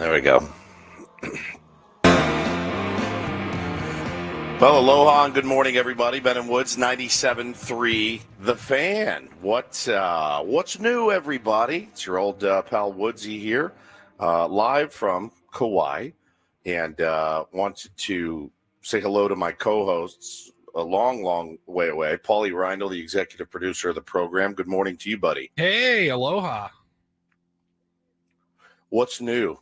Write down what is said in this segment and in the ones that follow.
There we go. Well, aloha and good morning, everybody. Ben and Woods, 97.3 The Fan. What's new, everybody? It's your old pal Woodsy here, live from Kauai, and wanted to say hello to my co-hosts a long way away. Paulie Reindl, the executive producer of the program. Good morning to you, buddy. Hey, aloha. What's new?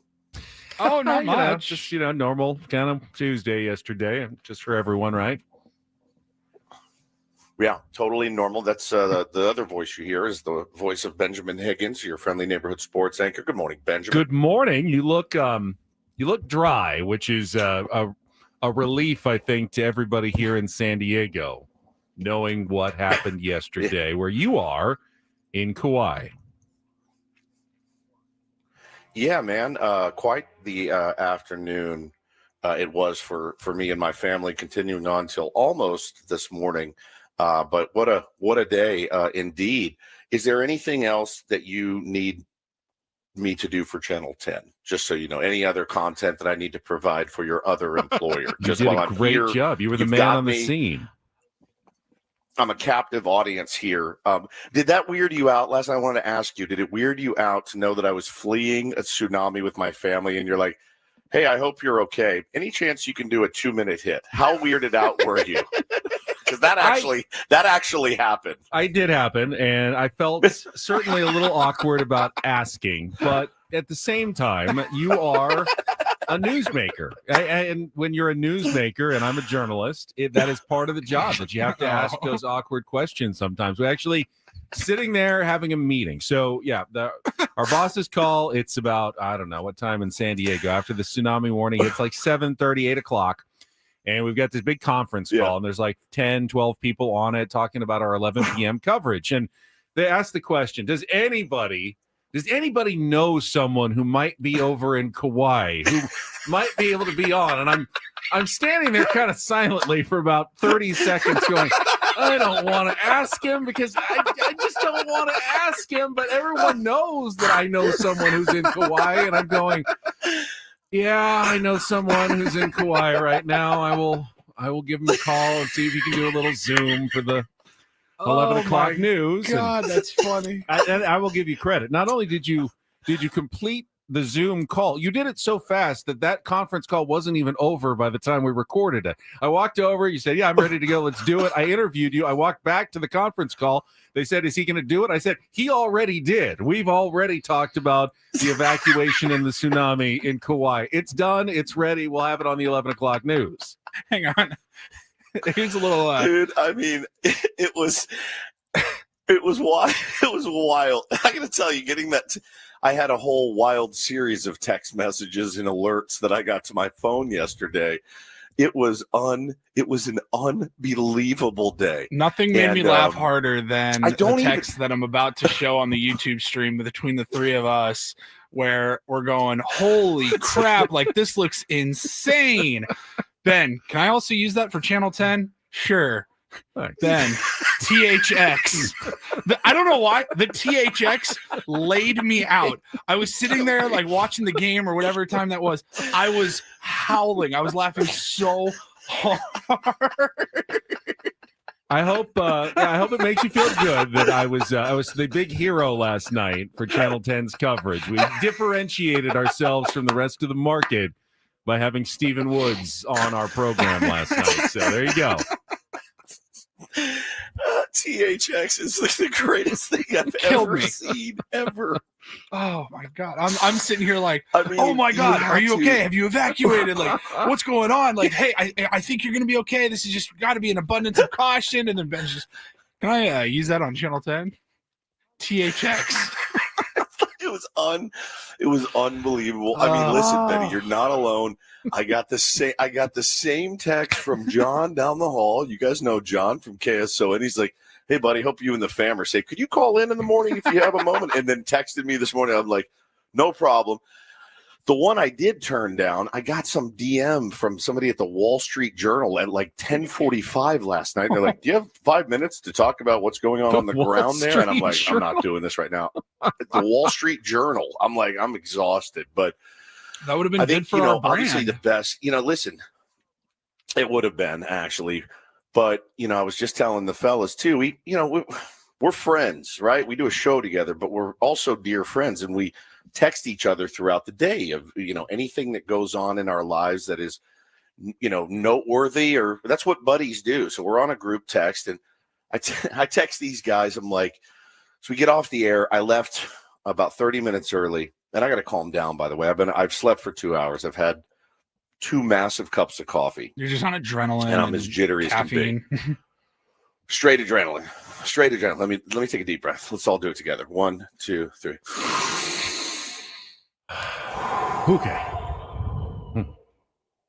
Oh, not much. Just, normal kind of Tuesday yesterday, just for everyone, right? Yeah, totally normal. That's the other voice you hear is the voice of Benjamin Higgins, your friendly neighborhood sports anchor. Good morning, Benjamin. Good morning. You look dry, which is a relief, I think, to everybody here in San Diego, knowing what happened yesterday, where you are in Kauai. Yeah, man. Quite the afternoon it was for me and my family, continuing on till almost this morning. But what a day indeed. Is there anything else that you need me to do for Channel 10? Just so you know, any other content that I need to provide for your other employer? You did a great job. You were the man on the scene. I'm a captive audience here. Did that weird you out? Last night I wanted to ask you, did it weird you out to know that I was fleeing a tsunami with my family and you're like, hey, I hope you're okay. Any chance you can do a 2-minute hit? How weirded out were you? Because that actually happened. I did happen, and I felt certainly a little awkward about asking, but at the same time, you are a newsmaker, and when you're a newsmaker and I'm a journalist, that is part of the job, that you have to ask those awkward questions sometimes. We actually sitting there having a meeting. So yeah, our boss's call, it's about, I don't know what time in San Diego after the tsunami warning. It's like 7:30, 8 o'clock. And we've got this big conference call, and there's like 10, 12 people on it talking about our 11 p.m. coverage. And they asked the question, does anybody know someone who might be over in Kauai, who might be able to be on? And I'm standing there kind of silently for about 30 seconds going, I don't want to ask him because I just don't want to ask him. But everyone knows that I know someone who's in Kauai. And I'm going, yeah, I know someone who's in Kauai right now. I will give him a call and see if he can do a little Zoom for the 11 o'clock news. God, that's funny. I will give you credit. Not only did you complete the Zoom call, you did it so fast that conference call wasn't even over by the time we recorded it. I walked over. You said, yeah, I'm ready to go. Let's do it. I interviewed you. I walked back to the conference call. They said, is he going to do it? I said, he already did. We've already talked about the evacuation and the tsunami in Kauai. It's done. It's ready. We'll have it on the 11 o'clock news. Hang on. Here's a little dude, I mean, it was wild. It was wild. I got to tell you, getting that I had a whole wild series of text messages and alerts that I got to my phone yesterday. It was an unbelievable day. Nothing made me laugh harder than the text that I'm about to show on the YouTube stream between the three of us, where we're going, holy crap, like this looks insane. Ben, can I also use that for Channel 10? Sure. Then THX. I don't know why the THX laid me out. I was sitting there like watching the game or whatever time that was. I was howling. I was laughing so hard. I hope it makes you feel good that I was the big hero last night for Channel 10's coverage. We differentiated ourselves from the rest of the market by having Stephen Woods on our program last night. So there you go. THX is like the greatest thing I've ever seen ever. Oh my God. I'm sitting here like, oh my God, are you okay? Have you evacuated? Like, what's going on? Like, hey, I think you're going to be okay. This is just got to be an abundance of caution. And then Ben's just, can I use that on Channel 10? THX. It was unbelievable. I mean, listen, Benny, you're not alone. I got the same text from John down the hall. You guys know John from KSO, and he's like, hey, buddy, hope you and the fam are safe. Could you call in the morning if you have a moment? And then texted me this morning. I'm like, no problem. The one I did turn down, I got some DM from somebody at the Wall Street Journal at like 10:45 last night. They're like, do you have 5 minutes to talk about what's going on the ground there? And I'm like, I'm not doing this right now. At the Wall Street Journal. I'm like, I'm exhausted. But That would have been good for our brand. Obviously the best, listen, it would have been actually, but, I was just telling the fellas too, we're friends, right? We do a show together, but we're also dear friends, and we text each other throughout the day of, anything that goes on in our lives that is, noteworthy, or that's what buddies do. So we're on a group text, and I text these guys. I'm like, so we get off the air. I left about 30 minutes early, and I got to calm down, by the way. I've slept for 2 hours. I've had 2 massive cups of coffee. You're just on adrenaline, and I'm as jittery caffeine. as can be. Straight adrenaline. Let me take a deep breath. Let's all do it together. 1, 2, 3. Okay.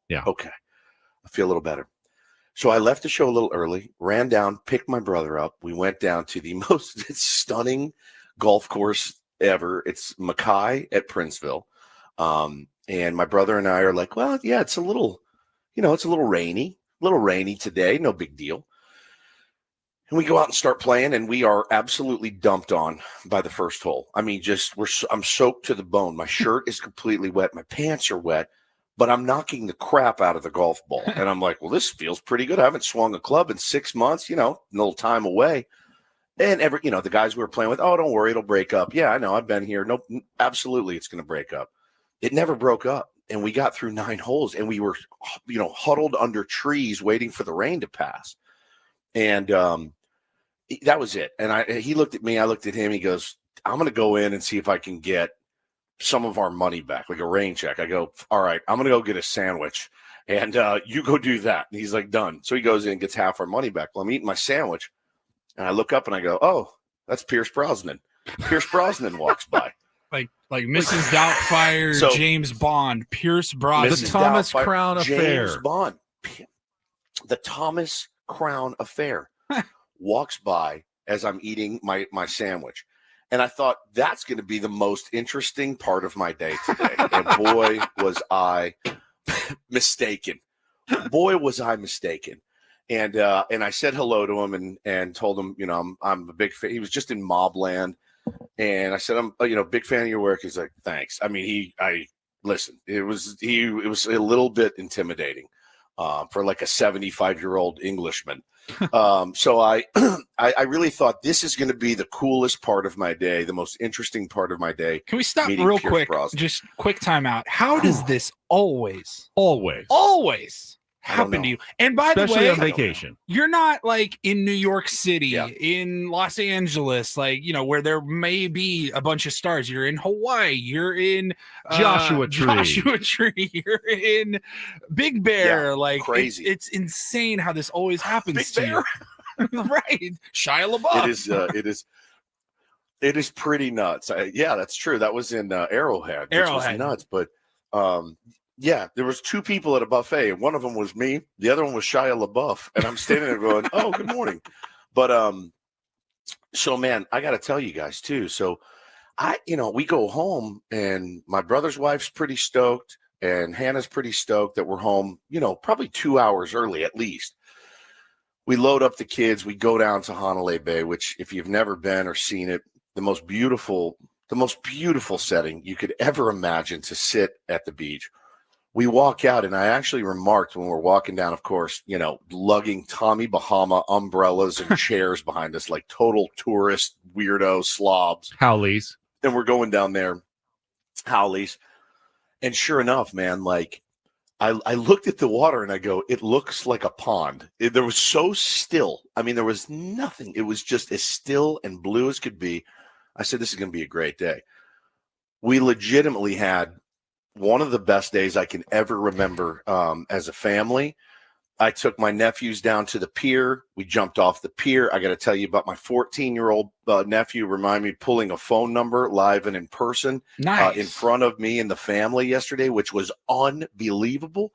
Yeah. Okay. I feel a little better. So I left the show a little early, ran down, picked my brother up. We went down to the most stunning golf course ever. It's Mackay at Princeville. And my brother and I are like, well, yeah, it's a little rainy today. No big deal. And we go out and start playing, and we are absolutely dumped on by the first hole. I mean, I'm soaked to the bone. My shirt is completely wet. My pants are wet, but I'm knocking the crap out of the golf ball. And I'm like, well, this feels pretty good. I haven't swung a club in 6 months, a little time away. And the guys we were playing with, oh, don't worry, it'll break up. Yeah, I know, I've been here. No, absolutely, it's going to break up. It never broke up. And we got through 9 holes, and we were, huddled under trees waiting for the rain to pass. And that was it. And he looked at me, I looked at him. He goes, I'm going to go in and see if I can get some of our money back, like a rain check. I go, all right, I'm going to go get a sandwich, and you go do that. And he's like, done. So he goes in and gets half our money back. Well, I'm eating my sandwich, and I look up and I go, oh, that's Pierce Brosnan. Pierce Brosnan walks by. Like Mrs. Doubtfire, James Bond, Pierce Brosnan. The Thomas Crown Affair. James Bond. The Thomas Crown Affair walks by as I'm eating my sandwich. And I thought, that's going to be the most interesting part of my day today. And boy, was I mistaken. And I said hello to him and told him, I'm a big fan. He was just in Mobland. And I said, I'm big fan of your work. He's like, thanks. I mean, listen, it was a little bit intimidating for like a 75-year-old Englishman. So I really thought, this is going to be the coolest part of my day, the most interesting part of my day. Can we stop real quick? Brosnan. Just quick timeout. How does this always happen to you? And by especially the way, on vacation, you're not like in New York City, in Los Angeles, like, where there may be a bunch of stars. You're in Hawaii. You're in Joshua Tree. You're in Big Bear. Like, crazy. It's insane how this always happens to you. Right. Shia LaBeouf. It is pretty nuts. Yeah, that's true. That was in Arrowhead. Which was nuts. But yeah, there was 2 people at a buffet, and one of them was me. The other one was Shia LaBeouf, and I'm standing there going, "Oh, good morning." But so man, I got to tell you guys too. So we go home, and my brother's wife's pretty stoked, and Hannah's pretty stoked that we're home. Probably 2 hours early at least. We load up the kids. We go down to Hunley Bay, which, if you've never been or seen it, the most beautiful setting you could ever imagine to sit at the beach. We walk out, and I actually remarked when we're walking down, of course, lugging Tommy Bahama umbrellas and chairs behind us, like total tourist weirdo slobs. Howleys. And we're going down there, Howleys. And sure enough, man, like I looked at the water and I go, it looks like a pond. There was so still. I mean, there was nothing. It was just as still and blue as could be. I said, this is going to be a great day. We legitimately had one of the best days I can ever remember as a family. I took my nephews down to the pier. We jumped off the pier. I got to tell you about my 14-year-old nephew, remind me, pulling a phone number live and in person in front of me and the family yesterday, which was unbelievable.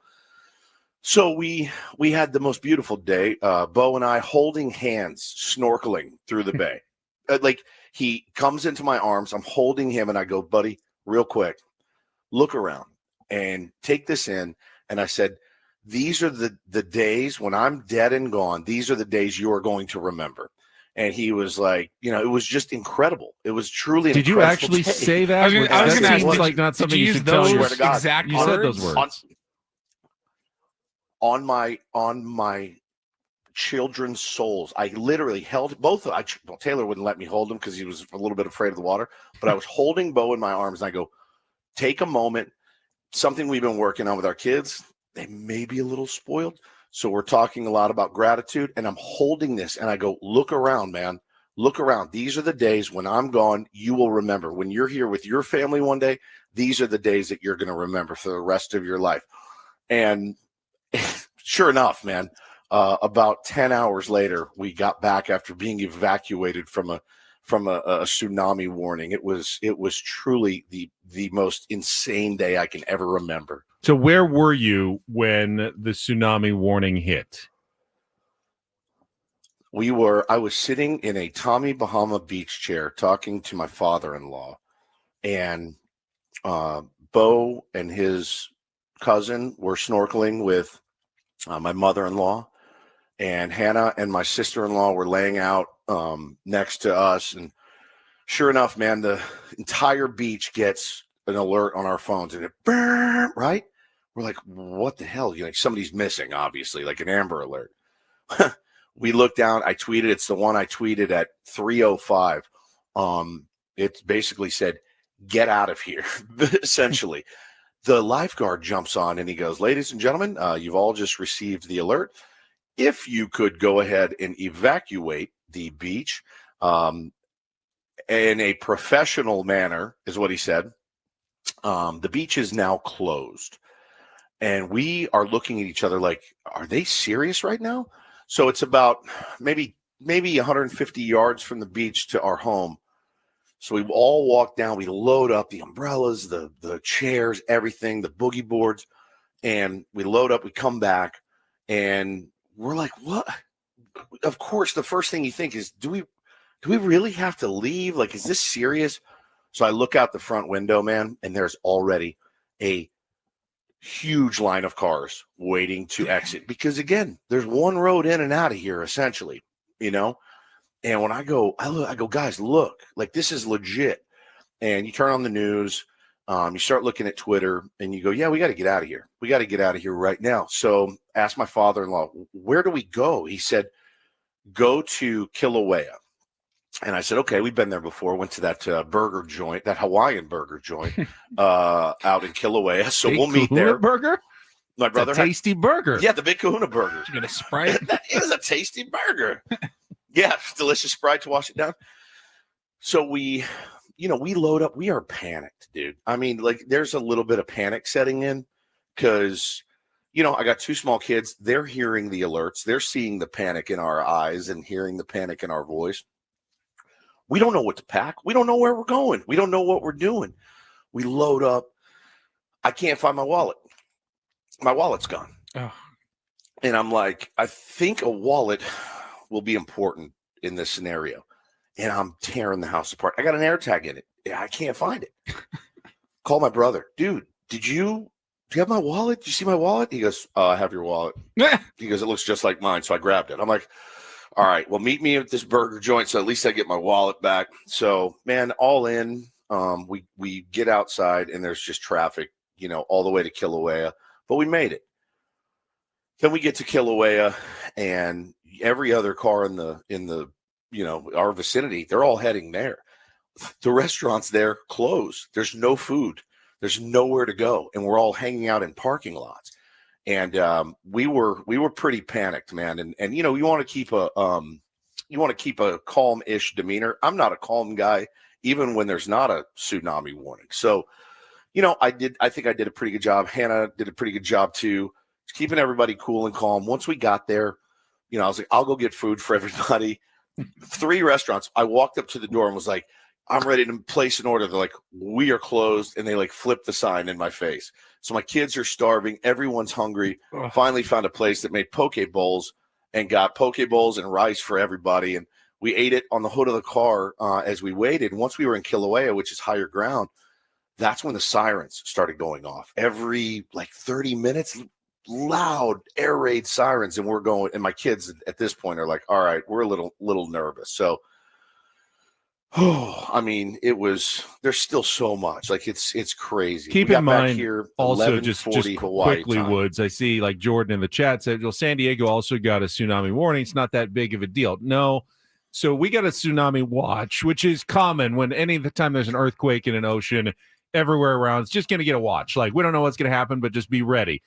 So we had the most beautiful day. Bo and I holding hands, snorkeling through the bay. Like, he comes into my arms. I'm holding him, and I go, buddy, real quick, look around and take this in. And I said, these are the days when I'm dead and gone. These are the days you are going to remember. And he was like, it was just incredible. It was truly. Did you actually say that? I was going to ask, like not something you should tell those you. Exact you words? said those words on my children's souls. I literally held both. Taylor wouldn't let me hold him because he was a little bit afraid of the water. But I was holding Bo in my arms, and I go, "Take a moment." Something we've been working on with our kids. They may be a little spoiled. So we're talking a lot about gratitude, and I'm holding this, and I go, look around, man. Look around. These are the days when I'm gone, you will remember. When you're here with your family one day, these are the days that you're going to remember for the rest of your life. And sure enough, man, about 10 hours later, we got back after being evacuated from a tsunami warning. It was truly the most insane day I can ever remember. So where were you when the tsunami warning hit? I was sitting in a Tommy Bahama beach chair talking to my father-in-law, and Bo and his cousin were snorkeling with my mother-in-law, and Hannah and my sister-in-law were laying out next to us. And sure enough, man, the entire beach gets an alert on our phones, and right? We're like, what the hell? Somebody's missing, obviously, like an Amber Alert. We look down. I tweeted. It's the one I tweeted at 3:05. It basically said, "Get out of here." Essentially, the lifeguard jumps on and he goes, "Ladies and gentlemen, you've all just received the alert. If you could go ahead and evacuate the beach in a professional manner," is what he said. The beach is now closed. And we are looking at each other like, are they serious right now? So it's about maybe 150 yards from the beach to our home. So we all walk down, we load up the umbrellas, the chairs, everything, the boogie boards, and we load up, we come back, and we're like, what? Of course, the first thing you think is, do we really have to leave? Like, is this serious? So I look out the front window, man, and there's already a huge line of cars waiting to exit, because again, there's one road in and out of here, essentially, and when I go, guys, look, like, this is legit. And you turn on the news, you start looking at Twitter, and you go, yeah, we got to get out of here. We got to get out of here right now. So asked my father-in-law, where do we go? He said, go to Kilauea. And I said, okay, we've been there before. Went to that burger joint, that Hawaiian burger joint out in Kilauea. So Big we'll meet Kahuna there. Burger? My brother had tasty burger. Yeah, the Big Kahuna burger. You gonna Sprite? That is a tasty burger. Yeah, delicious Sprite to wash it down. So we load up. We are panicked, dude. I mean, like, there's a little bit of panic setting in because, I got two small kids. They're hearing the alerts. They're seeing the panic in our eyes and hearing the panic in our voice. We don't know what to pack. We don't know where we're going. We don't know what we're doing. We load up. I can't find my wallet. My wallet's gone. Oh. And I'm like, I think a wallet will be important in this scenario. And I'm tearing the house apart. I got an AirTag in it. I can't find it. Call my brother. Dude, do you have my wallet? Did you see my wallet? He goes, I have your wallet. He goes, it looks just like mine. So I grabbed it. I'm like, all right, well, meet me at this burger joint, so at least I get my wallet back. So, man, all in, we get outside, and there's just traffic, all the way to Kilauea. But we made it. Then we get to Kilauea, and every other car in the our vicinity, they're all heading there. The restaurants there closed. There's no food. There's nowhere to go, and we're all hanging out in parking lots. And we were pretty panicked, man. And you want to keep a calm-ish demeanor. I'm not a calm guy, even when there's not a tsunami warning. So, I think I did a pretty good job. Hannah did a pretty good job too, keeping everybody cool and calm. Once we got there, I was like, I'll go get food for everybody. 3 restaurants. I walked up to the door and was like, I'm ready to place an order. They're like, we are closed. And they flipped the sign in my face. So my kids are starving. Everyone's hungry. Finally found a place that made poke bowls and got poke bowls and rice for everybody. And we ate it on the hood of the car as we waited. And once we were in Kilauea, which is higher ground, that's when the sirens started going off. Every 30 minutes, loud air raid sirens, and we're going, and my kids at this point are like, all right, we're a little nervous. So, I mean, there's still so much. Like, it's crazy. Keep in mind, here, also just Hawaii quickly, time. Woods, I see like Jordan in the chat said, well, San Diego also got a tsunami warning. It's not that big of a deal. No. So we got a tsunami watch, which is common when any time there's an earthquake in an ocean everywhere around. It's just going to get a watch. Like, we don't know what's going to happen, but just be ready.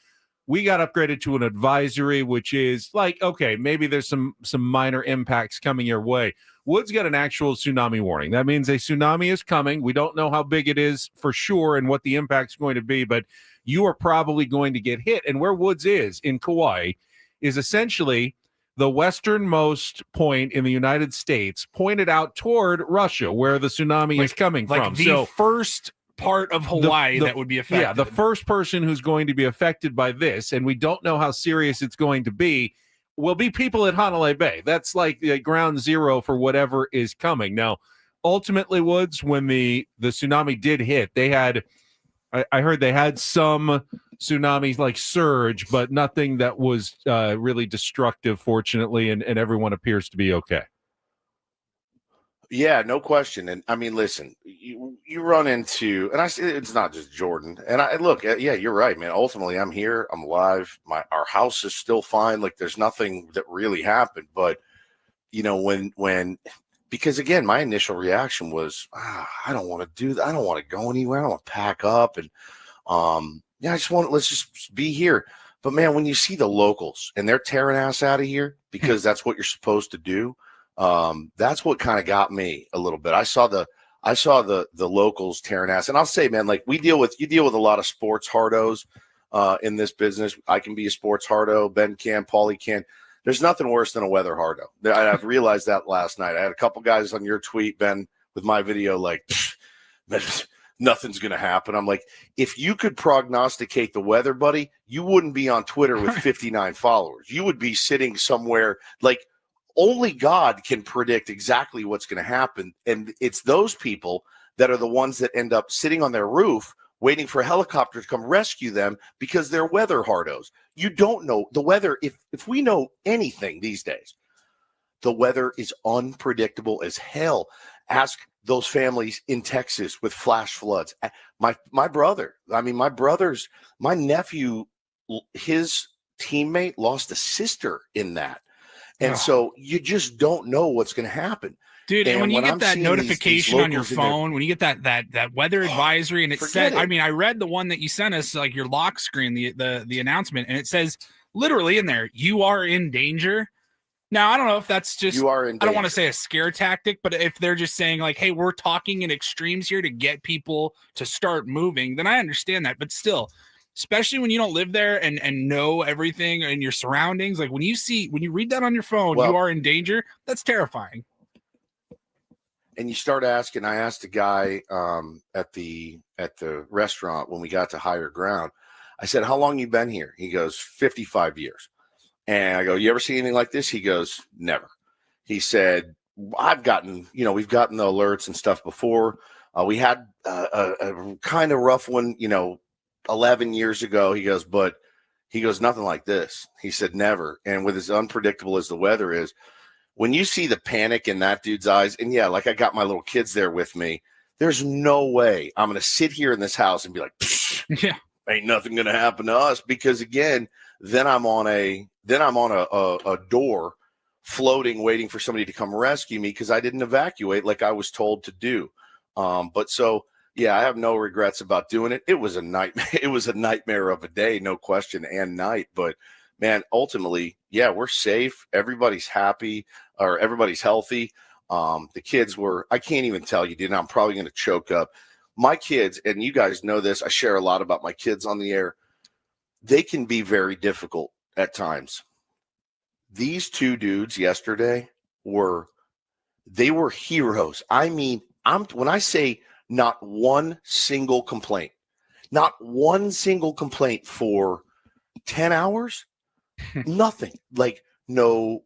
We got upgraded to an advisory, which is like, okay, maybe there's some minor impacts coming your way. Woods got an actual tsunami warning. That means a tsunami is coming. We don't know how big it is for sure and what the impact's going to be, but you are probably going to get hit. And where Woods is in Kauai is essentially the westernmost point in the United States, pointed out toward Russia, where the tsunami is coming from. The first part of Hawaii that would be affected. Yeah, the first person who's going to be affected by this, and we don't know how serious it's going to be, will be people at Hunley Bay. That's like the ground zero for whatever is coming. Now, ultimately, Woods, when the tsunami did hit, they had, I heard they had some tsunamis like surge, but nothing that was really destructive, fortunately, and everyone appears to be okay. Yeah, no question. And I mean, listen, you run into, and I say it's not just Jordan. And I look, yeah, you're right, man. Ultimately, I'm here, I'm alive. Our house is still fine. Like, there's nothing that really happened. But you know, because again, my initial reaction was, I don't want to do that. I don't want to go anywhere. I don't want to pack up, and yeah, let's just be here. But man, when you see the locals and they're tearing ass out of here because that's what you're supposed to do. That's what kind of got me a little bit. I saw the locals tearing ass, and I'll say, man, like, you deal with a lot of sports hardos in this business. I can be a sports hardo. Ben can, Paulie can. There's nothing worse than a weather hardo. I've realized that last night. I had a couple guys on your tweet, Ben, with my video, like, nothing's going to happen. I'm like, if you could prognosticate the weather, buddy, you wouldn't be on Twitter with 59 followers. You would be sitting somewhere like, only God can predict exactly what's going to happen. And it's those people that are the ones that end up sitting on their roof waiting for a helicopter to come rescue them because they're weather hardos. You don't know the weather. If we know anything these days, the weather is unpredictable as hell. Ask those families in Texas with flash floods. My nephew, his teammate lost a sister in that. And so you just don't know what's going to happen. Dude, and when you get that notification on your phone, when you get that weather advisory, and it said, I mean, I read the one that you sent us, like your lock screen, the announcement, and it says literally in there, you are in danger. Now, I don't know if that's just, I don't want to say a scare tactic, but if they're just saying like, hey, we're talking in extremes here to get people to start moving, then I understand that. But still, especially when you don't live there and know everything and your surroundings, like when you read that on your phone, you are in danger. That's terrifying. And you start asking. I asked a guy at the restaurant when we got to higher ground. I said, "How long you been here?" He goes, 55 years. And I go, "You ever see anything like this?" He goes, "Never." He said, we've gotten the alerts and stuff before. We had a kind of rough one, 11 years ago. He goes, but he goes, nothing like this. He said, never. And with as unpredictable as the weather is, when you see the panic in that dude's eyes, and yeah, like I got my little kids there with me, there's no way I'm going to sit here in this house and be like, yeah, ain't nothing going to happen to us. Because again, then I'm on a door floating, waiting for somebody to come rescue me because I didn't evacuate like I was told to do. Yeah, I have no regrets about doing it. It was a nightmare. It was a nightmare of a day, no question, and night. But man, ultimately, yeah, we're safe. Everybody's happy, or everybody's healthy. The kids were, I can't even tell you, dude, I'm probably going to choke up. My kids, and you guys know this, I share a lot about my kids on the air. They can be very difficult at times. These two dudes yesterday were heroes. I mean, when I say not one single complaint for 10 hours, nothing, like no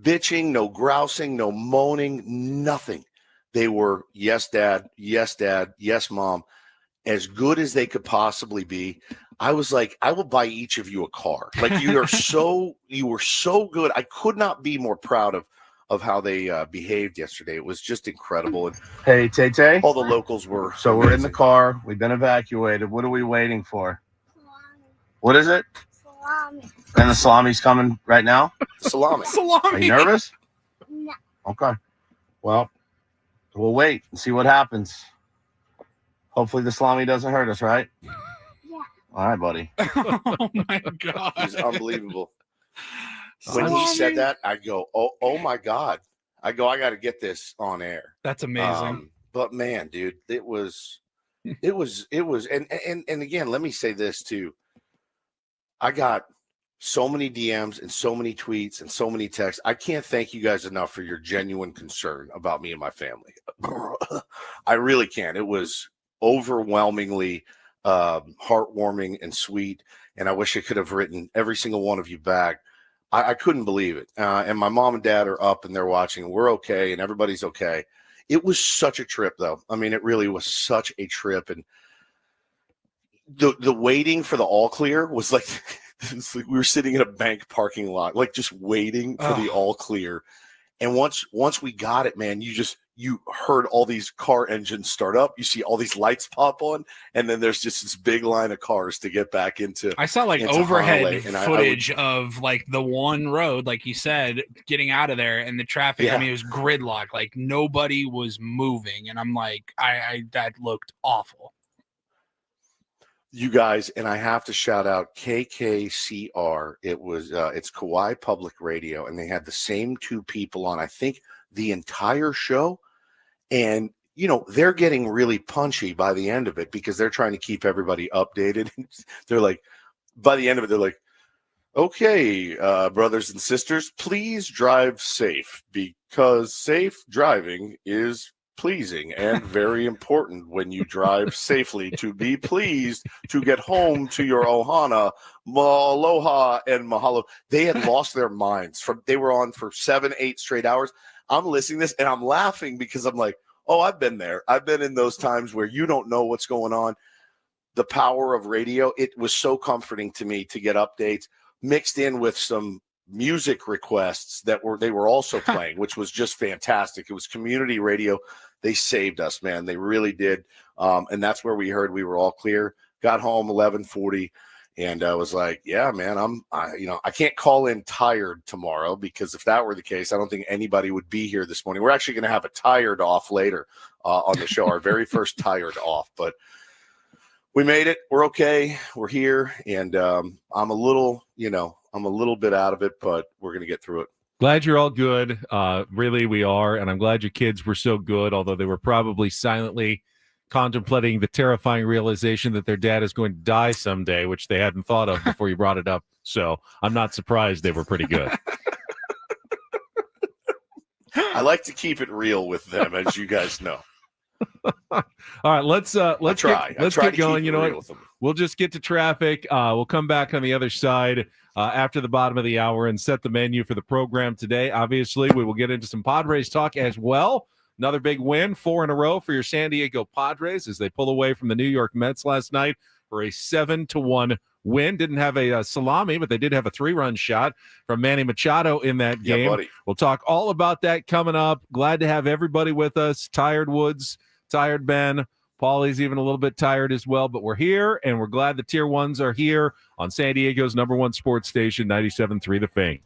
bitching, no grousing, no moaning, nothing. They were, yes, dad, yes, mom, as good as they could possibly be. I was like, I will buy each of you a car. Like you were so good. I could not be more proud of how they behaved yesterday. It was just incredible. And hey, Tay-Tay. All the locals were. So amazing. we're in the car. We've been evacuated. What are we waiting for? Salami. What is it? Salami. And the salami's coming right now? Salami. Are you nervous? No. Okay. Well, we'll wait and see what happens. Hopefully the salami doesn't hurt us, right? Yeah. All right, buddy. Oh my God. He's unbelievable. When he said that, I go, oh my God. I got to get this on air. That's amazing. But man, dude, it was, and again, let me say this too. I got so many DMs and so many tweets and so many texts. I can't thank you guys enough for your genuine concern about me and my family. I really can't. It was overwhelmingly heartwarming and sweet. And I wish I could have written every single one of you back. I couldn't believe it. And my mom and dad are up and they're watching. And we're okay. And everybody's okay. It was such a trip, though. I mean, it really was such a trip. And the waiting for the all clear was like, it's like we were sitting in a bank parking lot, like just waiting for the all clear. And once we got it, man, you heard all these car engines start up. You see all these lights pop on, and then there's just this big line of cars to get back into. I saw like overhead footage of like the one road, like you said, getting out of there, and the traffic. Yeah. I mean, it was gridlock. Like nobody was moving, and I'm like, that looked awful. You guys, and I have to shout out KKCR. It was it's Kauai Public Radio, and they had the same two people on, I think, the entire show. And you know, they're getting really punchy by the end of it because they're trying to keep everybody updated. They're like, by the end of it, they're like, okay, brothers and sisters, please drive safe because safe driving is pleasing and very important when you drive safely to be pleased to get home to your ohana, aloha, and mahalo. They had lost their minds. They were on for 7-8 straight hours. I'm listening to this and I'm laughing because I'm like, oh, I've been there. I've been in those times where you don't know what's going on. The power of radio. It was so comforting to me to get updates mixed in with some music requests that they were also playing, which was just fantastic. It was community radio. They saved us, man. They really did. And that's where we heard we were all clear. Got home 11:40, and I was like, yeah, man, I can't call in tired tomorrow because if that were the case, I don't think anybody would be here this morning. We're actually going to have a tired off later on the show, our very first tired off, but we made it. We're okay. We're here. And I'm a little bit out of it, but we're going to get through it. Glad you're all good. Really, we are. And I'm glad your kids were so good, although they were probably silently contemplating the terrifying realization that their dad is going to die someday, which they hadn't thought of before you brought it up. So I'm not surprised they were pretty good. I like to keep it real with them, as you guys know. All right, let's get going. You know what? We'll just get to traffic. We'll come back on the other side after the bottom of the hour and set the menu for the program today. Obviously, we will get into some Padres talk as well. Another big win, 4 in a row for your San Diego Padres as they pull away from the New York Mets last night for a 7-1 win. Didn't have a salami, but they did have a 3-run shot from Manny Machado in that game. Yeah, buddy. We'll talk all about that coming up. Glad to have everybody with us. Tired Woods, tired Ben. Paulie's even a little bit tired as well, but we're here, and we're glad the Tier 1s are here on San Diego's #1 sports station, 97.3 The Fame.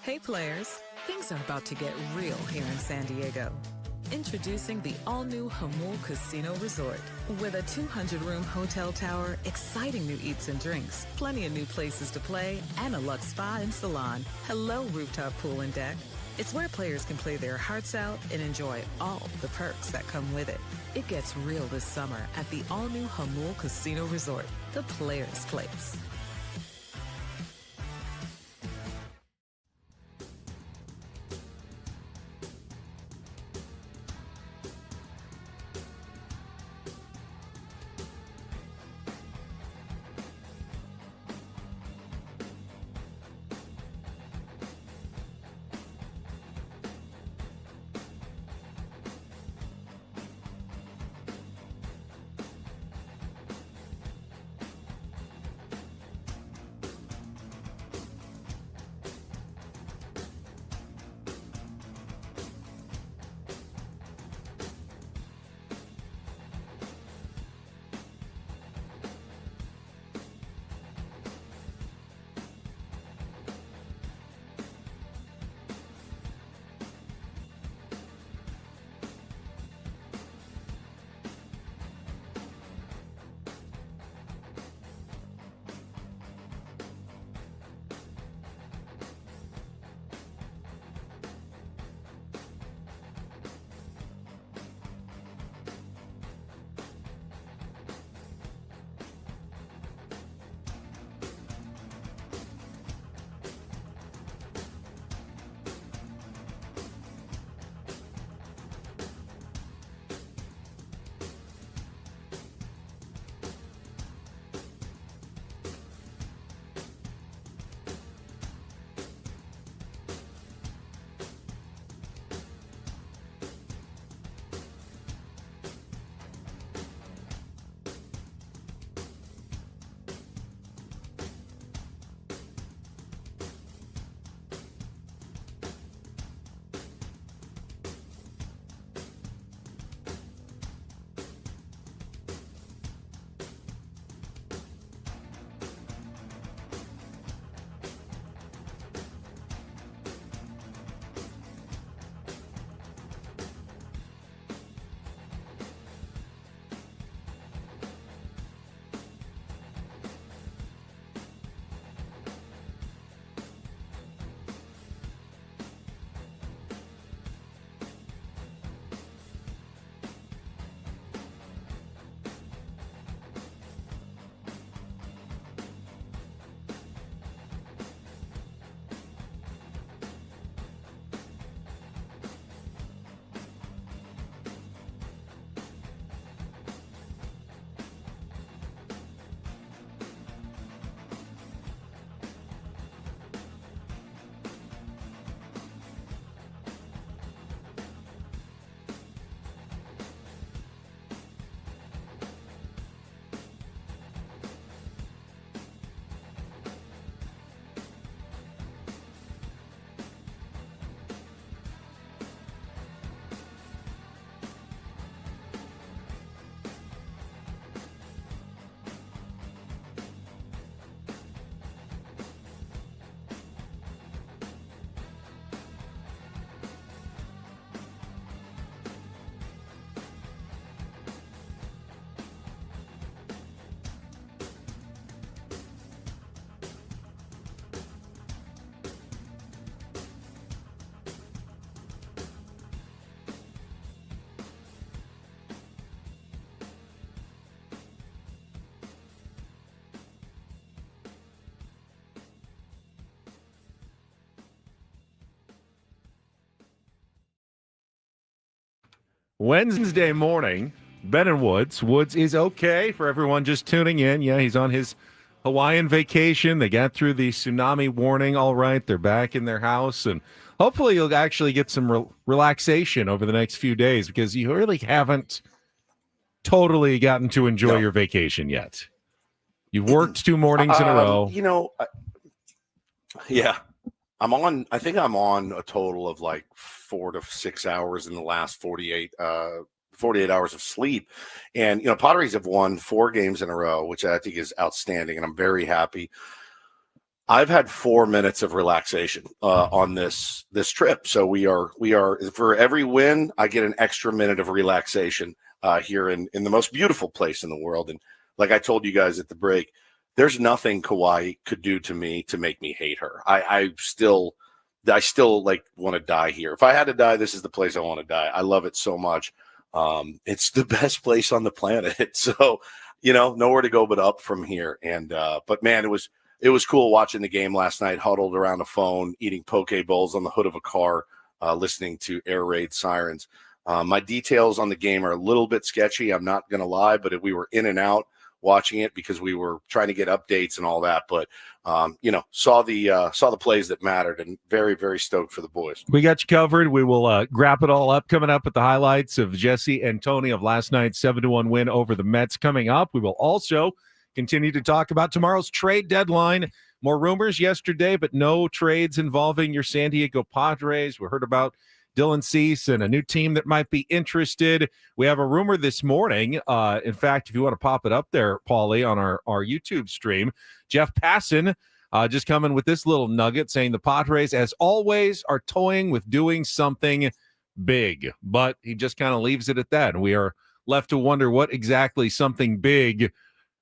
Hey players, things are about to get real here in San Diego. Introducing the all-new Hamul Casino Resort. With a 200-room hotel tower, exciting new eats and drinks, plenty of new places to play, and a luxe spa and salon. Hello, rooftop pool and deck. It's where players can play their hearts out and enjoy all the perks that come with it. It gets real this summer at the all-new Hamul Casino Resort, the players' place. Wednesday morning, Ben and Woods. Woods is okay for everyone just tuning in. Yeah, he's on his Hawaiian vacation. They got through the tsunami warning all right. They're back in their house, and hopefully you'll actually get some relaxation over the next few days because you really haven't totally gotten to enjoy your vacation yet. You've worked 2 mornings in a row. Yeah. I think I'm on a total of like 4 to 6 hours in the last 48 hours of sleep. And, Padres have won 4 games in a row, which I think is outstanding. And I'm very happy. I've had 4 minutes of relaxation on this trip. So we are for every win, I get an extra minute of relaxation here in the most beautiful place in the world. And like I told you guys at the break, there's nothing Kawhi could do to me to make me hate her. I still like want to die here. If I had to die, this is the place I want to die. I love it so much. It's the best place on the planet. So, nowhere to go but up from here. And but man, it was cool watching the game last night, huddled around a phone, eating poke bowls on the hood of a car, listening to air raid sirens. My details on the game are a little bit sketchy. I'm not going to lie, but we were in and out watching it because we were trying to get updates and all that. But, saw the plays that mattered, and very, very stoked for the boys. We got you covered. We will wrap it all up coming up with the highlights of Jesse and Tony of last night's 7-1 win over the Mets coming up. We will also continue to talk about tomorrow's trade deadline. More rumors yesterday, but no trades involving your San Diego Padres. We heard about Dylan Cease and a new team that might be interested. We have a rumor this morning. In fact, if you want to pop it up there, Paulie, on our YouTube stream, Jeff Passan just coming with this little nugget saying the Padres, as always, are toying with doing something big. But he just kind of leaves it at that. And we are left to wonder what exactly something big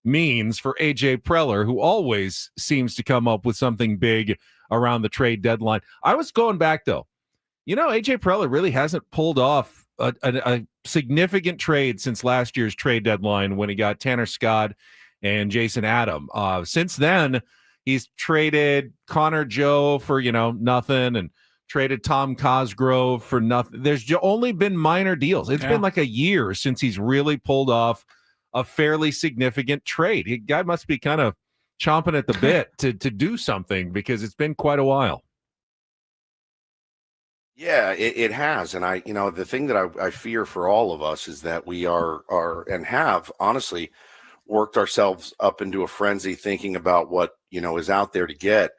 means for AJ Preller, who always seems to come up with something big around the trade deadline. I was going back, though. AJ Preller really hasn't pulled off a significant trade since last year's trade deadline when he got Tanner Scott and Jason Adam. Since then, he's traded Connor Joe for, nothing, and traded Tom Cosgrove for nothing. There's only been minor deals. It's been like a year since he's really pulled off a fairly significant trade. The guy must be kind of chomping at the bit to do something because it's been quite a while. Yeah, it has. And the thing that I fear for all of us is that we are and have honestly worked ourselves up into a frenzy thinking about what, is out there to get.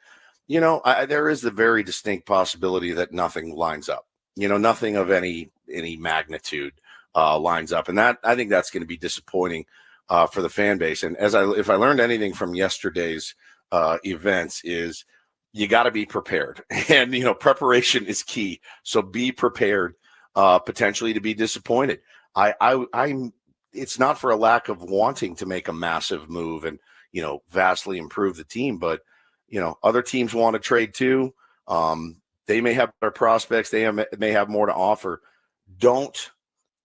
There is the very distinct possibility that nothing lines up, nothing of any magnitude lines up. And that, I think that's going to be disappointing for the fan base. And if I learned anything from yesterday's events is, you got to be prepared, and preparation is key. So be prepared, potentially to be disappointed. I'm. It's not for a lack of wanting to make a massive move and vastly improve the team, but other teams want to trade too. They may have better prospects. They may have more to offer. Don't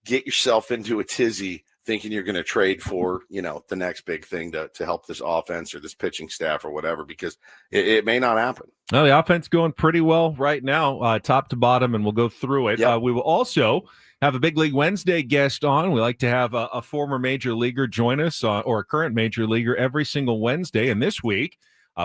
get yourself into a tizzy thinking you're going to trade for, the next big thing to help this offense or this pitching staff or whatever, because it may not happen. Well, the offense going pretty well right now, top to bottom, and we'll go through it. Yep. We will also have a Big League Wednesday guest on. We like to have a former major leaguer join us or a current major leaguer every single Wednesday. And this week,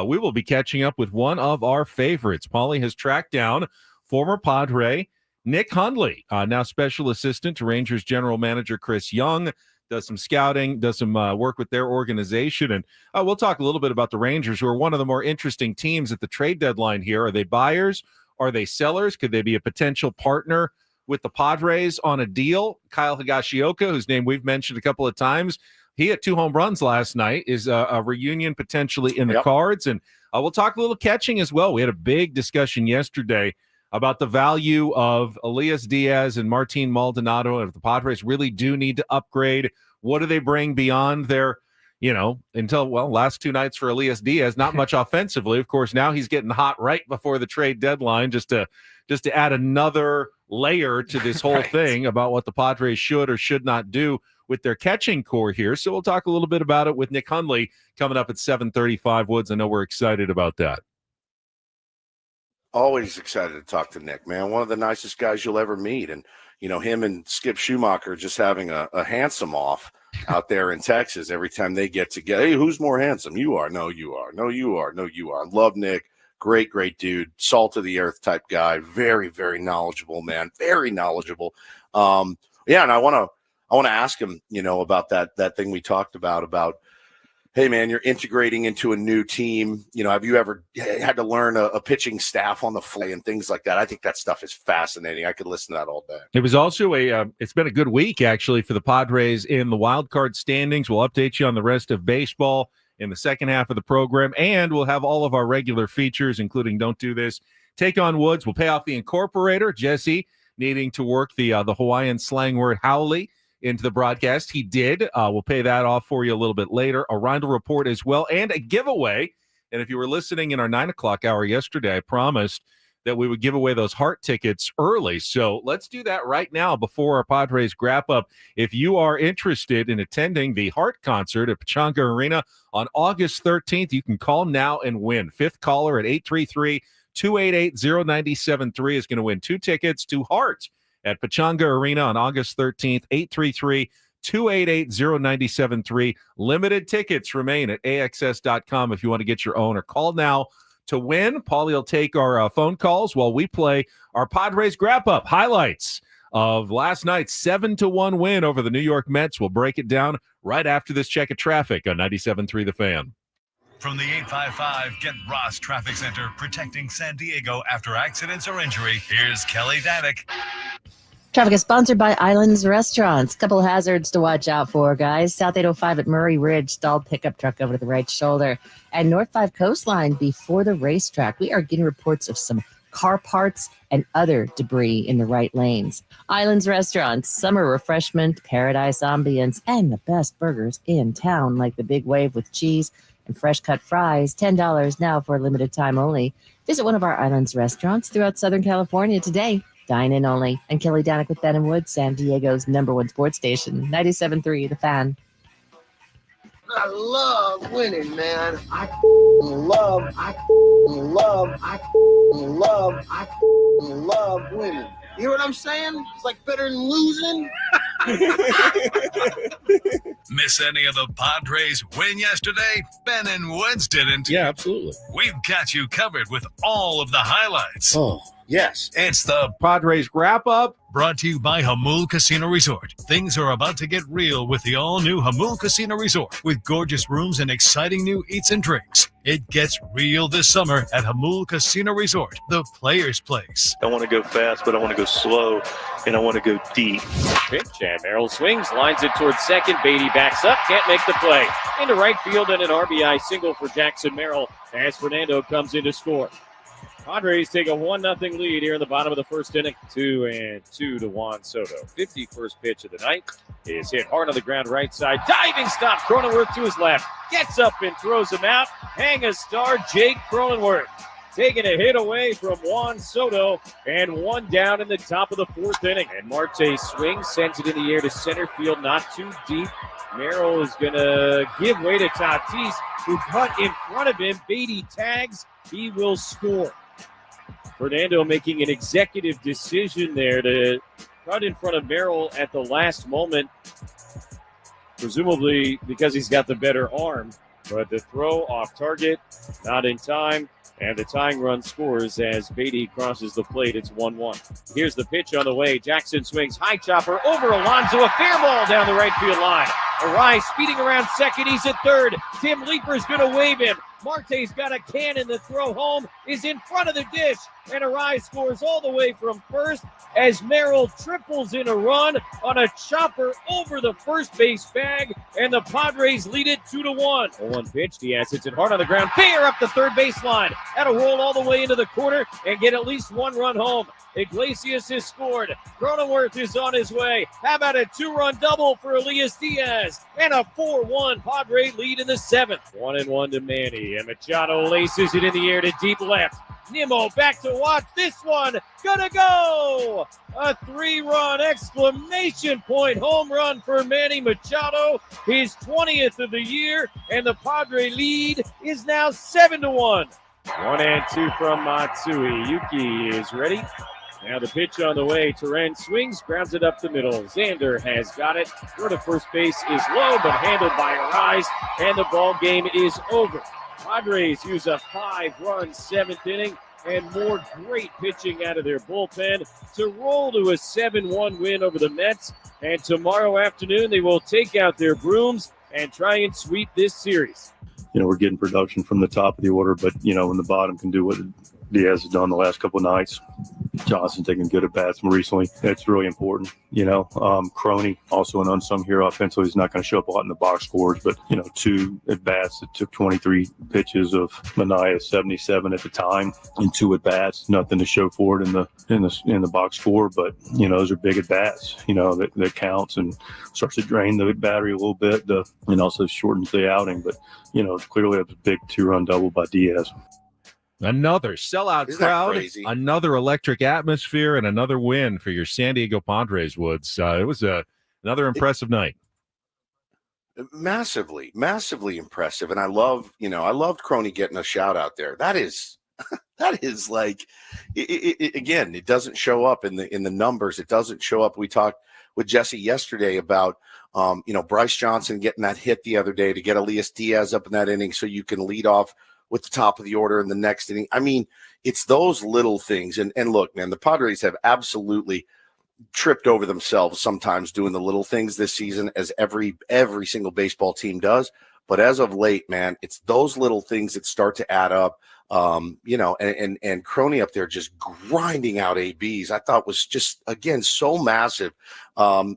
we will be catching up with one of our favorites. Paulie has tracked down former Padre Nick Hunley, now special assistant to Rangers general manager Chris Young, does some scouting, does some work with their organization. And we'll talk a little bit about the Rangers, who are one of the more interesting teams at the trade deadline here. Are they buyers? Are they sellers? Could they be a potential partner with the Padres on a deal? Kyle Higashioka, whose name we've mentioned a couple of times, he hit 2 home runs last night, is a reunion potentially in the cards. And we'll talk a little catching as well. We had a big discussion yesterday about the value of Elias Diaz and Martin Maldonado, and if the Padres really do need to upgrade, what do they bring beyond their, last 2 nights for Elias Diaz, not much offensively. Of course, now he's getting hot right before the trade deadline just to add another layer to this whole thing about what the Padres should or should not do with their catching core here. So we'll talk a little bit about it with Nick Hunley coming up at 7:35. Woods, I know we're excited about that. Always excited to talk to Nick, man. One of the nicest guys you'll ever meet. And, him and Skip Schumacher just having a handsome off out there in Texas every time they get together. Hey, who's more handsome? You are. No, you are. No, you are. No, you are. Love Nick. Great, great dude. Salt of the earth type guy. Very, very knowledgeable, man. Very knowledgeable. And I want to ask him, about that thing we talked about, hey, man, you're integrating into a new team. Have you ever had to learn a pitching staff on the fly and things like that? I think that stuff is fascinating. I could listen to that all day. It was also it's been a good week, actually, for the Padres in the wild card standings. We'll update you on the rest of baseball in the second half of the program. And we'll have all of our regular features, including Don't Do This, Take on Woods. We'll pay off the incorporator, Jesse, needing to work the Hawaiian slang word Hunley into the broadcast. He did. We'll pay that off for you a little bit later. A Rondell report as well, and a giveaway. And if you were listening in our 9 o'clock hour yesterday, I promised that we would give away those Heart tickets early. So let's do that right now before our Padres wrap up. If you are interested in attending the Heart concert at Pechanga Arena on August 13th, you can call now and win. Fifth caller at 833-288-0973 is going to win 2 tickets to Heart at Pechanga Arena on August 13th, 833-288-0973. Limited tickets remain at AXS.com if you want to get your own, or call now to win. Paulie will take our phone calls while we play our Padres wrap-up highlights of last night's 7-1 win over the New York Mets. We'll break it down right after this check of traffic on 97.3 The Fan. From the 855 Get Ross Traffic Center, protecting San Diego after accidents or injury, here's Kelly Danick. Traffic is sponsored by Islands Restaurants. Couple hazards to watch out for, guys. South 805 at Murray Ridge, stalled pickup truck over to the right shoulder. And North 5 Coastline before the racetrack. We are getting reports of some car parts and other debris in the right lanes. Islands Restaurants, summer refreshment, paradise ambience, and the best burgers in town, like the Big Wave with cheese and fresh cut fries. $10 now for a limited time only. Visit one of our Islands Restaurants throughout Southern California today. Dine in only. And Kelly Danick with Ben and Wood, San Diego's #1 sports station, 97.3 The Fan. I love winning, man. I love winning. You know what I'm saying? It's like better than losing. Miss any of the Padres win yesterday? Ben and Woods didn't. Yeah, absolutely. We've got you covered with all of the highlights. Oh, yes. It's the Padres wrap-up. Brought to you by Hamul Casino Resort. Things are about to get real with the all-new Hamul Casino Resort, with gorgeous rooms and exciting new eats and drinks. It gets real this summer at Hamul Casino Resort, the player's place. I want to go fast, but I want to go slow, and I want to go deep. Pitch, and Merrill swings, lines it towards second. Beatty backs up, can't make the play. Into right field, and an RBI single for Jackson Merrill as Fernando comes in to score. Padres take a 1-0 lead here in the bottom of the first inning. 2-2 to Juan Soto. 51st pitch of the night is hit hard on the ground right side. Diving stop. Cronenworth to his left. Gets up and throws him out. Hang a star, Jake Cronenworth. Taking a hit away from Juan Soto, and one down in the top of the fourth inning. And Marte swings, sends it in the air to center field, not too deep. Merrill is going to give way to Tatis, who cut in front of him. Beatty tags. He will score. Fernando making an executive decision there to cut in front of Merrill at the last moment, presumably because he's got the better arm. But the throw off target, not in time, and the tying run scores as Beatty crosses the plate. It's 1-1. Here's the pitch on the way. Jackson swings, high chopper over Alonso, a fair ball down the right field line. Arise speeding around second, he's at third. Tim Leeper's going to wave him. Marte's got a cannon. The throw home is in front of the dish, and Arise scores all the way from first as Merrill triples in a run on a chopper over the first base bag, and the Padres lead it 2-1. 0-1 pitch. Diaz hits it hard on the ground. Fair up the third baseline. That'll roll all the way into the corner and get at least one run home. Iglesias has scored. Cronenworth is on his way. How about a 2-run double for Elias Diaz? And a 4-1 Padre lead in the seventh. 1-1 to Manny. And Machado laces it in the air to deep left. Nimmo back to watch this one. Gonna go! A 3-run exclamation point home run for Manny Machado. His 20th of the year. And the Padre lead is now 7-1. 1-2 from Matsui. Yuki is ready. Now the pitch on the way. Terren swings, grounds it up the middle. Xander has got it. Throw to first base is low, but handled by Arise, and the ball game is over. Padres use a 5-run seventh inning and more great pitching out of their bullpen to roll to a 7-1 win over the Mets. And tomorrow afternoon, they will take out their brooms and try and sweep this series. You know, we're getting production from the top of the order, but, you know, when the bottom can do what Diaz has done the last couple of nights, Johnson taking good at bats recently. It's really important, Crony, also an unsung hero offensively. He's not going to show up a lot in the box scores, but 2 at bats. It took 23 pitches of Manaea, 77 at the time, and 2 at bats. Nothing to show for it in the box score, but those are big at bats. That counts and starts to drain the battery a little bit, and also shortens the outing. But clearly, it's a big 2-run double by Diaz. Another sellout crowd, another electric atmosphere, and another win for your San Diego Padres, Woods. It was another impressive night. Massively impressive. And I loved Crony getting a shout out there. That is like, again, it doesn't show up in the numbers. It doesn't show up. We talked with Jesse yesterday about, Bryce Johnson getting that hit the other day to get Elias Diaz up in that inning so you can lead off with the top of the order in the next inning. I mean, it's those little things. And look, man, the Padres have absolutely tripped over themselves sometimes doing the little things this season, as every single baseball team does. But as of late, man, it's those little things that start to add up. And Crony up there just grinding out ABs, I thought was just, again, so massive. You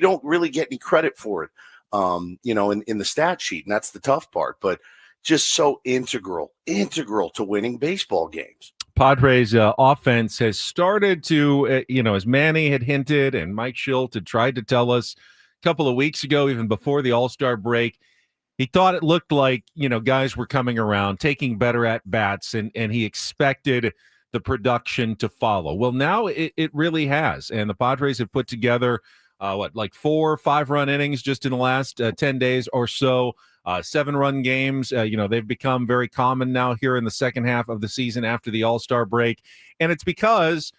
don't really get any credit for it, in the stat sheet. And that's the tough part. But just so integral to winning baseball games. Padres offense has started to, as Manny had hinted and Mike Schilt had tried to tell us a couple of weeks ago, even before the All-Star break, he thought it looked like, guys were coming around, taking better at-bats, and he expected the production to follow. Well, now it really has, and the Padres have put together, 4 or 5-run innings just in the last 10 days or so. 7-run games. They've become very common now here in the second half of the season after the All-Star break. And it's because,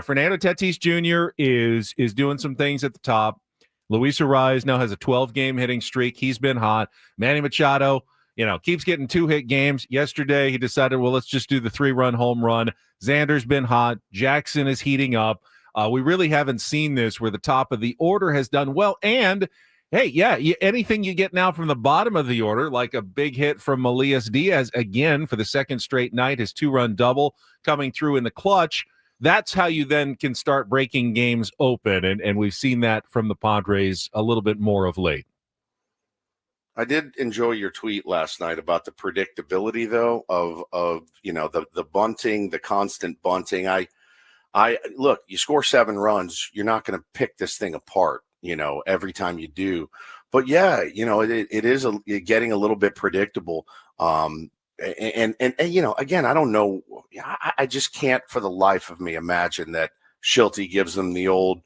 Fernando Tatis Jr. is doing some things at the top. Luis Arraez now has a 12-game hitting streak. He's been hot. Manny Machado, keeps getting 2-hit games. Yesterday, he decided, well, let's just do the 3-run home run. Xander's been hot. Jackson is heating up. We really haven't seen this where the top of the order has done well. And hey, yeah, anything you get now from the bottom of the order, like a big hit from Elias Diaz again for the second straight night, his 2-run double coming through in the clutch, that's how you then can start breaking games open. And we've seen that from the Padres a little bit more of late. I did enjoy your tweet last night about the predictability, though, of the bunting, the constant bunting. I look, you score 7 runs, you're not going to pick this thing apart, every time you do. But yeah, it is getting a little bit predictable. And again, I don't know. I just can't for the life of me imagine that Schilte gives them the old,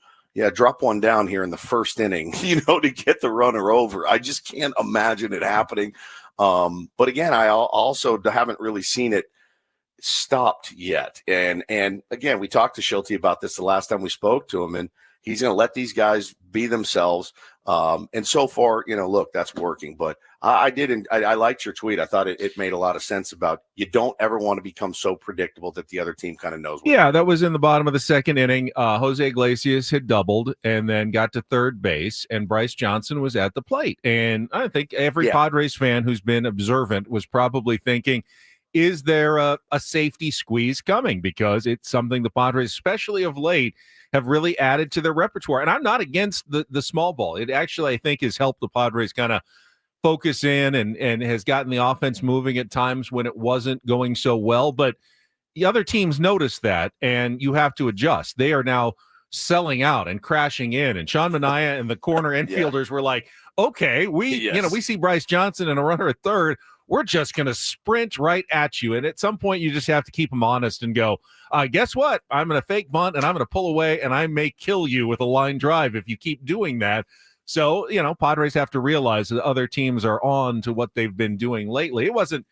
drop one down here in the first inning, to get the runner over. I just can't imagine it happening. But again, I also haven't really seen it stopped yet. And again, we talked to Schilte about this the last time we spoke to him, and he's going to let these guys be themselves. And so far, look, that's working. But I liked your tweet. I thought it made a lot of sense about you don't ever want to become so predictable that the other team kind of knows. Yeah, that was in the bottom of the second inning. Jose Iglesias had doubled and then got to third base, and Bryce Johnson was at the plate. And I think every Padres fan who's been observant was probably thinking, is there a safety squeeze coming? Because it's something the Padres, especially of late, have really added to their repertoire. And I'm not against the small ball. It actually, I think, has helped the Padres kind of focus in and has gotten the offense moving at times when it wasn't going so well. But the other teams notice that, and you have to adjust. They are now selling out and crashing in. And Sean Manaea and the corner infielders were like, okay, we see Bryce Johnson and a runner at third. We're just going to sprint right at you. And at some point, you just have to keep them honest and go, guess what? I'm going to fake bunt, and I'm going to pull away, and I may kill you with a line drive if you keep doing that. So, Padres have to realize that other teams are on to what they've been doing lately. It wasn't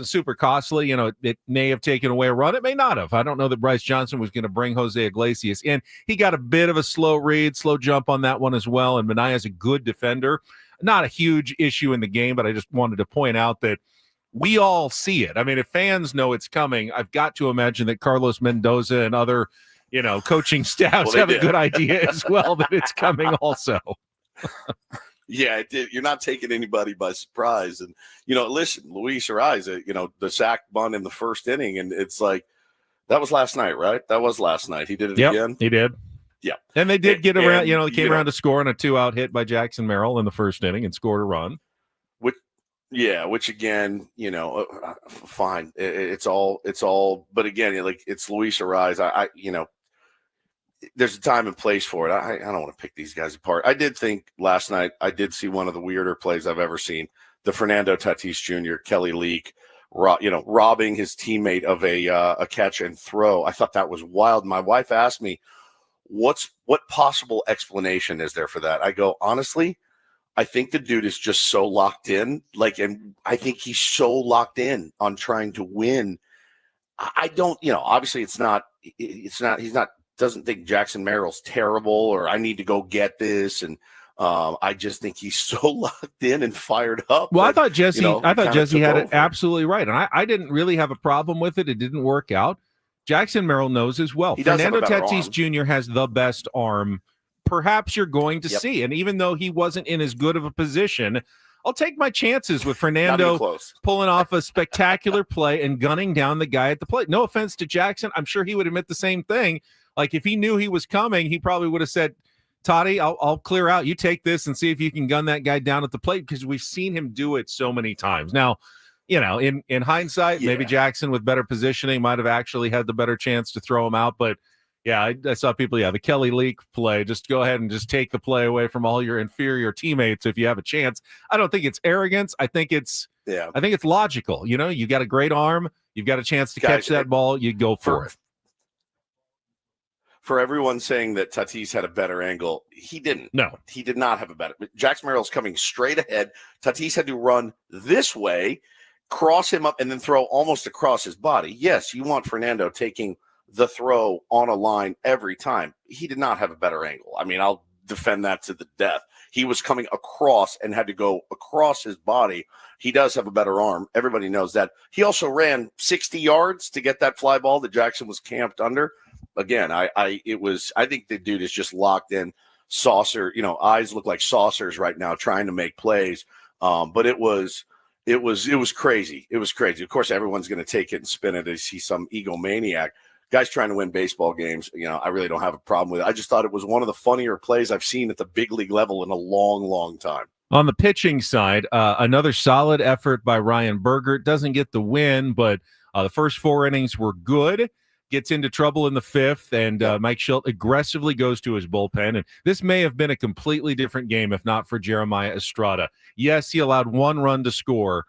super costly. It may have taken away a run. It may not have. I don't know that Bryce Johnson was going to bring Jose Iglesias in. He got a bit of a slow jump on that one as well, and Manaea is a good defender. Not a huge issue in the game, but I just wanted to point out that we all see it. I mean, if fans know it's coming, I've got to imagine that Carlos Mendoza and other, coaching staffs have a good idea as well that it's coming also. Yeah, you're not taking anybody by surprise. And, listen, Luis Arraez, the sack bunt in the first inning, and it's like, That was last night, right? That was last night. He did it Yep, again. he did. Yeah. And they did get around, they came around know, to score on a 2-out hit by Jackson Merrill in the first inning and scored a run. Which again, fine. It's all, but again, like it's Luis Ariz. I there's a time and place for it. I don't want to pick these guys apart. I did think last night, I did see one of the weirder plays I've ever seen. The Fernando Tatis Jr., Kelly Leak, robbing his teammate of a catch and throw. I thought that was wild. My wife asked me, what possible explanation is there for that? I go, honestly, I think the dude is just so locked in. And I think he's so locked in on trying to win. I don't, obviously he's not, doesn't think Jackson Merrill's terrible or I need to go get this. And I just think he's so locked in and fired up. Well, I thought Jesse had it over. absolutely right. And I didn't really have a problem with it. It didn't work out. Jackson Merrill knows as well. Fernando Tatis Jr. has the best arm perhaps you're going to see. And even though he wasn't in as good of a position, I'll take my chances with Fernando pulling off a spectacular play and gunning down the guy at the plate. No offense to Jackson. I'm sure he would admit the same thing. Like if he knew he was coming, he probably would have said, Toddy, I'll clear out. You take this and see if you can gun that guy down at the plate because we've seen him do it so many times. Now, in hindsight, maybe Jackson with better positioning might have actually had the better chance to throw him out. But yeah, I saw people, the Kelly Leak play, just go ahead and just take the play away from all your inferior teammates if you have a chance. I don't think it's arrogance. I think it's logical. You got a great arm. You've got a chance to catch that ball. You go for it. For everyone saying that Tatis had a better angle, he didn't. No. He did not have a better. Jackson Merrill's coming straight ahead. Tatis had to run this way, cross him up, and then throw almost across his body. Yes, you want Fernando taking the throw on a line every time. He did not have a better angle. I mean, I'll defend that to the death. He was coming across and had to go across his body. He does have a better arm. Everybody knows that. He also ran 60 yards to get that fly ball that Jackson was camped under. Again, I think the dude is just locked in, saucer. Eyes look like saucers right now, trying to make plays. But it was crazy. It was crazy. Of course, everyone's going to take it and spin it as he's some egomaniac. Guys trying to win baseball games. I really don't have a problem with it. I just thought it was one of the funnier plays I've seen at the big league level in a long, long time. On the pitching side, another solid effort by Ryan Bergert. Doesn't get the win, but the first 4 innings were good. Gets into trouble in the 5th, and Mike Schilt aggressively goes to his bullpen. And this may have been a completely different game if not for Jeremiah Estrada. Yes, he allowed 1 run to score,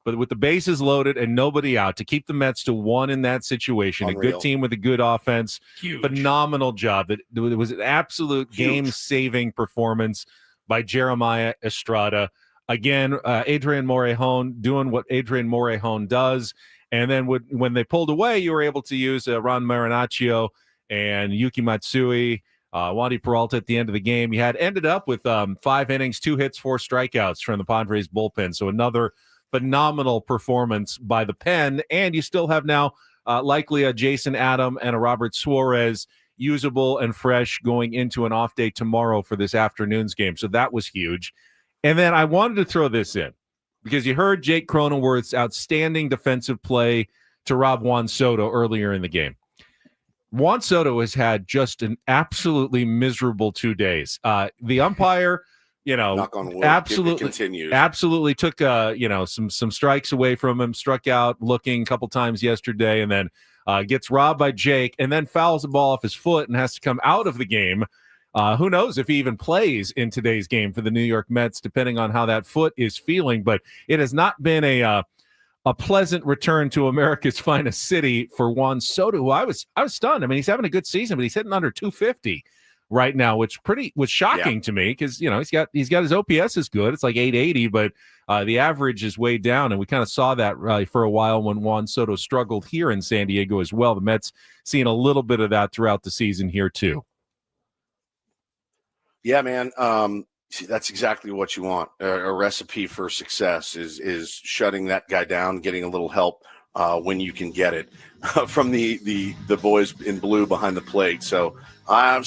but with the bases loaded and nobody out, to keep the Mets to 1 in that situation, Unreal. A good team with a good offense, Huge. Phenomenal job. It was an absolute game-saving performance by Jeremiah Estrada. Again, Adrian Morejon doing what Adrian Morejon does. And then when they pulled away, you were able to use Ron Marinaccio and Yuki Matsui, Wandy Peralta at the end of the game. You had ended up with 5 innings, 2 hits, 4 strikeouts from the Padres bullpen. So another phenomenal performance by the pen. And you still have now likely a Jason Adam and a Robert Suarez usable and fresh going into an off day tomorrow for this afternoon's game. So that was huge. And then I wanted to throw this in, because you heard Jake Cronenworth's outstanding defensive play to Rob Juan Soto earlier in the game. Juan Soto has had just an absolutely miserable 2 days. The umpire, knock on wood, absolutely took some strikes away from him, struck out looking a couple times yesterday, and then gets robbed by Jake, and then fouls the ball off his foot and has to come out of the game. Who knows if he even plays in today's game for the New York Mets, depending on how that foot is feeling. But it has not been a pleasant return to America's finest city for Juan Soto, who I was stunned. I mean, he's having a good season, but he's hitting under 250 right now, which was shocking to me, because he's got his OPS is good. It's like 880, but the average is way down, and we kind of saw that for a while when Juan Soto struggled here in San Diego as well. The Mets seeing a little bit of that throughout the season here too. Yeah, man. That's exactly what you want. A recipe for success is shutting that guy down, getting a little help when you can get it from the boys in blue behind the plate. So I'm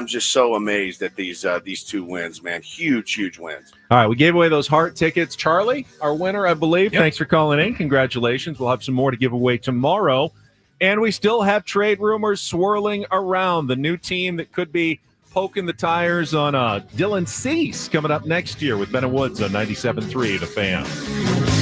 just so amazed at these 2 wins, man. Huge wins. All right, we gave away those Heart tickets. Charlie, our winner, I believe. Yep. Thanks for calling in. Congratulations. We'll have some more to give away tomorrow. And we still have trade rumors swirling around. The new team that could be poking the tires on Dylan Cease coming up next year with Ben and Woods on 97.3 The Fan.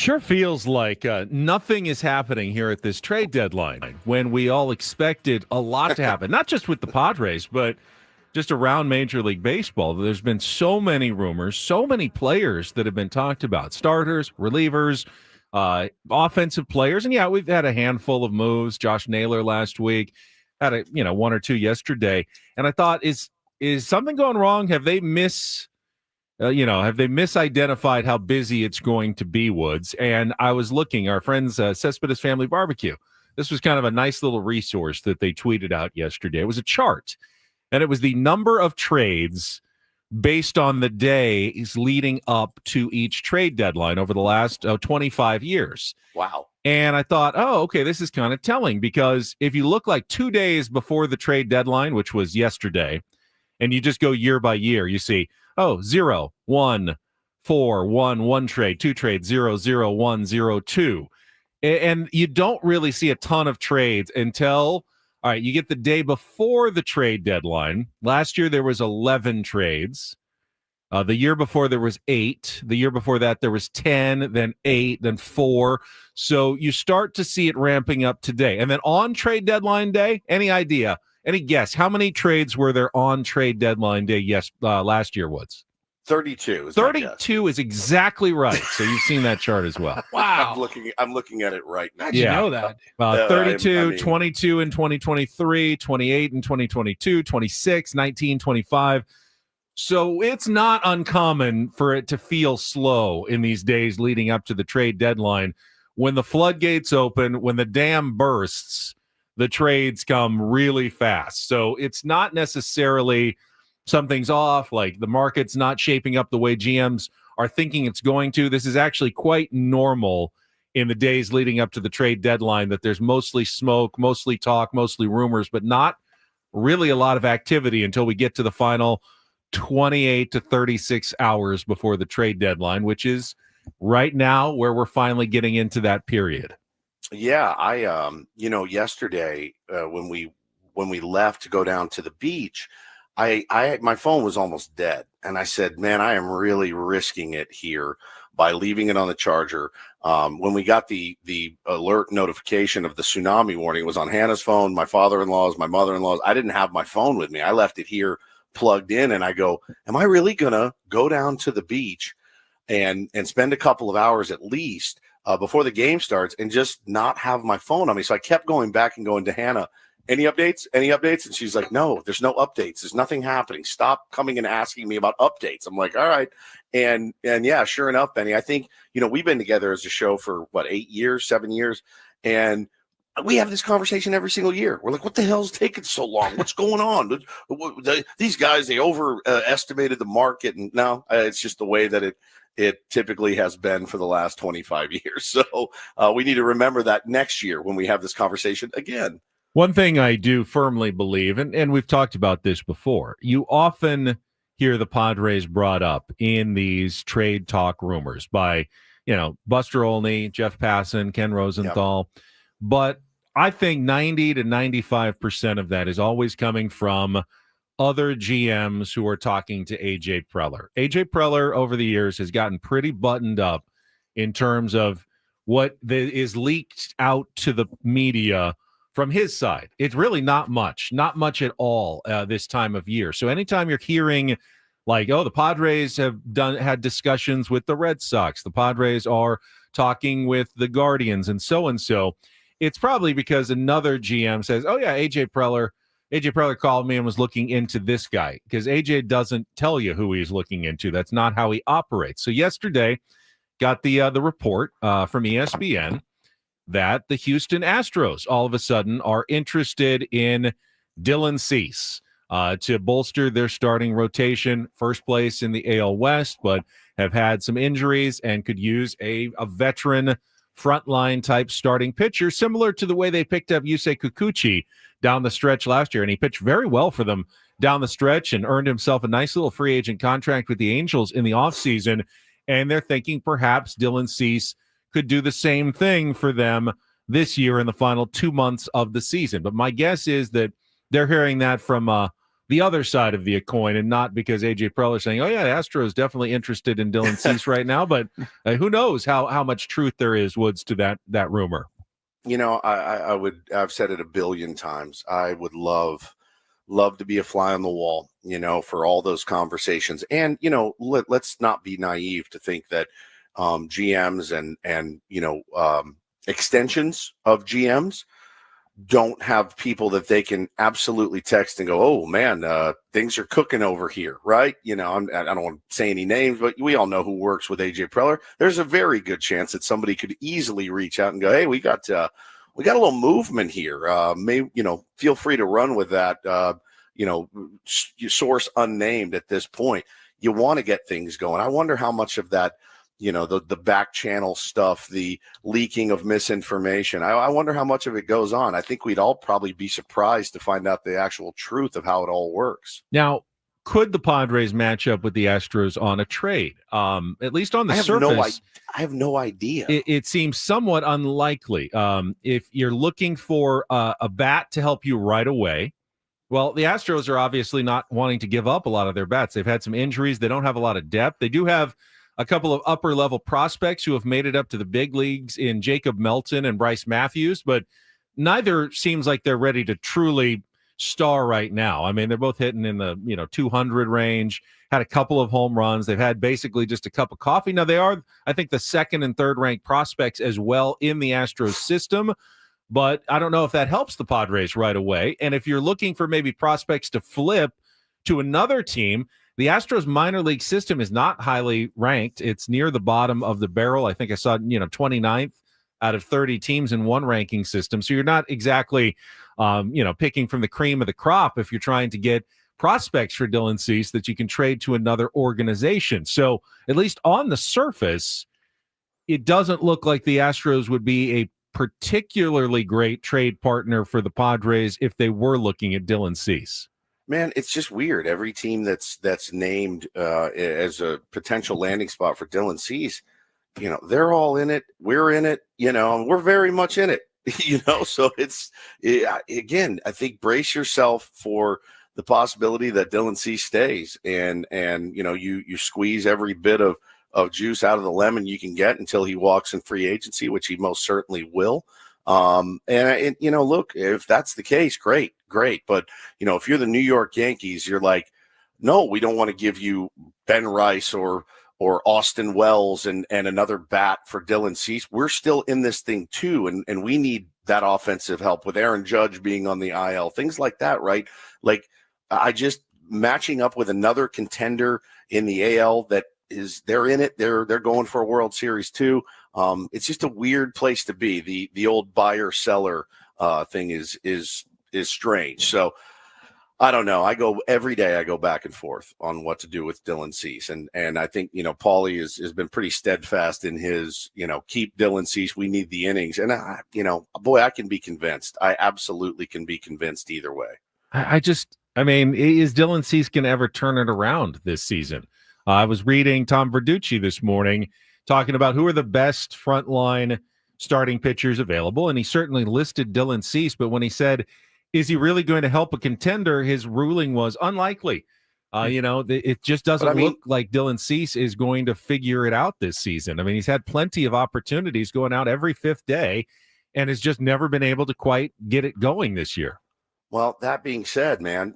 Sure feels like nothing is happening here at this trade deadline when we all expected a lot to happen, not just with the Padres, but just around Major League Baseball. There's been so many rumors, so many players that have been talked about, starters, relievers, offensive players. And yeah, we've had a handful of moves. Josh Naylor last week, had a one or two yesterday. And I thought, is something going wrong? Have they misidentified how busy it's going to be, Woods? And I was looking, our friends, Cespedes Family Barbecue. This was kind of a nice little resource that they tweeted out yesterday. It was a chart, and it was the number of trades based on the days leading up to each trade deadline over the last 25 years. Wow. And I thought, okay, this is kind of telling, because if you look like 2 days before the trade deadline, which was yesterday, and you just go year by year, you see, 0, 1, 4, 1, 1 trade, 2 trades, 0, 0, 1, 0, 2. And you don't really see a ton of trades until, all right, you get the day before the trade deadline. Last year, there was 11 trades. The year before, there was 8. The year before that, there was 10, then 8, then 4. So you start to see it ramping up today. And then on trade deadline day, any idea? Any guess? How many trades were there on trade deadline day last year, Woods? 32. 32 is exactly right. So you've seen that chart as well. Wow. I'm looking at it right now. How'd you know that? 32, 22 in 2023, 28 in 2022, 26, 19, 25. So it's not uncommon for it to feel slow in these days leading up to the trade deadline. When the floodgates open, when the dam bursts, the trades come really fast. So it's not necessarily something's off, like the market's not shaping up the way GMs are thinking it's going to. This is actually quite normal in the days leading up to the trade deadline, that there's mostly smoke, mostly talk, mostly rumors, but not really a lot of activity until we get to the final 28 to 36 hours before the trade deadline, which is right now where we're finally getting into that period. Yeah, I yesterday when we left to go down to the beach, I my phone was almost dead, and I said, "Man, I am really risking it here by leaving it on the charger." When we got the alert notification of the tsunami warning, it was on Hannah's phone, my father-in-law's, my mother-in-law's. I didn't have my phone with me. I left it here plugged in, and I go, "Am I really gonna go down to the beach and spend a couple of hours at least before the game starts and just not have my phone on me?" So I kept going back and going to Hannah, any updates? Any updates? And she's like, "No, there's no updates. There's nothing happening. Stop coming and asking me about updates." I'm like, all right. And yeah, sure enough, Benny, I think, we've been together as a show for 8 years, 7 years. And we have this conversation every single year. We're like, what the hell's taking so long? What's going on? These guys, they overestimated the market. And no, it's just the way that it typically has been for the last 25 years. So we need to remember that next year when we have this conversation again. One thing I do firmly believe, and we've talked about this before, you often hear the Padres brought up in these trade talk rumors by, Buster Olney, Jeff Passan, Ken Rosenthal. Yep. But I think 90 to 95% of that is always coming from other GMs who are talking to AJ Preller. AJ Preller over the years has gotten pretty buttoned up in terms of what is leaked out to the media from his side. It's really not much at all this time of year. So anytime you're hearing like, the Padres have had discussions with the Red Sox, the Padres are talking with the Guardians and so, it's probably because another GM says, "Oh yeah, AJ Preller called me and was looking into this guy," because AJ doesn't tell you who he's looking into. That's not how he operates. So yesterday got the report from ESPN that the Houston Astros all of a sudden are interested in Dylan Cease to bolster their starting rotation, first place in the AL West, but have had some injuries and could use a veteran frontline type starting pitcher, similar to the way they picked up Yusei Kikuchi down the stretch last year. And he pitched very well for them down the stretch and earned himself a nice little free agent contract with the Angels in the offseason. And they're thinking perhaps Dylan Cease could do the same thing for them this year in the final 2 months of the season. But my guess is that they're hearing that from the other side of the coin, and not because A.J. Preller saying, oh, yeah, the Astros definitely interested in Dylan Cease right now. But who knows how much truth there is, Woods, to that rumor. I've said it a billion times. I would love to be a fly on the wall, for all those conversations. And, let's not be naive to think that GMs and extensions of GMs don't have people that they can absolutely text and go, oh man, things are cooking over here, right? I don't want to say any names, but we all know who works with AJ Preller. There's a very good chance that somebody could easily reach out and go, hey, we got a little movement here. Feel free to run with that. Source unnamed at this point. You want to get things going. I wonder how much of that, the back channel stuff, the leaking of misinformation. I wonder how much of it goes on. I think we'd all probably be surprised to find out the actual truth of how it all works. Now, could the Padres match up with the Astros on a trade? At least on the surface, I have no idea. It seems somewhat unlikely. If you're looking for a bat to help you right away, well, the Astros are obviously not wanting to give up a lot of their bats. They've had some injuries. They don't have a lot of depth. They do have a couple of upper-level prospects who have made it up to the big leagues in Jacob Melton and Bryce Matthews, but neither seems like they're ready to truly star right now. I mean, they're both hitting in the 200 range, had a couple of home runs. They've had basically just a cup of coffee. Now, they are, I think, the second and third-ranked prospects as well in the Astros system, but I don't know if that helps the Padres right away. And if you're looking for maybe prospects to flip to another team, the Astros minor league system is not highly ranked. It's near the bottom of the barrel. I think I saw, 29th out of 30 teams in one ranking system. So you're not exactly, picking from the cream of the crop if you're trying to get prospects for Dylan Cease that you can trade to another organization. So at least on the surface, it doesn't look like the Astros would be a particularly great trade partner for the Padres if they were looking at Dylan Cease. Man, it's just weird. Every team that's named as a potential landing spot for Dylan Cease, they're all in it. We're in it, and we're very much in it, So again, I think brace yourself for the possibility that Dylan Cease stays, and you squeeze every bit of juice out of the lemon you can get until he walks in free agency, which he most certainly will. Look, if that's the case, great. But, if you're the New York Yankees, you're like, no, we don't want to give you Ben Rice or Austin Wells and another bat for Dylan Cease. We're still in this thing too. And we need that offensive help with Aaron Judge being on the IL, things like that, right? Like I just matching up with another contender in the AL that they're in it. They're going for a World Series too. It's just a weird place to be. The old buyer seller thing is strange. So I don't know. Every day I go back and forth on what to do with Dylan Cease. And I think, Paulie has been pretty steadfast in his, keep Dylan Cease. We need the innings. And I can be convinced. I absolutely can be convinced either way. Is Dylan Cease going to ever turn it around this season? I was reading Tom Verducci this morning talking about who are the best frontline starting pitchers available, and he certainly listed Dylan Cease, but when he said, is he really going to help a contender, his ruling was unlikely. It just doesn't look like Dylan Cease is going to figure it out this season. I mean, he's had plenty of opportunities going out every fifth day and has just never been able to quite get it going this year. Well, that being said, man,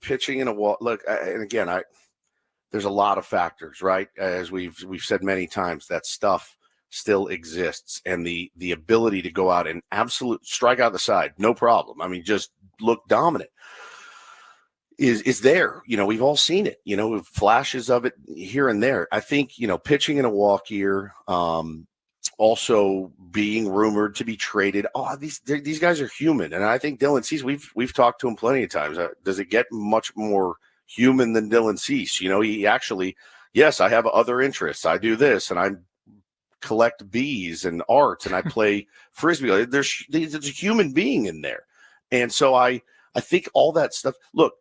pitching in a wall, look, and again, there's a lot of factors, right? As we've said many times, that stuff still exists, and the ability to go out and absolute strike out the side, no problem. I mean, just look dominant is there. We've all seen it. Flashes of it here and there. I think pitching in a walk year, also being rumored to be traded. Oh, these guys are human, and I think Dylan Cease. We've talked to him plenty of times. Does it get much more human than Dylan Cease? He actually, yes, I have other interests. I do this, and I collect bees and art, and I play Frisbee. There's a human being in there. And so I think all that stuff, look,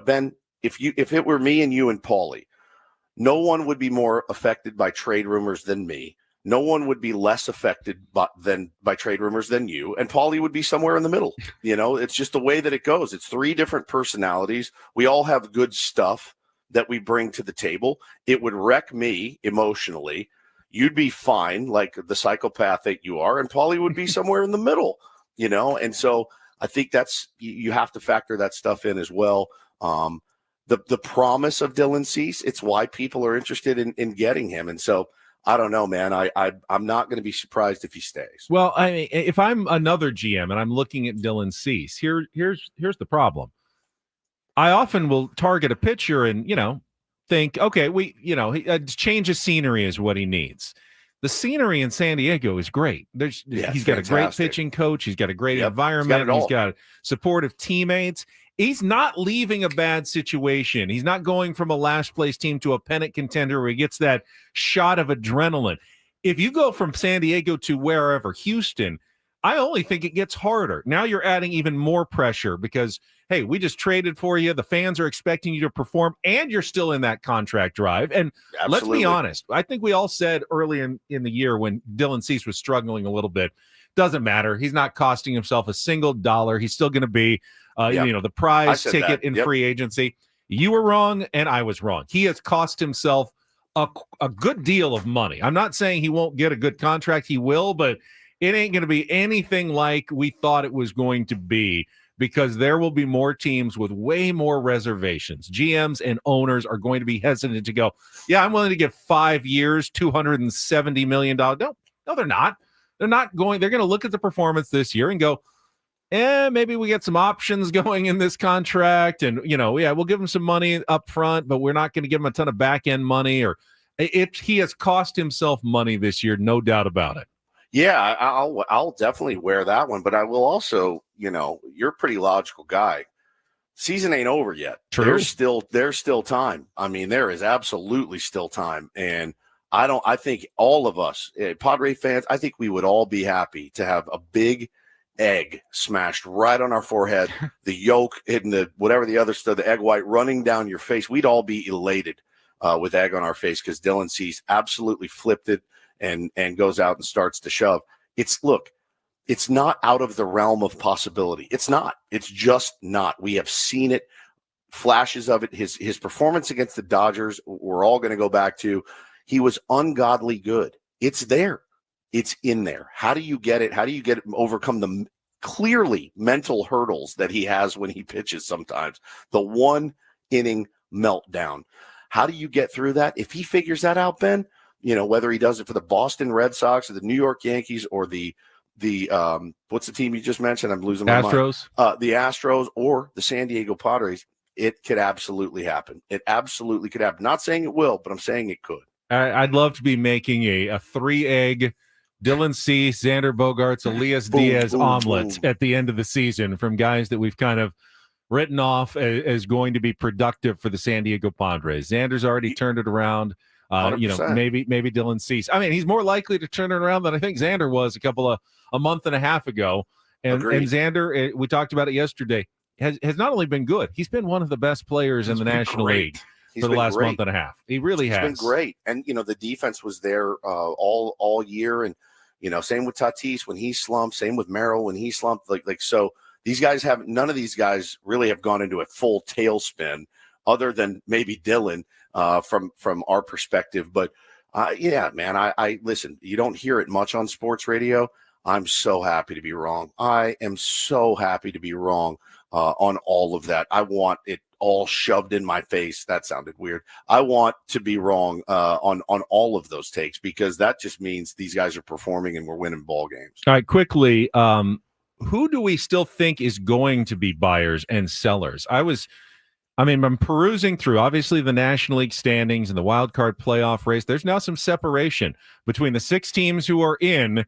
Ben, if it were me and you and Paulie, no one would be more affected by trade rumors than me, no one would be less affected by trade rumors than you, and Paulie would be somewhere in the middle. It's just the way that it goes. It's 3 different personalities. We all have good stuff that we bring to the table. It would wreck me emotionally. You'd be fine, like the psychopath that you are, and Paulie would be somewhere in the middle, And so I think you have to factor that stuff in as well. The promise of Dylan Cease, it's why people are interested in getting him. And so I don't know, man. I'm not going to be surprised if he stays. Well, I mean, if I'm another GM and I'm looking at Dylan Cease, here's the problem. I often will target a pitcher and, think, okay, change of scenery is what he needs. The scenery in San Diego is great. He's got a great pitching coach. He's got a great environment. He's got supportive teammates. He's not leaving a bad situation. He's not going from a last place team to a pennant contender where he gets that shot of adrenaline. If you go from San Diego to wherever, Houston, I only think it gets harder. Now you're adding even more pressure because, hey, we just traded for you. The fans are expecting you to perform, and you're still in that contract drive. And Let's be honest. I think we all said early in the year when Dylan Cease was struggling a little bit, doesn't matter. He's not costing himself a single dollar. He's still going to be the prize ticket in free agency. You were wrong, and I was wrong. He has cost himself a good deal of money. I'm not saying he won't get a good contract. He will, but it ain't going to be anything like we thought it was going to be because there will be more teams with way more reservations. GMs and owners are going to be hesitant to go, I'm willing to give 5 years, $270 million. No, they're not. They're not going. They're going to look at the performance this year and go, maybe we get some options going in this contract. And, we'll give him some money up front, but we're not going to give him a ton of back end money. Or if he has cost himself money this year, no doubt about it. Yeah, I'll definitely wear that one. But I will also, you're a pretty logical guy. Season ain't over yet. True. There's still time. I mean, there is absolutely still time. And I think all of us, Padre fans, I think we would all be happy to have a big egg smashed right on our forehead, the yolk and whatever the other stuff, the egg white running down your face. We'd all be elated with egg on our face because Dylan Cease absolutely flipped it and goes out and starts to shove. It's not out of the realm of possibility. It's not. It's just not. We have seen it, flashes of it. His performance against the Dodgers, we're all going to go back to. He was ungodly good. It's there. It's in there. How do you get it? How do you overcome the clearly mental hurdles that he has when he pitches sometimes? The 1 inning meltdown. How do you get through that? If he figures that out, Ben, whether he does it for the Boston Red Sox or the New York Yankees or the what's the team you just mentioned? I'm losing my Astros. mind. The Astros or the San Diego Padres. It could absolutely happen. It absolutely could happen. Not saying it will, but I'm saying it could. I'd love to be making a 3-egg Dylan Cease, Xander Bogaerts, Elias Diaz omelet at the end of the season from guys that we've kind of written off as going to be productive for the San Diego Padres. Xander's already turned it around. Maybe Dylan Cease. I mean, he's more likely to turn it around than I think Xander was a month and a half ago. And Xander, we talked about it yesterday, has not only been good, he's been one of the best players in the National League for the last month and a half. He really has. He's been great. And, the defense was there all year. And, same with Tatis when he slumped, same with Merrill when he slumped. So these guys none of these guys really have gone into a full tailspin other than maybe Dylan from our perspective. But man, I listen, you don't hear it much on sports radio. I'm so happy to be wrong. I am so happy to be wrong on all of that. I want it all shoved in my face. That sounded weird. I want to be wrong on all of those takes because that just means these guys are performing and we're winning ball games. All right, quickly, who do we still think is going to be buyers and sellers? I'm perusing through, obviously, the National League standings and the wild card playoff race. There's now some separation between the 6 teams who are in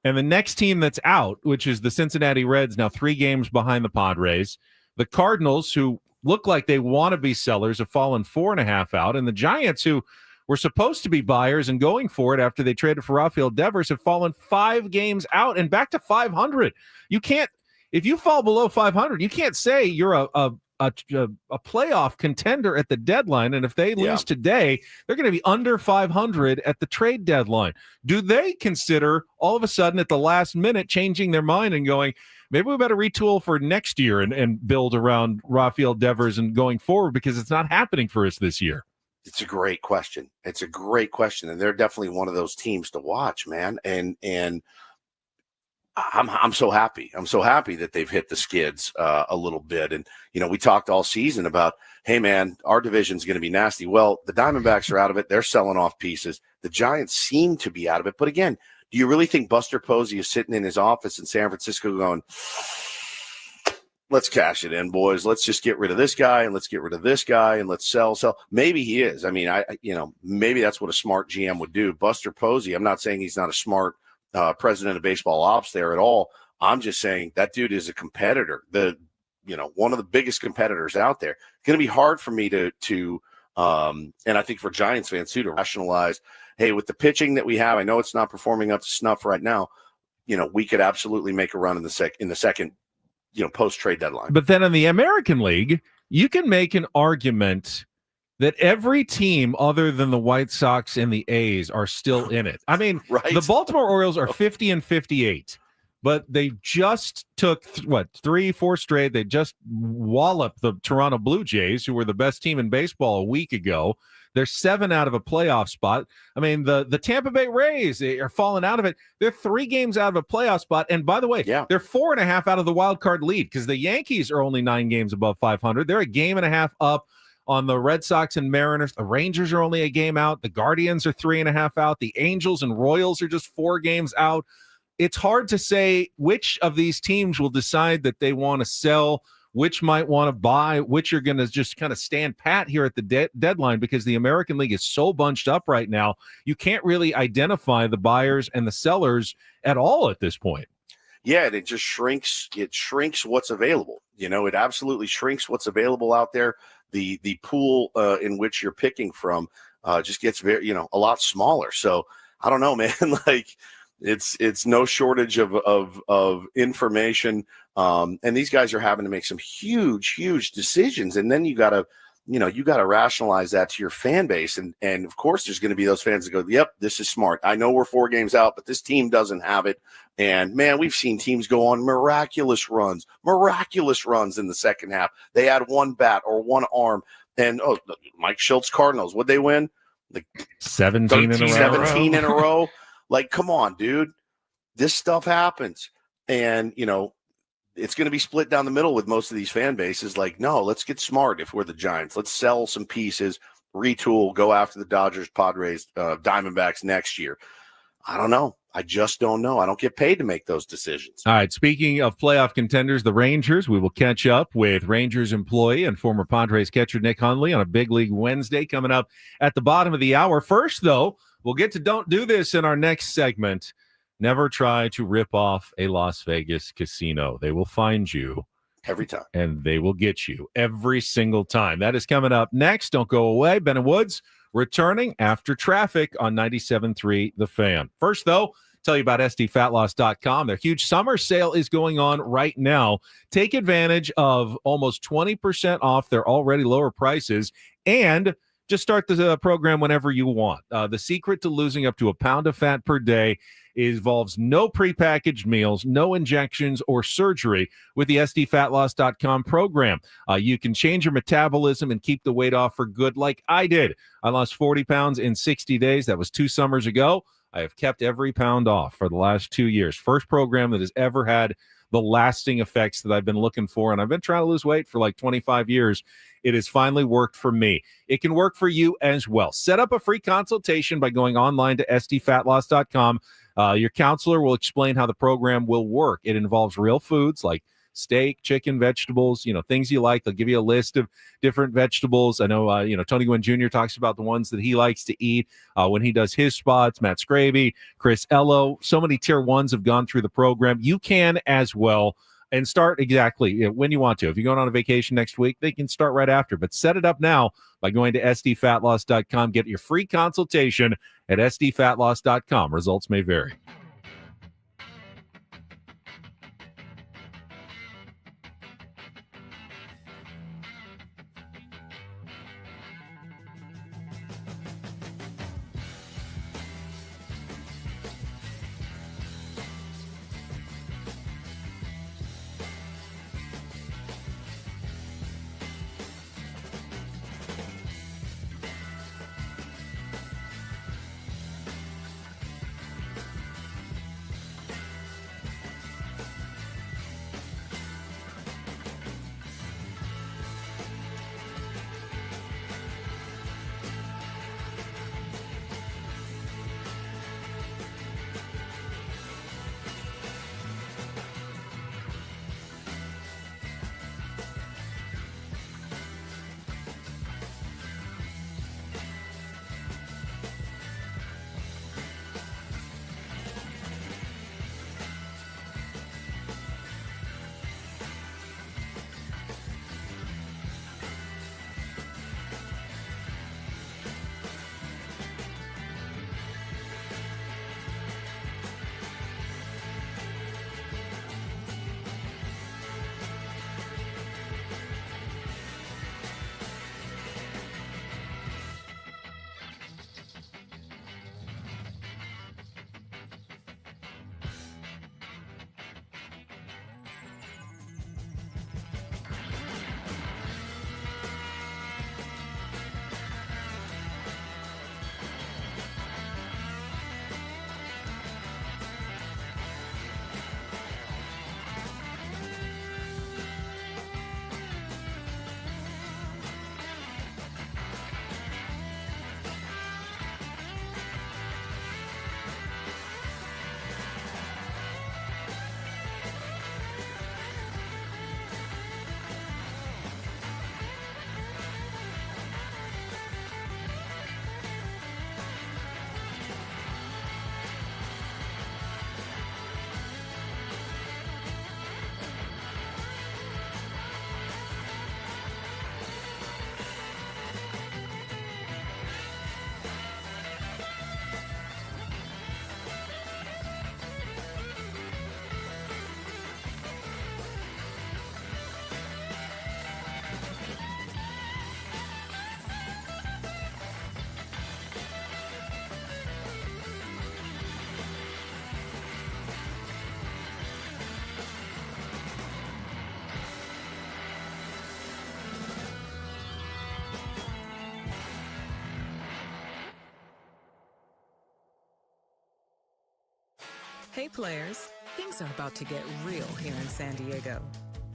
and the next team that's out, which is the Cincinnati Reds, now 3 games behind the Padres. The Cardinals, who look like they want to be sellers, have fallen 4.5 out. And the Giants, who were supposed to be buyers and going for it after they traded for Rafael Devers, have fallen 5 games out and back to 500. You can't, if you fall below 500, you can't say you're a a playoff contender at the deadline, and if they lose today, they're going to be under 500 at the trade deadline. Do they consider all of a sudden at the last minute changing their mind and going, maybe we better retool for next year and build around Rafael Devers and going forward, because it's not happening for us this year? It's a great question. It's a great question, and they're definitely one of those teams to watch, man. And I'm so happy. I'm so happy that they've hit the skids a little bit. And, we talked all season about, hey, man, our division's going to be nasty. Well, the Diamondbacks are out of it. They're selling off pieces. The Giants seem to be out of it. But again, do you really think Buster Posey is sitting in his office in San Francisco going, let's cash it in, boys. Let's just get rid of this guy and let's get rid of this guy and let's sell. Maybe he is. I mean, maybe that's what a smart GM would do. Buster Posey, I'm not saying he's not a smart president of baseball ops there at all. I'm just saying that dude is a competitor. One of the biggest competitors out there. It's going to be hard for me to and I think for Giants fans too, to rationalize, hey, with the pitching that we have, I know it's not performing up to snuff right now. We could absolutely make a run in the second, post trade deadline. But then in the American League, you can make an argument that every team other than the White Sox and the A's are still in it. I mean, right? The Baltimore Orioles are 50-58, but they just took 3-4 straight. They just walloped the Toronto Blue Jays, who were the best team in baseball a week ago. They're 7 out of a playoff spot. I mean, the Tampa Bay Rays, they are falling out of it. They're 3 games out of a playoff spot. And by the way, they're 4.5 out of the wild card lead, because the Yankees are only 9 games above 500. They're a game and a half up on the Red Sox and Mariners. The Rangers are only a game out. The Guardians are 3.5 out. The Angels and Royals are just 4 games out. It's hard to say which of these teams will decide that they want to sell, which might want to buy, which are going to just kind of stand pat here at the deadline, because the American League is so bunched up right now. You can't really identify the buyers and the sellers at all at this point. Yeah, and it just shrinks. It shrinks what's available. It absolutely shrinks what's available out there. The pool in which you're picking from just gets very, a lot smaller. So I don't know, man. Like it's no shortage of information. And these guys are having to make some huge decisions. And then you gotta rationalize that to your fan base. And of course there's going to be those fans that go, yep, this is smart. I know we're 4 games out, but this team doesn't have it. And man, we've seen teams go on miraculous runs in the second half. They had 1 bat or 1 arm. And Mike Schultz Cardinals, would they win? Like 17 in a row. Like, come on, dude. This stuff happens. And, it's going to be split down the middle with most of these fan bases. Like, no, let's get smart if we're the Giants. Let's sell some pieces, retool, go after the Dodgers, Padres, Diamondbacks next year. I don't know. I just don't know. I don't get paid to make those decisions. All right. Speaking of playoff contenders, the Rangers, we will catch up with Rangers employee and former Padres catcher Nick Hunley on a Big League Wednesday coming up at the bottom of the hour. First, though, we'll get to Don't Do This in our next segment. Never try to rip off a Las Vegas casino. They will find you every time, and they will get you every single time. That is coming up next. Don't go away. Ben and Woods returning after traffic on 97.3 The Fan. First, though, tell you about SDFatLoss.com. Their huge summer sale is going on right now. Take advantage of almost 20% off their already lower prices, and just start the program whenever you want. The secret to losing up to a pound of fat per day involves no prepackaged meals, no injections or surgery with the SDFatLoss.com program. You can change your metabolism and keep the weight off for good, like I did. I lost 40 pounds in 60 days. That was 2 summers ago. I have kept every pound off for the last 2 years. First program that has ever had the lasting effects that I've been looking for. And I've been trying to lose weight for like 25 years. It has finally worked for me. It can work for you as well. Set up a free consultation by going online to SDFatLoss.com. Your counselor will explain how the program will work. It involves real foods like steak, chicken, vegetables, things you like. They'll give you a list of different vegetables. I know, Tony Gwynn Jr. talks about the ones that he likes to eat when he does his spots. Matt Scraby, Chris Ello, so many tier 1s have gone through the program. You can as well, and start exactly when you want to. If you're going on a vacation next week, they can start right after, but set it up now by going to SDFatLoss.com. Get your free consultation at SDFatLoss.com. Results may vary. Hey players, things are about to get real here in San Diego.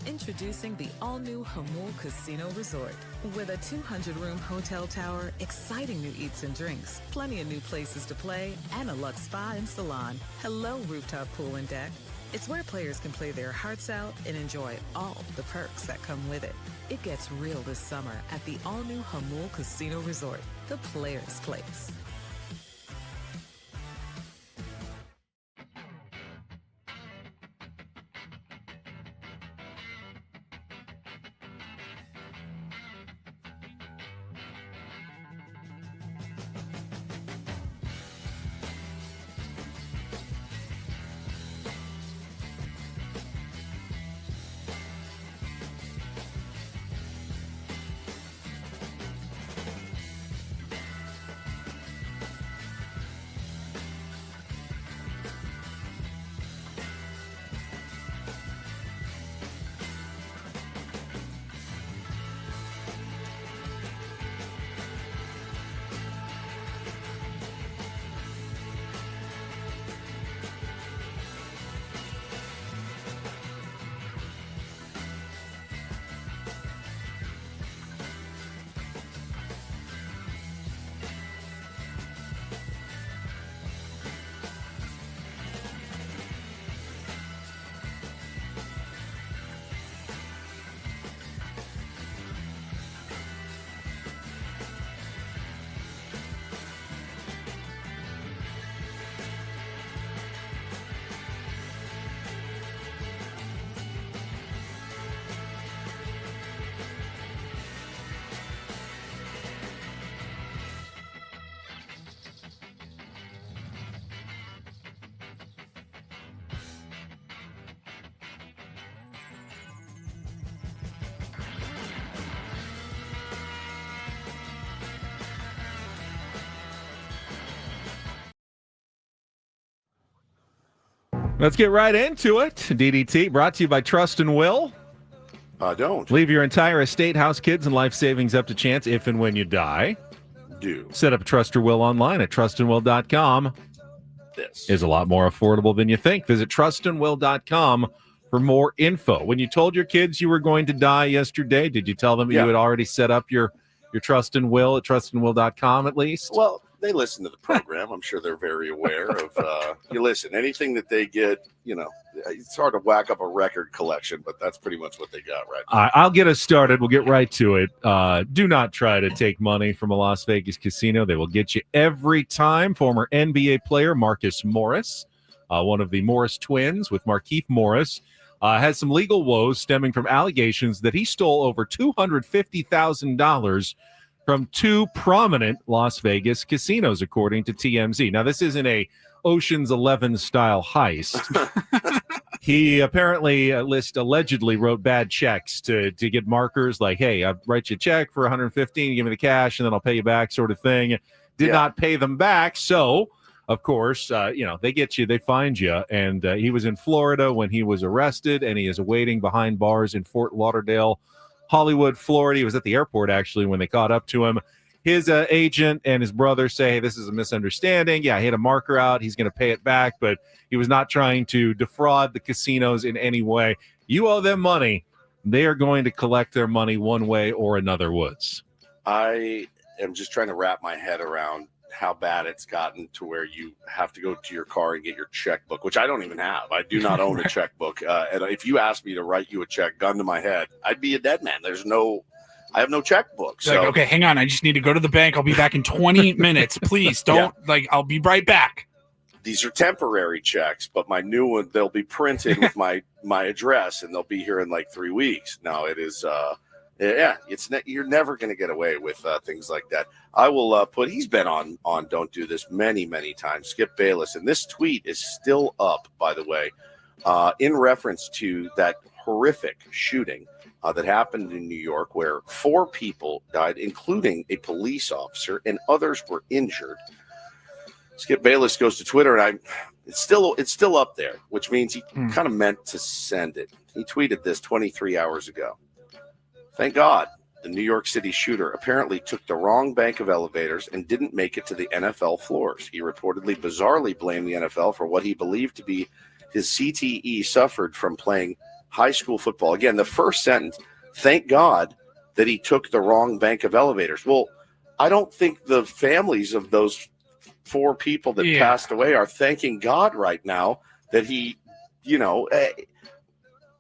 Introducing the all-new Hamul Casino Resort. With a 200-room hotel tower, exciting new eats and drinks, plenty of new places to play, and a luxe spa and salon. Hello, rooftop pool and deck. It's where players can play their hearts out and enjoy all the perks that come with it. It gets real this summer at the all-new Hamul Casino Resort, the players' place. Let's get right into it. DDT brought to you by Trust and Will. Don't. Leave your entire estate, house, kids, and life savings up to chance if and when you die. Do. Set up Trust or Will online at trustandwill.com. This is a lot more affordable than you think. Visit trustandwill.com for more info. When you told your kids you were going to die yesterday, did you tell them you had already set up your Trust and Will at trustandwill.com at least? Well, they listen to the program. I'm sure they're very aware of, you listen, anything that they get, it's hard to whack up a record collection, but that's pretty much what they got right now. I'll get us started. We'll get right to it. Do not try to take money from a Las Vegas casino. They will get you every time. Former NBA player Marcus Morris, one of the Morris twins with Markieff Morris, has some legal woes stemming from allegations that he stole over $250,000 from two prominent Las Vegas casinos, according to TMZ. Now, this isn't a Ocean's 11 style heist. He apparently allegedly wrote bad checks to get markers like, hey, I'll write you a check for $115, give me the cash, and then I'll pay you back, sort of thing. Did not pay them back. So, of course, they get you, they find you. And he was in Florida when he was arrested, and he is awaiting behind bars in Fort Lauderdale, Hollywood, Florida. He was at the airport, actually, when they caught up to him. His agent and his brother say, hey, this is a misunderstanding. Yeah, he had a marker out. He's going to pay it back, but he was not trying to defraud the casinos in any way. You owe them money. They are going to collect their money one way or another, Woods. I am just trying to wrap my head around how bad it's gotten to where you have to go to your car and get your checkbook, which I don't even have. I do not own a checkbook. And if you asked me to write you a check, gun to my head, I'd be a dead man. I have no checkbook. So okay, hang on. I just need to go to the bank. I'll be back in 20 minutes. Please don't I'll be right back. These are temporary checks, but my new one, they'll be printed with my address, and they'll be here in like 3 weeks. Now it is, you're never going to get away with things like that. I will put, he's been on Don't Do This many, many times, Skip Bayless, and this tweet is still up, by the way, in reference to that horrific shooting that happened in New York, where 4 people died, including a police officer, and others were injured. Skip Bayless goes to Twitter, and it's still up there, which means he kind of meant to send it. He tweeted this 23 hours ago. Thank God the New York City shooter, apparently took the wrong bank of elevators and didn't make it to the NFL floors. He reportedly bizarrely blamed the NFL for what he believed to be his CTE suffered from playing high school football. Again, the first sentence, thank God that he took the wrong bank of elevators. Well, I don't think the families of those 4 people that passed away are thanking God right now that he,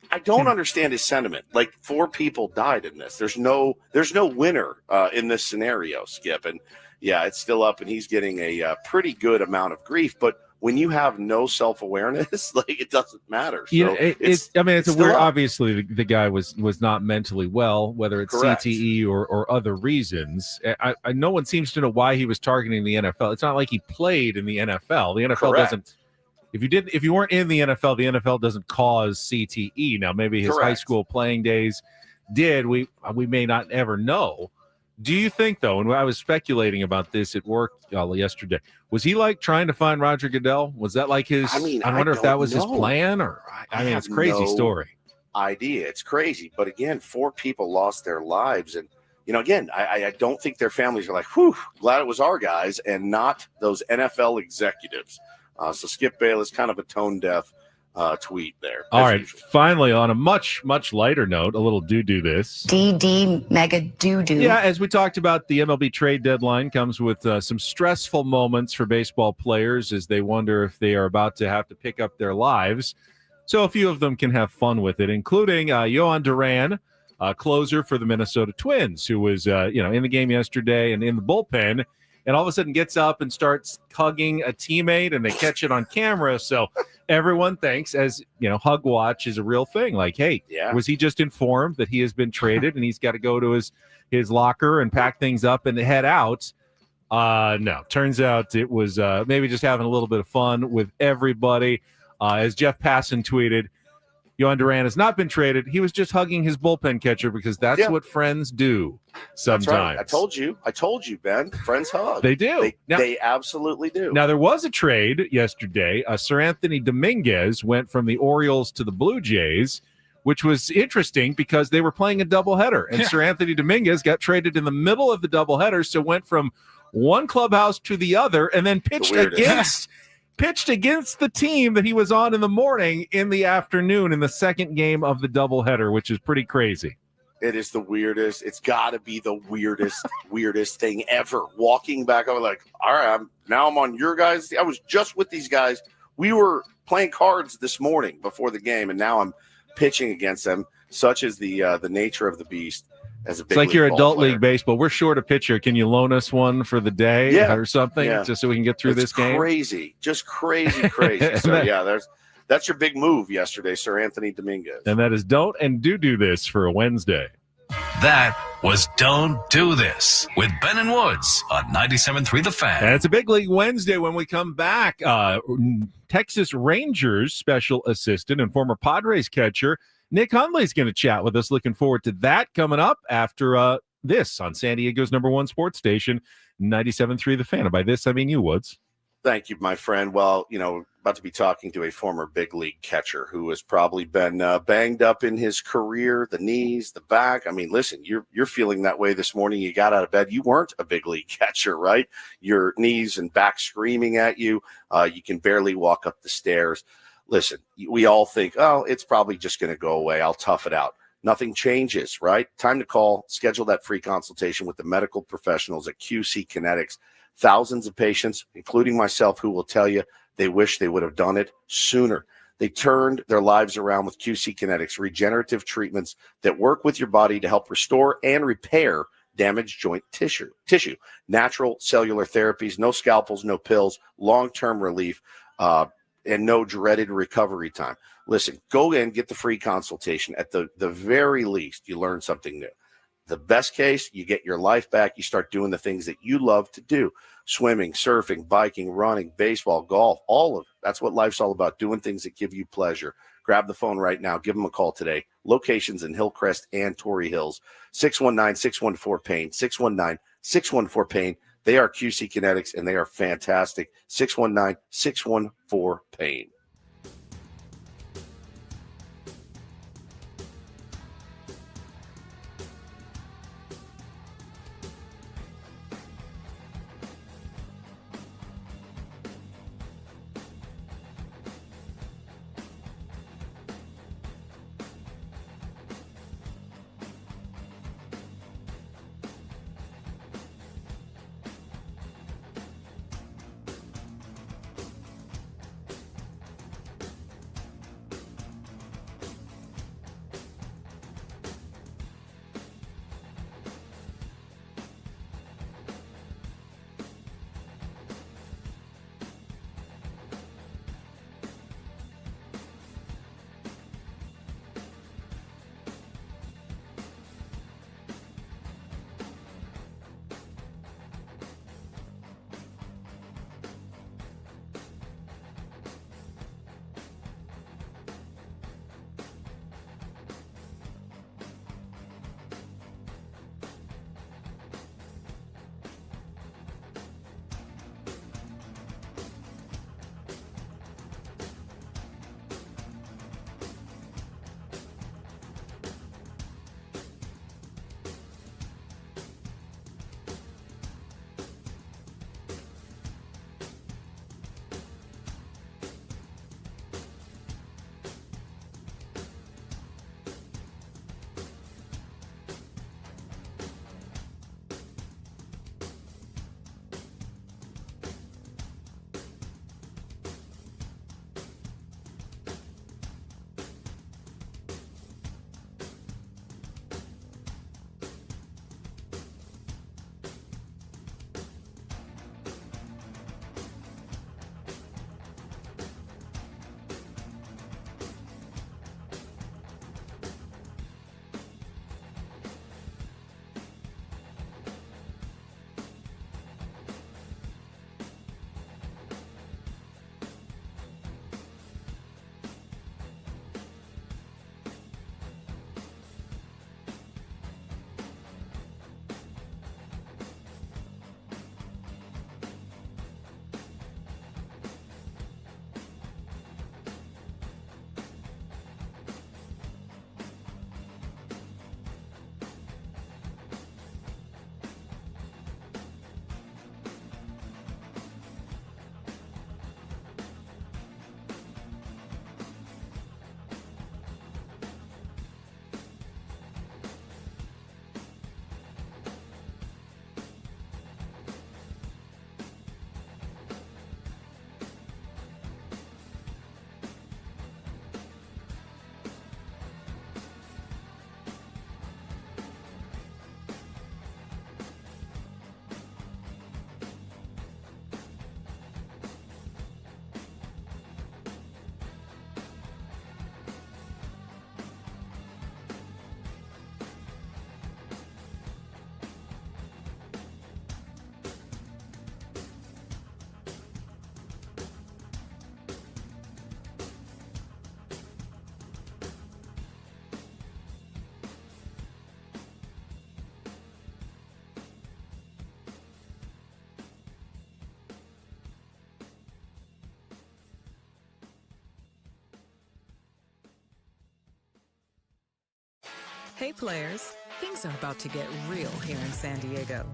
I don't understand his sentiment. Like 4 people died in this. There's no winner in this scenario, Skip. And yeah, it's still up, and he's getting a pretty good amount of grief. But when you have no self-awareness, like it doesn't matter. So it's a weird. Obviously, the guy was not mentally well, whether it's Correct. CTE or other reasons. No one seems to know why he was targeting the NFL. It's not like he played in the NFL. The NFL Correct. doesn't. If you weren't in the NFL doesn't cause CTE. Now, maybe his high school playing days did. We may not ever know. Do you think, though, and I was speculating about this at work yesterday, was he like trying to find Roger Goodell? Was that like his? I wonder if that was his plan, or it's a crazy story. Idea. It's crazy, but again, 4 people lost their lives, and again, I don't think their families are like, "Whew, glad it was our guys and not those NFL executives." So Skip Bayless, kind of a tone-deaf tweet there. All right, usual. Finally, on a much, much lighter note, a little do this. DD mega do-do. Yeah, as we talked about, the MLB trade deadline comes with some stressful moments for baseball players as they wonder if they are about to have to pick up their lives. So a few of them can have fun with it, including Yohan Duran, closer for the Minnesota Twins, who was in the game yesterday and in the bullpen, and all of a sudden gets up and starts hugging a teammate, and they catch it on camera. So everyone thinks, as hug watch is a real thing. Like, hey, was he just informed that he has been traded and he's got to go to his locker and pack things up and head out? No, turns out it was maybe just having a little bit of fun with everybody. As Jeff Passan tweeted, Yohan Duran has not been traded. He was just hugging his bullpen catcher because that's what friends do sometimes. That's right. I told you, Ben. Friends hug. They do. They absolutely do. Now, there was a trade yesterday. Sir Anthony Dominguez went from the Orioles to the Blue Jays, which was interesting because they were playing a doubleheader. And Sir Anthony Dominguez got traded in the middle of the doubleheader, so went from one clubhouse to the other and then pitched against the team that he was on in the morning in the afternoon in the second game of the doubleheader, which is pretty crazy. It is the weirdest. It's got to be the weirdest thing ever. Walking back, I was like, all right, I'm on your guys. I was just with these guys. We were playing cards this morning before the game, and now I'm pitching against them. Such is the nature of the beast. As a big it's like your adult player. league baseball. We're short a pitcher. Can you loan us one for the day or something just so we can get through this game? Crazy. Just crazy. So, that's your big move yesterday, Sir Anthony Dominguez. And that is don't and do this for a Wednesday. That was Don't Do This with Ben and Woods on 97.3 The Fan. And it's a big league Wednesday. When we come back, Texas Rangers special assistant and former Padres catcher Nick Hunley is going to chat with us. Looking forward to that coming up after this on San Diego's #1 sports station, 97.3 The Fan. And by this, I mean you, Woods. Thank you, my friend. Well, about to be talking to a former big league catcher who has probably been banged up in his career, the knees, the back. I mean, listen, you're feeling that way this morning. You got out of bed. You weren't a big league catcher, right? Your knees and back screaming at you. You can barely walk up the stairs. Listen, we all think, oh, it's probably just going to go away. I'll tough it out. Nothing changes, right? Time to call, schedule that free consultation with the medical professionals at QC Kinetics. Thousands of patients, including myself, who will tell you they wish they would have done it sooner. They turned their lives around with QC Kinetics, regenerative treatments that work with your body to help restore and repair damaged joint tissue. Natural cellular therapies, no scalpels, no pills, long-term relief, and no dreaded recovery time. Listen, go in, get the free consultation. At the very least, you learn something new. The best case, you get your life back. You start doing the things that you love to do. Swimming, surfing, biking, running, baseball, golf, all of it. That's what life's all about, doing things that give you pleasure. Grab the phone right now. Give them a call today. Locations in Hillcrest and Torrey Hills. 619-614-PAIN. 619-614-PAIN. They are QC Kinetics, and they are fantastic. 619-614-PAIN. Hey players, things are about to get real here in San Diego.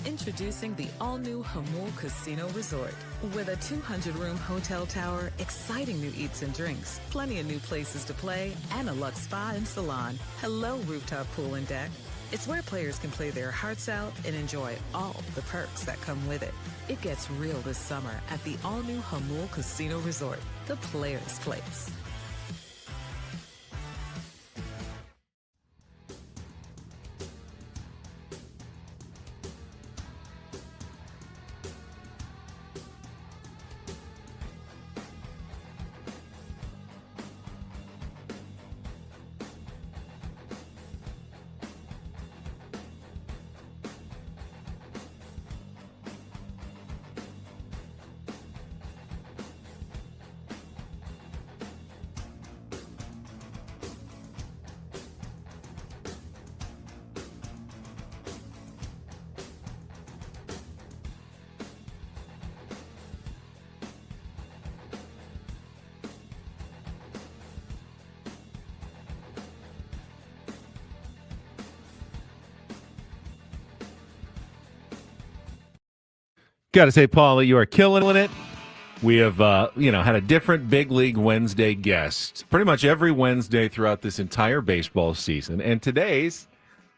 Introducing the all-new Hamul Casino Resort. With a 200-room hotel tower, exciting new eats and drinks, plenty of new places to play, and a luxe spa and salon. Hello, rooftop pool and deck. It's where players can play their hearts out and enjoy all the perks that come with it. It gets real this summer at the all-new Hamul Casino Resort, the players' place. Got to say, Paula, you are killing it. We have, had a different Big League Wednesday guest pretty much every Wednesday throughout this entire baseball season. And today's,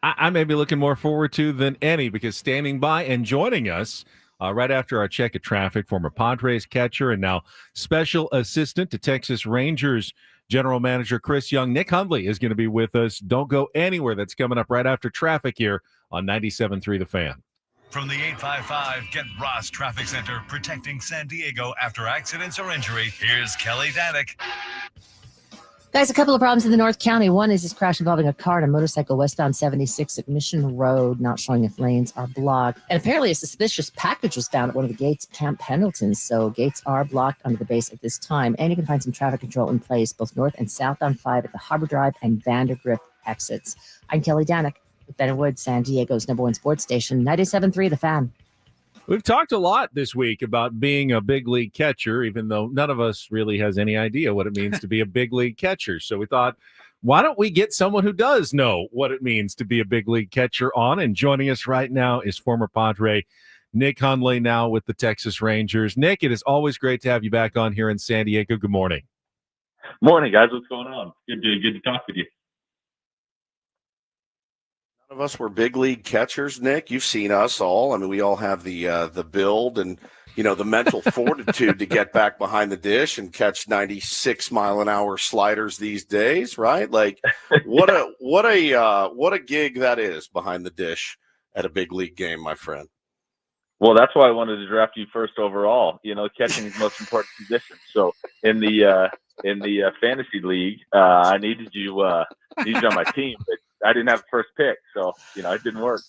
I may be looking more forward to than any, because standing by and joining us right after our check of traffic, former Padres catcher and now special assistant to Texas Rangers general manager Chris Young, Nick Hunley, is going to be with us. Don't go anywhere. That's coming up right after traffic here on 97.3 The Fan. From the 855 Get Ross Traffic Center, protecting San Diego after accidents or injury, here's Kelly Danick. Guys, a couple of problems in the North County. One is this crash involving a car and a motorcycle westbound 76 at Mission Road, not showing if lanes are blocked. And apparently a suspicious package was found at one of the gates at Camp Pendleton, so gates are blocked under the base at this time. And you can find some traffic control in place, both north and southbound 5 at the Harbor Drive and Vandergrift exits. I'm Kelly Danick with Ben and Wood, San Diego's #1 sports station, 97.3 The Fan. We've talked a lot this week about being a big league catcher, even though none of us really has any idea what it means to be a big league catcher. So we thought, why don't we get someone who does know what it means to be a big league catcher on? And joining us right now is former Padre Nick Hunley, now with the Texas Rangers. Nick, it is always great to have you back on here in San Diego. Good morning. Morning, guys. What's going on? Good to talk with you. None of us were big league catchers, Nick. You've seen us all. I mean, we all have the build and, the mental fortitude to get back behind the dish and catch 96-mile-an-hour sliders these days, right? Like, what a gig that is behind the dish at a big league game, my friend. Well, that's why I wanted to draft you first overall. Catching is the most important position. So in the fantasy league, I needed you on my team, but I didn't have the first pick, so it didn't work.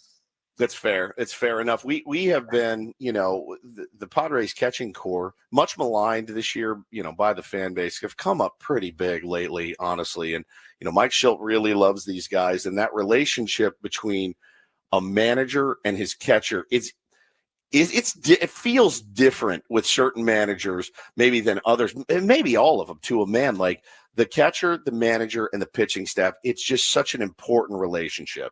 That's fair. It's fair enough. We have been, the Padres catching core, much maligned this year, by the fan base, have come up pretty big lately, honestly. And Mike Schilt really loves these guys, and that relationship between a manager and his catcher, it feels different with certain managers maybe than others, and maybe all of them to a man. Like the catcher, the manager, and the pitching staff, it's just such an important relationship.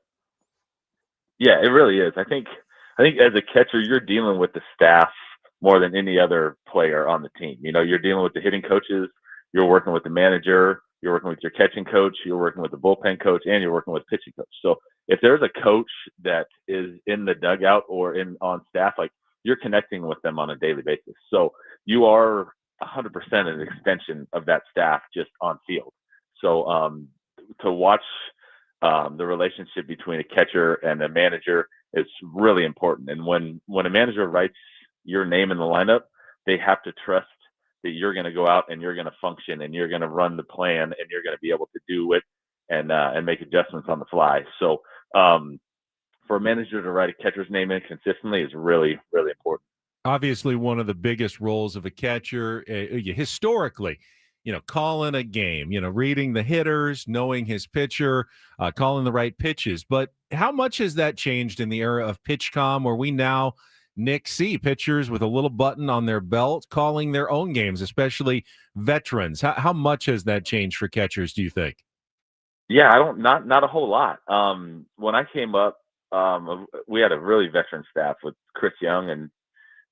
Yeah, it really is. I think as a catcher, you're dealing with the staff more than any other player on the team. You're dealing with the hitting coaches, you're working with the manager, you're working with your catching coach, you're working with the bullpen coach, and you're working with the pitching coach. So if there's a coach that is in the dugout or on staff, like, you're connecting with them on a daily basis. So you are 100% an extension of that staff just on field. So to watch the relationship between a catcher and a manager is really important. And when a manager writes your name in the lineup, they have to trust that you're going to go out and you're going to function and you're going to run the plan and you're going to be able to do it and make adjustments on the fly. So for a manager to write a catcher's name in consistently is really, really important. Obviously, one of the biggest roles of a catcher historically, calling a game, reading the hitters, knowing his pitcher, calling the right pitches. But how much has that changed in the era of PitchCom, where we now, Nick, see pitchers with a little button on their belt calling their own games, especially veterans? How much has that changed for catchers, do you think? Yeah, I don't not a whole lot. When I came up, we had a really veteran staff with Chris Young and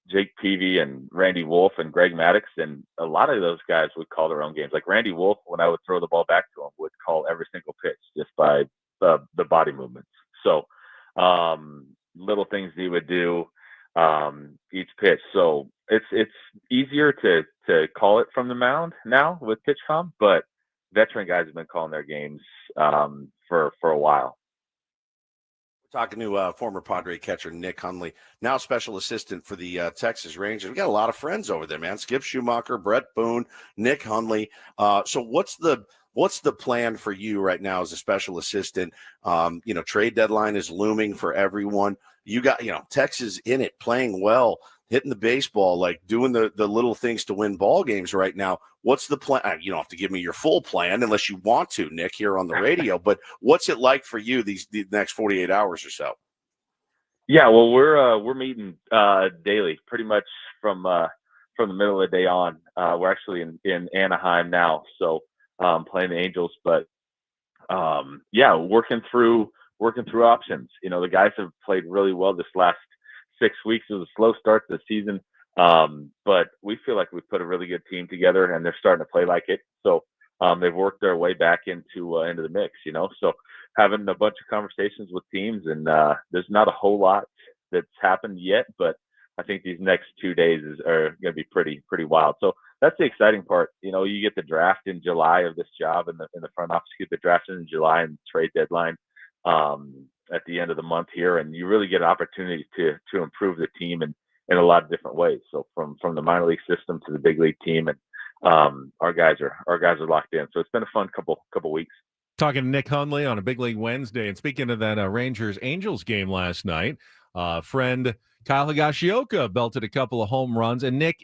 Jake Peavy and Randy Wolf and Greg Maddox, and a lot of those guys would call their own games. Like Randy Wolf, when I would throw the ball back to him, would call every single pitch just by the body movements. So little things he would do each pitch. So it's easier to call it from the mound now with PitchCom, but veteran guys have been calling their games for a while. Talking to former Padre catcher Nick Hunley, now special assistant for the Texas Rangers. We got a lot of friends over there, man. Skip Schumacher, Brett Boone, Nick Hunley. So what's the plan for you right now as a special assistant? Trade deadline is looming for everyone. You got, Texas in it, playing well, hitting the baseball, like doing the little things to win ball games right now. What's the plan? You don't have to give me your full plan unless you want to, Nick, here on the radio. But what's it like for you the next 48 hours or so? Yeah, well, we're meeting daily, pretty much from the middle of the day on. We're actually in Anaheim now, so playing the Angels. But working through options. The guys have played really well this last 6 weeks. It was a slow start to the season. But we feel like we've put a really good team together, and they're starting to play like it. So they've worked their way back into the mix, So having a bunch of conversations with teams, and there's not a whole lot that's happened yet, but I think these next 2 days are going to be pretty wild. So that's the exciting part. You get the draft in July of this job, in the front office. You get the draft in July and trade deadline at the end of the month here, and you really get an opportunity to improve the team in a lot of different ways. So from the minor league system to the big league team, and our guys are locked in. So it's been a fun couple weeks. Talking to Nick Hunley on a Big League Wednesday, and speaking of that Rangers-Angels game last night, friend Kyle Higashioka belted a couple of home runs, and Nick,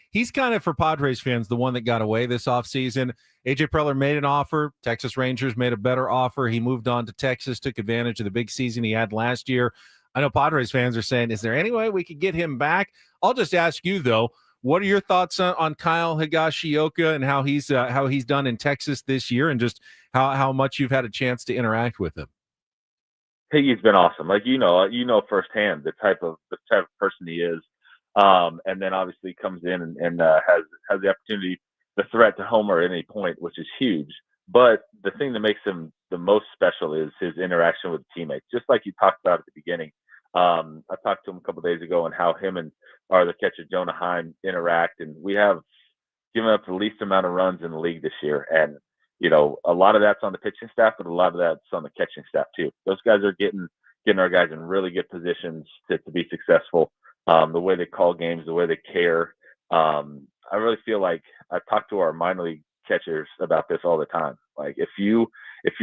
he's kind of, for Padres fans, the one that got away this offseason. A.J. Preller made an offer. Texas Rangers made a better offer. He moved on to Texas, took advantage of the big season he had last year. I know Padres fans are saying, is there any way we could get him back? I'll just ask you, though, what are your thoughts on Kyle Higashioka and how he's done in Texas this year, and just how much you've had a chance to interact with him? Higgy's been awesome. Like, firsthand the type of person he is. And then obviously comes in and has the opportunity, the threat to homer at any point, which is huge. But the thing that makes him the most special is his interaction with teammates, just like you talked about at the beginning. I talked to him a couple of days ago and how him and the catcher Jonah Heim interact, and we have given up the least amount of runs in the league this year. And a lot of that's on the pitching staff, but a lot of that's on the catching staff too. Those guys are getting our guys in really good positions to be successul. The way they call games, the way they care. I really feel like I talk to our minor league catchers about this all the time. Like, if you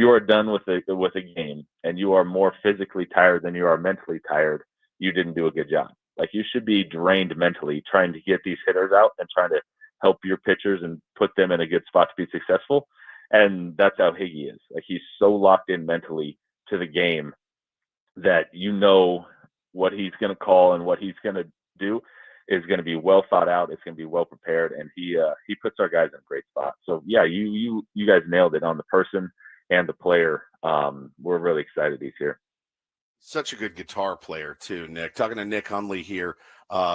are done with a game and you are more physically tired than you are mentally tired, you didn't do a good job. Like, you should be drained mentally trying to get these hitters out and trying to help your pitchers and put them in a good spot to be successful. And that's how Higgy is. Like, he's so locked in mentally to the game that what he's going to call and what he's going to do is going to be well thought out. It's going to be well prepared, and he puts our guys in a great spot. So yeah, you guys nailed it on the person and the player. We're really excited he's here. Such a good guitar player too, Nick. Talking to Nick Hunley here,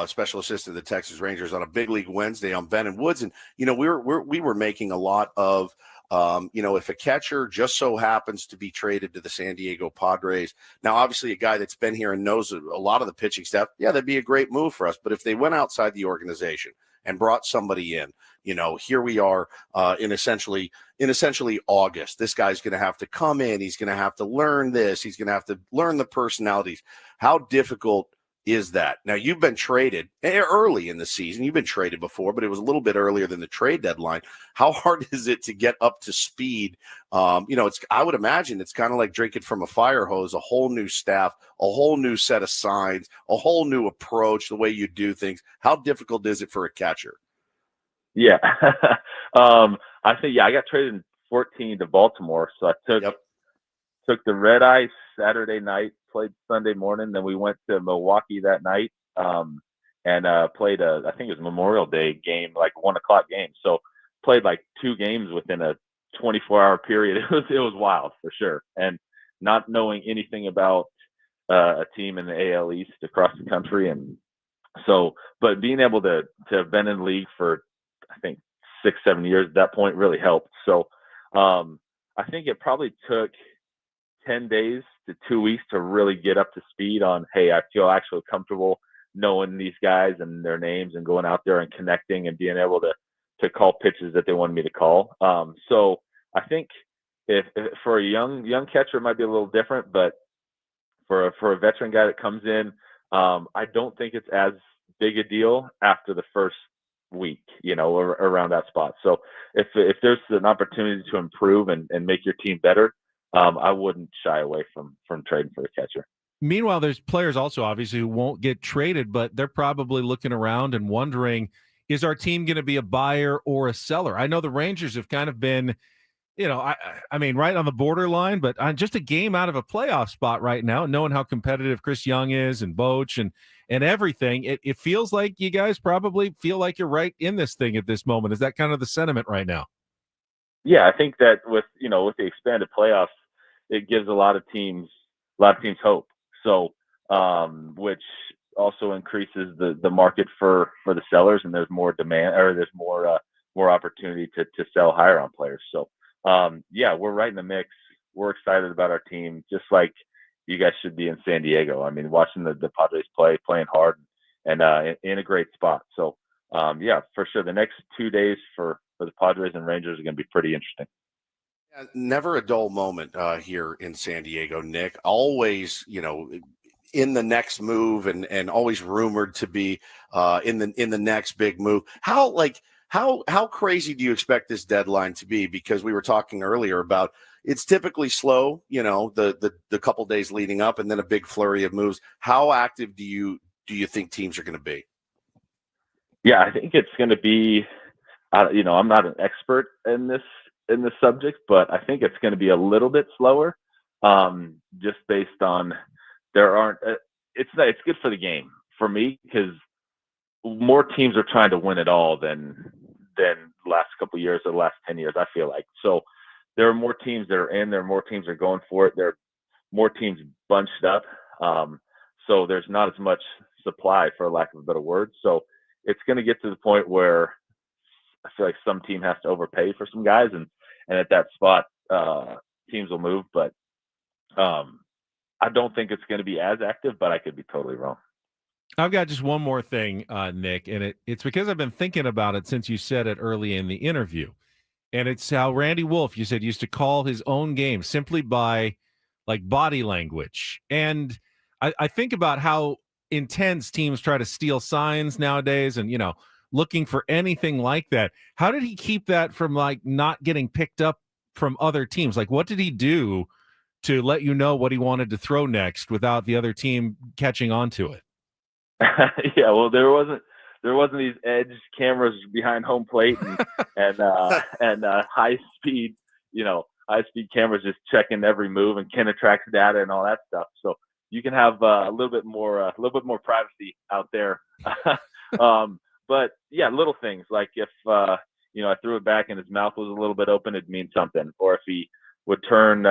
special assistant of the Texas Rangers on a Big League Wednesday on Ben and Woods, and we were making a lot of. If a catcher just so happens to be traded to the San Diego Padres, now obviously a guy that's been here and knows a lot of the pitching staff, yeah, that'd be a great move for us. But if they went outside the organization and brought somebody in, here we are in essentially August. This guy's going to have to come in. He's going to have to learn this. He's going to have to learn the personalities. How difficult is that? Now, you've been traded early in the season. You've been traded before, but it was a little bit earlier than the trade deadline. How hard is it to get up to speed? I would imagine it's kind of like drinking from a fire hose, a whole new staff, a whole new set of signs, a whole new approach, the way you do things. How difficult is it for a catcher? Yeah. I think, I got traded in 2014 to Baltimore. So I took the red eye Saturday night, played Sunday morning. Then we went to Milwaukee that night and played I think it was Memorial Day game, like 1:00 game. So played like 2 games within a 24-hour period, it was wild for sure. And not knowing anything about a team in the AL East across the country. And so, but being able to have been in the league for, I think, 6-7 years at that point really helped. So I think it probably took 10 days to 2 weeks to really get up to speed on, hey, I feel actually comfortable knowing these guys and their names and going out there and connecting and being able to call pitches that they wanted me to call. So I think if for a young catcher, it might be a little different, but for a veteran guy that comes in, I don't think it's as big a deal after the first week, or around that spot. So if there's an opportunity to improve and make your team better, I wouldn't shy away from trading for a catcher. Meanwhile, there's players also obviously who won't get traded, but they're probably looking around and wondering, is our team going to be a buyer or a seller? I know the Rangers have kind of been, I mean, right on the borderline, but just a game out of a playoff spot right now, knowing how competitive Chris Young is and Boch and everything. It feels like you guys probably feel like you're right in this thing at this moment. Is that kind of the sentiment right now? Yeah, I think that with the expanded playoffs, it gives a lot of teams hope. So, which also increases the market for the sellers, and there's more demand, or there's more opportunity to sell higher on players. So, yeah, we're right in the mix. We're excited about our team, just like you guys should be in San Diego. I mean, watching the Padres playing hard, and in a great spot. So, yeah, for sure, the next 2 days for the Padres and Rangers are going to be pretty interesting. Never a dull moment here in San Diego, Nick. Always, in the next move and always rumored to be in the next big move. How crazy do you expect this deadline to be? Because we were talking earlier about it's typically slow, the couple days leading up, and then a big flurry of moves. How active do you think teams are going to be? Yeah, I think it's going to be. I'm not an expert in this subject, but I think it's going to be a little bit slower, just based on there aren't. It's good for the game for me because more teams are trying to win it all than last couple of years or the last 10 years. I feel like so there are more teams that are in there, more teams are going for it. There are more teams bunched up, so there's not as much supply, for lack of a better word. So it's going to get to the point where I feel like some team has to overpay for some guys, and at that spot, teams will move. But I don't think it's going to be as active, but I could be totally wrong. I've got just one more thing, Nick, and it's because I've been thinking about it since you said it early in the interview. And it's how Randy Wolf, you said, used to call his own game simply by body language. And I think about how intense teams try to steal signs nowadays and, looking for anything like that. How did he keep that from not getting picked up from other teams? What did he do to let you know what he wanted to throw next without the other team catching on to it? Yeah, well, there wasn't these edge cameras behind home plate and high speed cameras just checking every move and Kinetrex data and all that stuff. So you can have a little bit more privacy out there. But yeah, little things like if I threw it back and his mouth was a little bit open, it'd mean something. Or if he would turn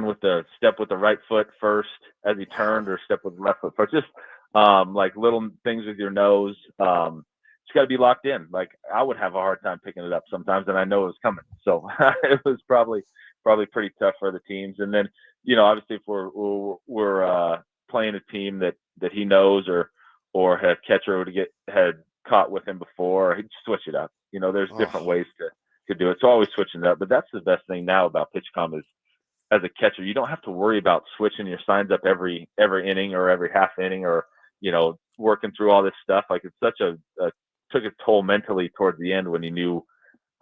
with the step with the right foot first as he turned, or step with the left foot first. Just little things with your nose. It's got to be locked in. I would have a hard time picking it up sometimes, and I know it was coming. So it was probably pretty tough for the teams. And then obviously if we're playing a team that he knows or had catcher had caught with him before, he'd switch it up. There's different ways to do it. So always switching it up. But that's the best thing now about PitchCom is, as a catcher, you don't have to worry about switching your signs up every inning or every half inning, or working through all this stuff. It's such took a toll mentally towards the end when you knew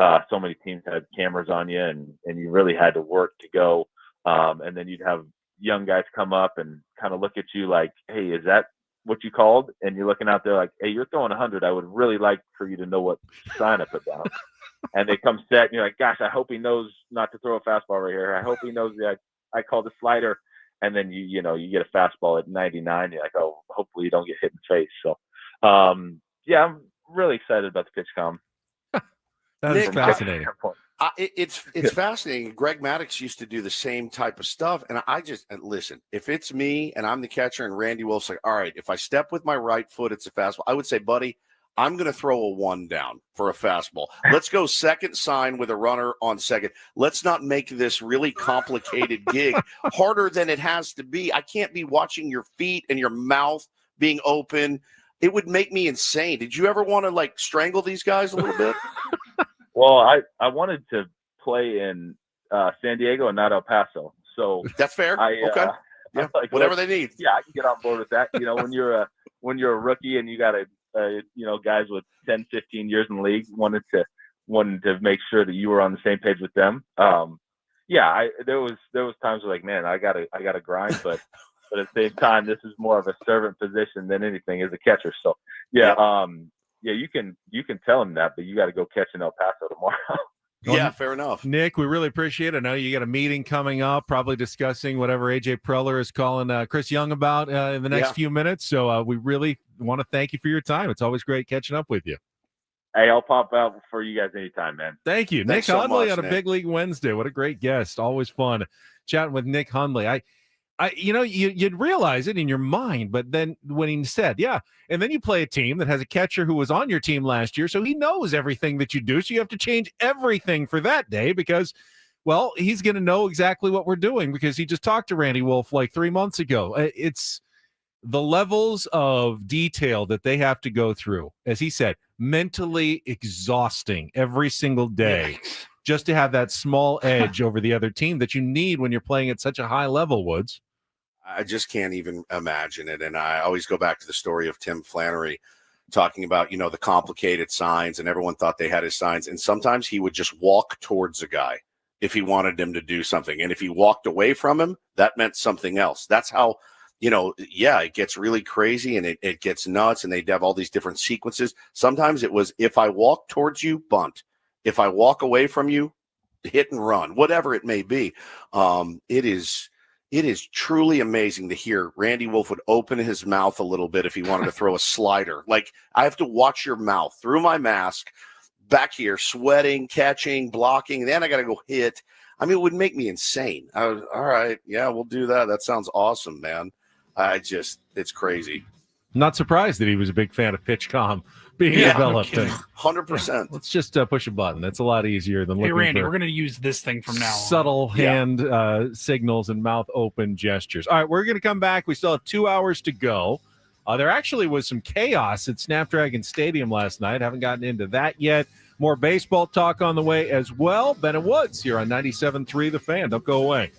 so many teams had cameras on you, and you really had to work to go. And then you'd have young guys come up and kind of look at you like, hey, is that what you called? And you're looking out there like, hey, you're throwing 100. I would really like for you to know what sign I put down. And they come set, and you're like, gosh, I hope he knows not to throw a fastball right here. I hope he knows that I called a slider. And then you get a fastball at 99. You're like, oh, hopefully you don't get hit in the face. So, yeah, I'm really excited about the PitchCom. That is fascinating. It's fascinating. Greg Maddux used to do the same type of stuff, and I just listen. If it's me and I'm the catcher, and Randy Wolf's like, "All right, if I step with my right foot, it's a fastball," I would say, "Buddy, I'm going to throw a 1 down for a fastball. Let's go second sign with a runner on second. Let's not make this really complicated gig harder than it has to be. I can't be watching your feet and your mouth being open. It would make me insane." Did you ever want to strangle these guys a little bit? Well, I wanted to play in San Diego and not El Paso, so that's fair. Okay, yeah, whatever they need. Yeah, I can get on board with that. When you're a rookie and you got guys with 10, 15 years in the league, wanted to make sure that you were on the same page with them. There was times where man, I gotta grind, but at the same time, this is more of a servant position than anything as a catcher. So you can tell him that, but you got to go catch in El Paso tomorrow. Yeah, fair enough. Nick, we really appreciate it. I know you got a meeting coming up, probably discussing whatever AJ Preller is calling Chris Young about in the next few minutes. So we really want to thank you for your time. It's always great catching up with you. Hey, I'll pop out for you guys anytime, man. Thank you. Thanks Nick so Hunley much, on a Big League Wednesday. What a great guest. Always fun chatting with Nick Hunley. You'd realize it in your mind, but then when he said, and then you play a team that has a catcher who was on your team last year, so he knows everything that you do, so you have to change everything for that day because, well, he's going to know exactly what we're doing because he just talked to Randy Wolf 3 months ago. It's the levels of detail that they have to go through, as he said, mentally exhausting every single day. Just to have that small edge over the other team that you need when you're playing at such a high level, Woods. I just can't even imagine it. And I always go back to the story of Tim Flannery talking about, the complicated signs, and everyone thought they had his signs. And sometimes he would just walk towards a guy if he wanted him to do something. And if he walked away from him, that meant something else. That's how, it gets really crazy and it gets nuts, and they'd have all these different sequences. Sometimes it was, if I walk towards you, bunt. If I walk away from you, hit and run, whatever it may be. It is truly amazing to hear Randy Wolf would open his mouth a little bit if he wanted to throw a slider. I have to watch your mouth through my mask back here, sweating, catching, blocking. Then I got to go hit. I mean, it would make me insane. All right. Yeah, we'll do that. That sounds awesome, man. It's crazy. Not surprised that he was a big fan of PitchCom being developed. 100%. Let's just push a button. That's a lot easier than looking Randy, for we're going to use this thing from now on. Subtle hand signals and mouth open gestures. All right, we're going to come back. We still have 2 hours to go. There actually was some chaos at Snapdragon Stadium last night. Haven't gotten into that yet. More baseball talk on the way as well. Ben and Woods here on 97.3 The Fan. Don't go away.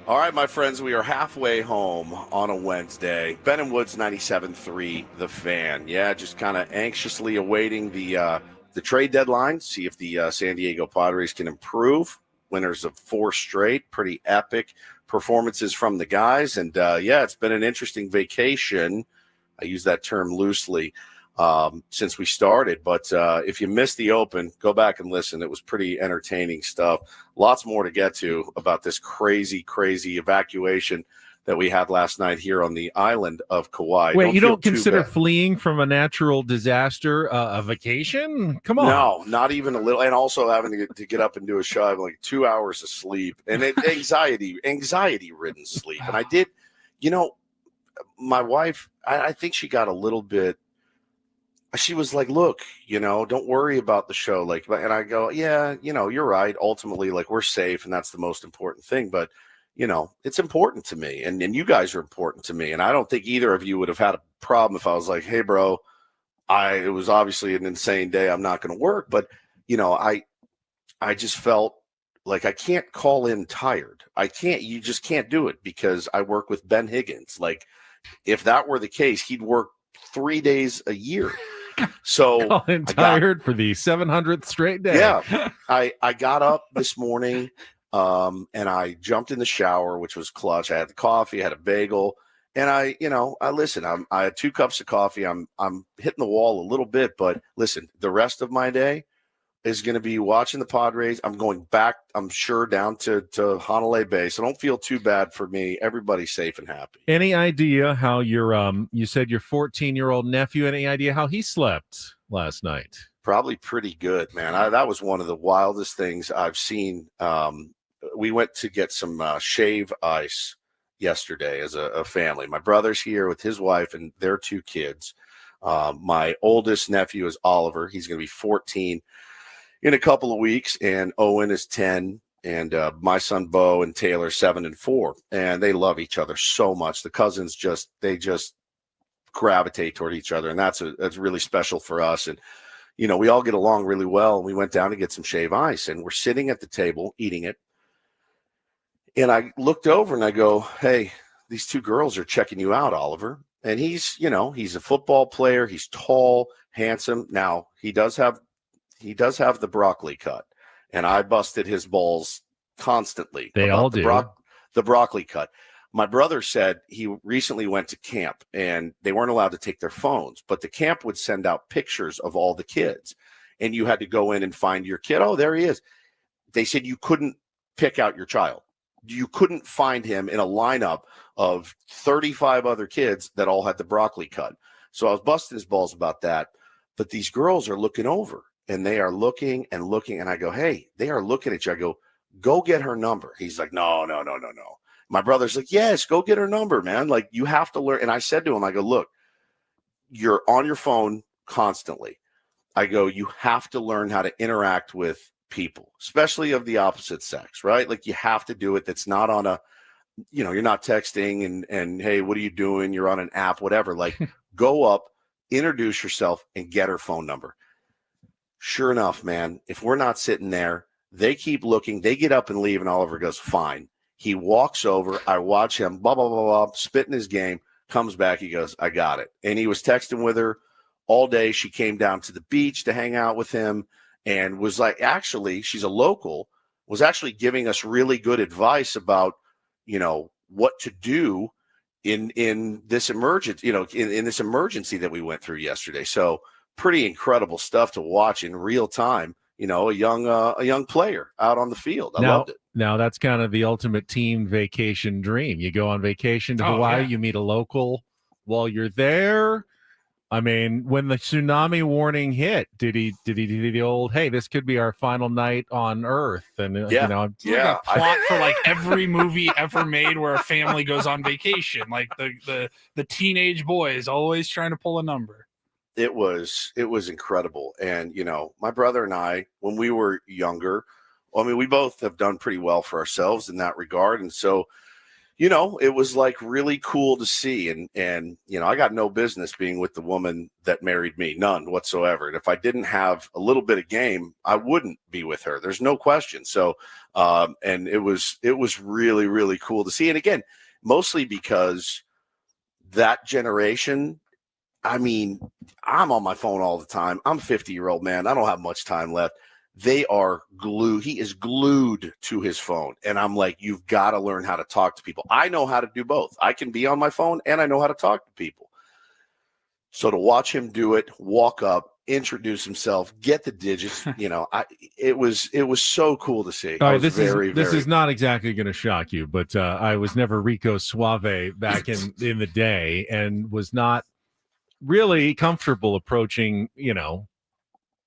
All right, my friends, we are halfway home on a Wednesday. Ben and Woods 97.3, The Fan. Yeah, just kind of anxiously awaiting the trade deadline, see if the San Diego Padres can improve. Winners of 4 straight, pretty epic performances from the guys. And, it's been an interesting vacation. I use that term loosely since we started. But if you missed the open, go back and listen. It was pretty entertaining stuff. Lots more to get to about this crazy, crazy evacuation that we had last night here on the island of Kauai. Wait, you don't consider fleeing from a natural disaster a vacation? Come on. No, not even a little. And also having to get up and do a show, I have like 2 hours of sleep and anxiety-ridden sleep. And I did, my wife, I think she got a little bit. She was like, look, don't worry about the show. Like, and I go, yeah, you're right. Ultimately, like, we're safe and that's the most important thing. But, it's important to me and you guys are important to me. And I don't think either of you would have had a problem if I was like, hey, bro, it was obviously an insane day. I'm not going to work. But, I just felt like I can't call in tired. You just can't do it because I work with Ben Higgins. Like, if that were the case, he'd work 3 days a year. So tired for the 700th straight day. Yeah. I got up this morning and I jumped in the shower, which was clutch. I had the coffee, I had a bagel, and I had 2 cups of coffee. I'm hitting the wall a little bit, but listen, the rest of my day is going to be watching the Padres. I'm going back, I'm sure, down to Hunley Bay. So don't feel too bad for me. Everybody's safe and happy. Any idea how your you said your 14-year-old nephew, any idea how he slept last night? Probably pretty good, man. That was one of the wildest things I've seen. We went to get some shave ice yesterday as a family. My brother's here with his wife and their 2 kids. My oldest nephew is Oliver. He's going to be 14 in a couple of weeks, and Owen is 10, and my son Bo and Taylor 7 and 4, and they love each other so much. The cousins just gravitate toward each other, and that's really special for us. And we all get along really well. And we went down to get some shave ice, and we're sitting at the table eating it. And I looked over and I go, "Hey, these 2 girls are checking you out, Oliver." And he's a football player. He's tall, handsome. Now he does have the broccoli cut, and I busted his balls constantly. They all do. The broccoli cut. My brother said he recently went to camp, and they weren't allowed to take their phones, but the camp would send out pictures of all the kids, and you had to go in and find your kid. Oh, there he is. They said you couldn't pick out your child. You couldn't find him in a lineup of 35 other kids that all had the broccoli cut. So I was busting his balls about that, but these girls are looking over. And they are looking and looking. And I go, hey, they are looking at you. I go, go get her number. He's like, no. My brother's like, yes, go get her number, man. Like, you have to learn. And I said to him, I go, look, you're on your phone constantly. I go, you have to learn how to interact with people, especially of the opposite sex, right? Like, you have to do it. That's not on a, you're not texting and hey, what are you doing? You're on an app, whatever. Like, go up, introduce yourself, and get her phone number. Sure enough, man, if we're not sitting there, they keep looking. They get up and leave, and Oliver goes, fine. He walks over. I watch him, blah, blah, blah, blah, spitting his game, comes back. He goes, I got it. And he was texting with her all day. She came down to the beach to hang out with him and was like, actually, she's a local, was actually giving us really good advice about, what to do in this emergency, in this emergency that we went through yesterday. So, pretty incredible stuff to watch in real time. A young player out on the field. I loved it. Now that's kind of the ultimate team vacation dream. You go on vacation to Hawaii, you meet a local while you're there. I mean, when the tsunami warning hit, did he the old, hey, this could be our final night on Earth? And like a plot for like every movie ever made where a family goes on vacation. Like the teenage boy is always trying to pull a number. It was incredible. And, my brother and I, when we were younger, we both have done pretty well for ourselves in that regard. And so, it was like really cool to see. And I got no business being with the woman that married me, none whatsoever. And if I didn't have a little bit of game, I wouldn't be with her. There's no question. So, and it was really, really cool to see. And again, mostly because that generation, I mean, I'm on my phone all the time. I'm a 50-year-old man. I don't have much time left. They are glued. He is glued to his phone. And I'm like, you've got to learn how to talk to people. I know how to do both. I can be on my phone and I know how to talk to people. So to watch him do it, walk up, introduce himself, get the digits, it was so cool to see. All right, this is not exactly going to shock you, but I was never Rico Suave back in the day and was not really comfortable approaching,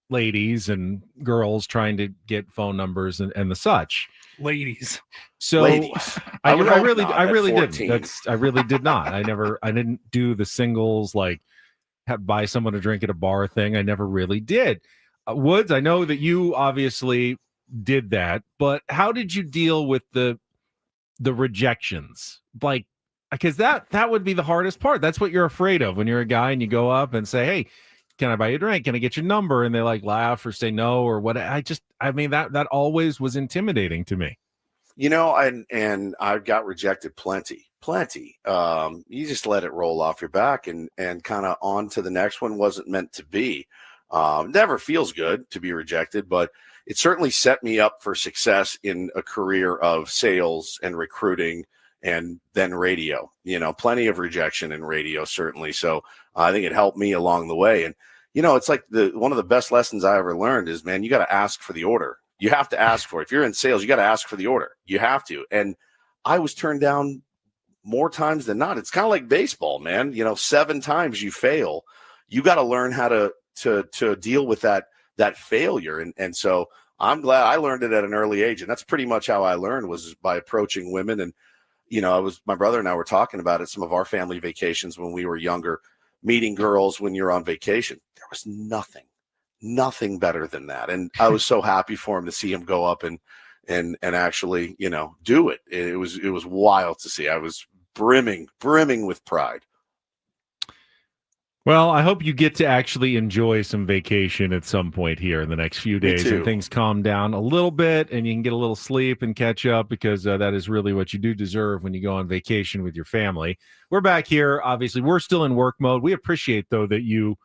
ladies and girls trying to get phone numbers and the such. Ladies. So Ladies. I really didn't. 14. I really did not. I didn't do the singles like buy someone a drink at a bar thing. I never really did. Woods, I know that you obviously did that, but how did you deal with the rejections? Like, because that would be the hardest part. That's what you're afraid of when you're a guy and you go up and say, "Hey, can I buy you a drink? Can I get your number?" And they like laugh or say no or what. That always was intimidating to me. And I got rejected plenty. You just let it roll off your back and kind of on to the next one. Wasn't meant to be. Never feels good to be rejected, but it certainly set me up for success in a career of sales and recruiting and then radio. Plenty of rejection in radio, certainly. So I think it helped me along the way. And, it's like one of the best lessons I ever learned is, man, you got to ask for the order. You have to ask for it. If you're in sales, you got to ask for the order. You have to. And I was turned down more times than not. It's kind of like baseball, man. 7 times you fail. You got to learn how to deal with that failure. And so I'm glad I learned it at an early age. And that's pretty much how I learned, was by approaching women. And, my brother and I were talking about it, some of our family vacations when we were younger, meeting girls when you're on vacation. There was nothing better than that. And I was so happy for him to see him go up and actually, do it. It was wild to see. I was brimming with pride. Well, I hope you get to actually enjoy some vacation at some point here in the next few days and things calm down a little bit and you can get a little sleep and catch up, because that is really what you do deserve when you go on vacation with your family. We're back here. Obviously, we're still in work mode. We appreciate, though, that you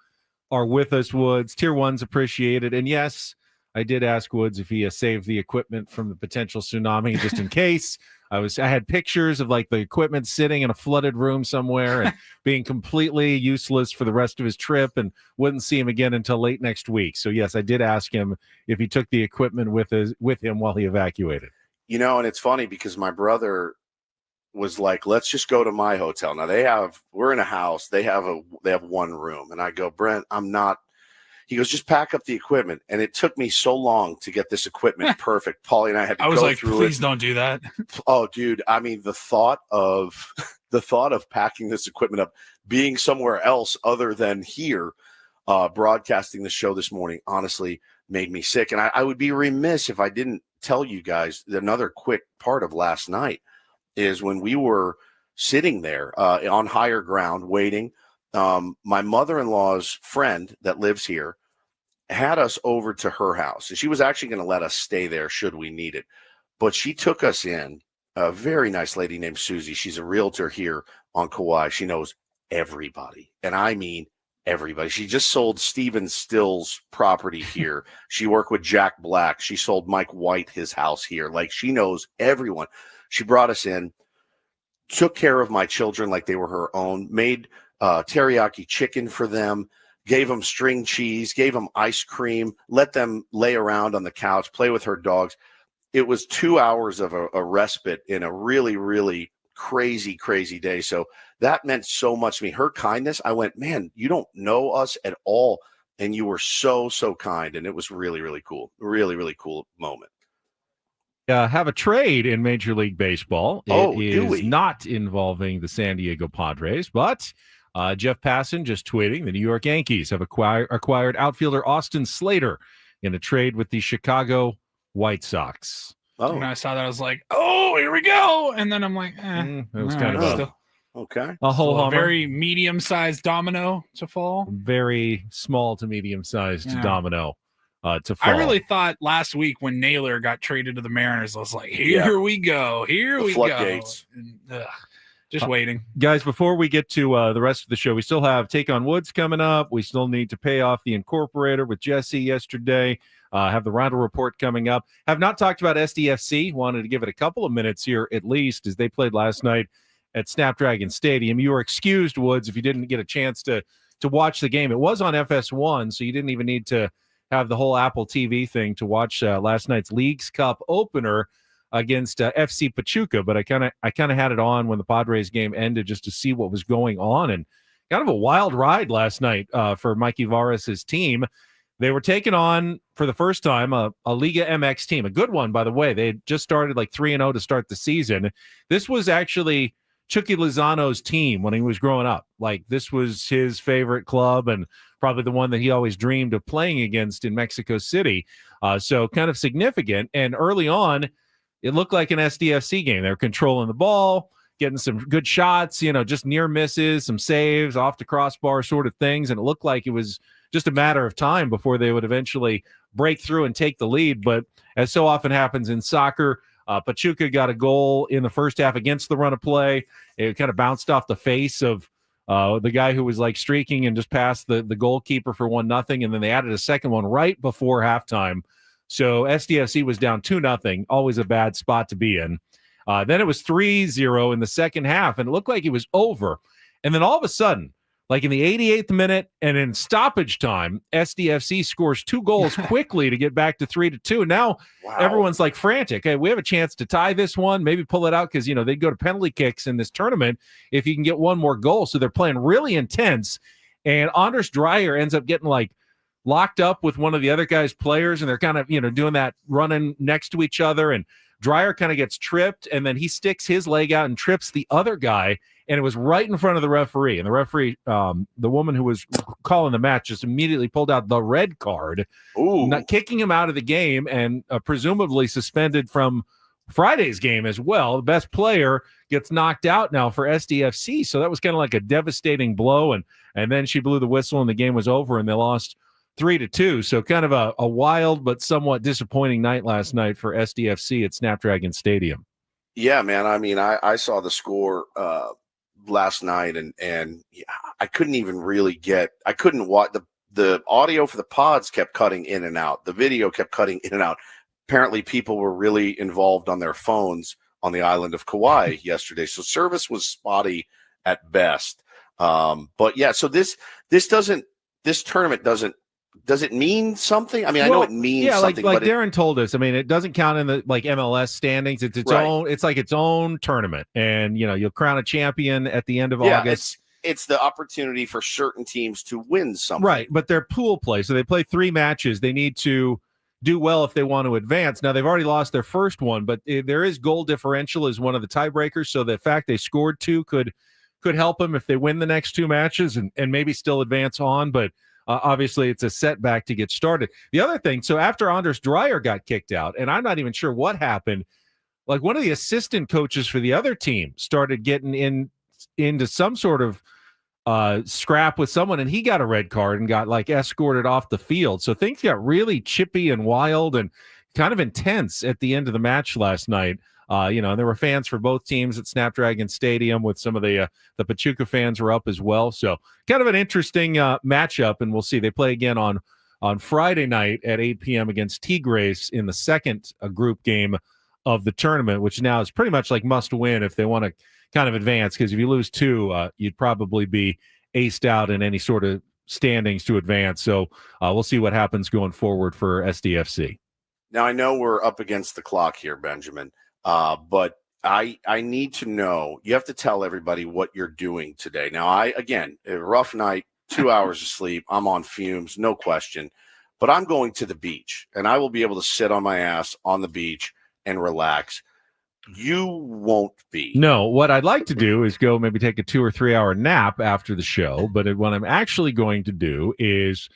are with us, Woods. Tier 1's appreciated. And yes, I did ask Woods if he saved the equipment from the potential tsunami just in case. I had pictures of like the equipment sitting in a flooded room somewhere and being completely useless for the rest of his trip, and wouldn't see him again until late next week. So yes, I did ask him if he took the equipment with him while he evacuated. And it's funny because my brother was like, let's just go to my hotel. Now we're in a house. They have one room. And I go, Brent, I'm not. He goes, just pack up the equipment. And it took me so long to get this equipment perfect. Paulie and I had to go through it. I was like, please don't do that. Oh, dude. I mean, the thought of packing this equipment up, being somewhere else other than here, broadcasting the show this morning, honestly made me sick. And I would be remiss if I didn't tell you guys another quick part of last night is when we were sitting there on higher ground waiting. My mother-in-law's friend that lives here had us over to her house, and she was actually going to let us stay there should we need it. But she took us in, a very nice lady named Susie. She's a realtor here on Kauai. She knows everybody, and I mean everybody. She just sold Steven Still's property here. She worked with Jack Black. She sold Mike White his house here. Like, she knows everyone. She brought us in, took care of my children like they were her own, made teriyaki chicken for them, gave them string cheese, gave them ice cream, let them lay around on the couch, play with her dogs. It was 2 hours of a respite in a really, really crazy, crazy day. So that meant so much to me. Her kindness, I went, man, you don't know us at all. And you were so, so kind. And it was really, really cool. Really, really cool moment. Have a trade in Major League Baseball. Oh, it is not involving the San Diego Padres, but Jeff Passan just tweeting the New York Yankees have acquired outfielder Austin Slater in a trade with the Chicago White Sox. Oh. And I saw that, I was like, "Oh, here we go!" And then I'm like, It was all kind right, of still- okay. a whole still a hummer. very medium-sized domino to fall. Very small to medium-sized Yeah. domino to fall. I really thought last week when Naylor got traded to the Mariners, I was like, "Here we go, here The we floodgates. go." And, just waiting. Guys, before we get to the rest of the show, we still have Take on Woods coming up. We still need to pay off the Incorporator with Jesse yesterday. Have the Roundel Report coming up. Have not talked about SDFC. Wanted to give it a couple of minutes here at least as they played last night at Snapdragon Stadium. You were excused, Woods, if you didn't get a chance to watch the game. It was on FS1, so you didn't even need to have the whole Apple TV thing to watch last night's Leagues Cup opener against FC Pachuca. But I kind of had it on when the Padres game ended just to see what was going on, and kind of a wild ride last night for Mikey Varas' team. They were taking on, for the first time, a Liga MX team. A good one, by the way. They had just started like 3-0 to start the season. This was actually Chucky Lozano's team when he was growing up. Like, this was his favorite club and probably the one that he always dreamed of playing against in Mexico City. So kind of significant. And early on, it looked like an SDFC game. They were controlling the ball, getting some good shots, just near misses, some saves, off the crossbar sort of things. And it looked like it was just a matter of time before they would eventually break through and take the lead. But as so often happens in soccer, Pachuca got a goal in the first half against the run of play. It kind of bounced off the face of the guy who was like streaking and just passed the goalkeeper for 1-0. And then they added a second one right before halftime. So SDFC was down 2-0, always a bad spot to be in. Then it was 3-0 in the second half, and it looked like it was over. And then all of a sudden, like in the 88th minute and in stoppage time, SDFC scores 2 goals quickly to get back to 3-2. Now everyone's like frantic. Hey, we have a chance to tie this one, maybe pull it out because, they go to penalty kicks in this tournament if you can get one more goal. So they're playing really intense. And Anders Dreyer ends up getting like locked up with one of the other guy's players, and they're kind of, doing that running next to each other. And Dreyer kind of gets tripped, and then he sticks his leg out and trips the other guy. And it was right in front of the referee. And the referee, the woman who was calling the match, just immediately pulled out the red card, not kicking him out of the game and presumably suspended from Friday's game as well. The best player gets knocked out now for SDFC. So that was kind of like a devastating blow. And then she blew the whistle and the game was over and they lost 3-2. So kind of a wild but somewhat disappointing night last night for SDFC at Snapdragon Stadium. Yeah, man. I mean, I saw the score last night and I couldn't even really I couldn't watch the audio for the pods kept cutting in and out. The video kept cutting in and out. Apparently people were really involved on their phones on the island of Kauai yesterday. So service was spotty at best. But yeah, so this tournament does it mean something? I mean, I know it means something. Like but Darren told us, I mean, it doesn't count in the like MLS standings. It's its own. It's like its own tournament, and you'll crown a champion at the end of August. It's the opportunity for certain teams to win something, right? But they're pool play, so they play 3 matches. They need to do well if they want to advance. Now they've already lost their first one, but there is goal differential as one of the tiebreakers. So the fact they scored 2 could help them if they win the next 2 matches and maybe still advance on, but. Obviously, it's a setback to get started. The other thing, so after Anders Dreyer got kicked out, and I'm not even sure what happened, like one of the assistant coaches for the other team started getting into some sort of scrap with someone, and he got a red card and got like escorted off the field. So things got really chippy and wild and kind of intense at the end of the match last night. And there were fans for both teams at Snapdragon Stadium with some of the Pachuca fans were up as well. So kind of an interesting matchup, and we'll see. They play again on Friday night at 8 p.m. against Tigres in the second group game of the tournament, which now is pretty much like must win if they want to kind of advance, because if you lose 2, you'd probably be aced out in any sort of standings to advance. So we'll see what happens going forward for SDFC. Now, I know we're up against the clock here, Benjamin. But I need to know, you have to tell everybody what you're doing today. Now, again, a rough night, 2 hours of sleep. I'm on fumes, no question, but I'm going to the beach and I will be able to sit on my ass on the beach and relax. You won't be. No, what I'd like to do is go maybe take a 2 or 3 hour nap after the show. But what I'm actually going to do is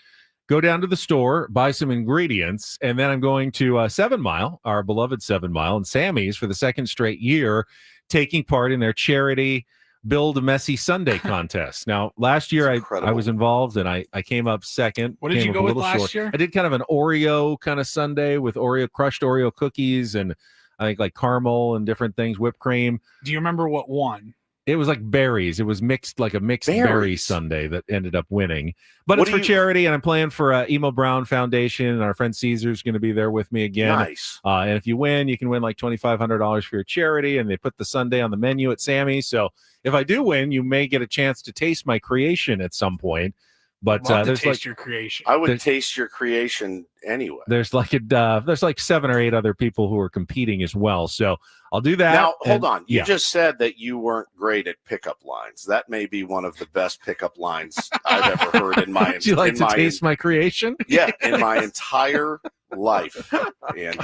go down to the store, buy some ingredients, and then I'm going to 7 Mile, our beloved 7 Mile, and Sammy's for the second straight year, taking part in their charity Build a Messy Sunday contest. Now, last year I was involved, and I came up second. What did you go with last year? I did kind of an Oreo kind of sundae with crushed Oreo cookies, and I think like caramel and different things, whipped cream. Do you remember what won? It was like berries. It was mixed, like a mixed berry sundae that ended up winning. But it's for charity, and I'm playing for Emo Brown Foundation, and our friend Caesar's going to be there with me again. Nice. And if you win, you can win like $2,500 for your charity, and they put the sundae on the menu at Sammy's. So if I do win, you may get a chance to taste my creation at some point. But there's taste your creation. I would taste your creation anyway. There's like 7 or 8 other people who are competing as well. So I'll do that. Now, hold on. You just said that you weren't great at pickup lines. That may be one of the best pickup lines I've ever heard in my. Would you like to taste my creation? Yeah, in my entire life. And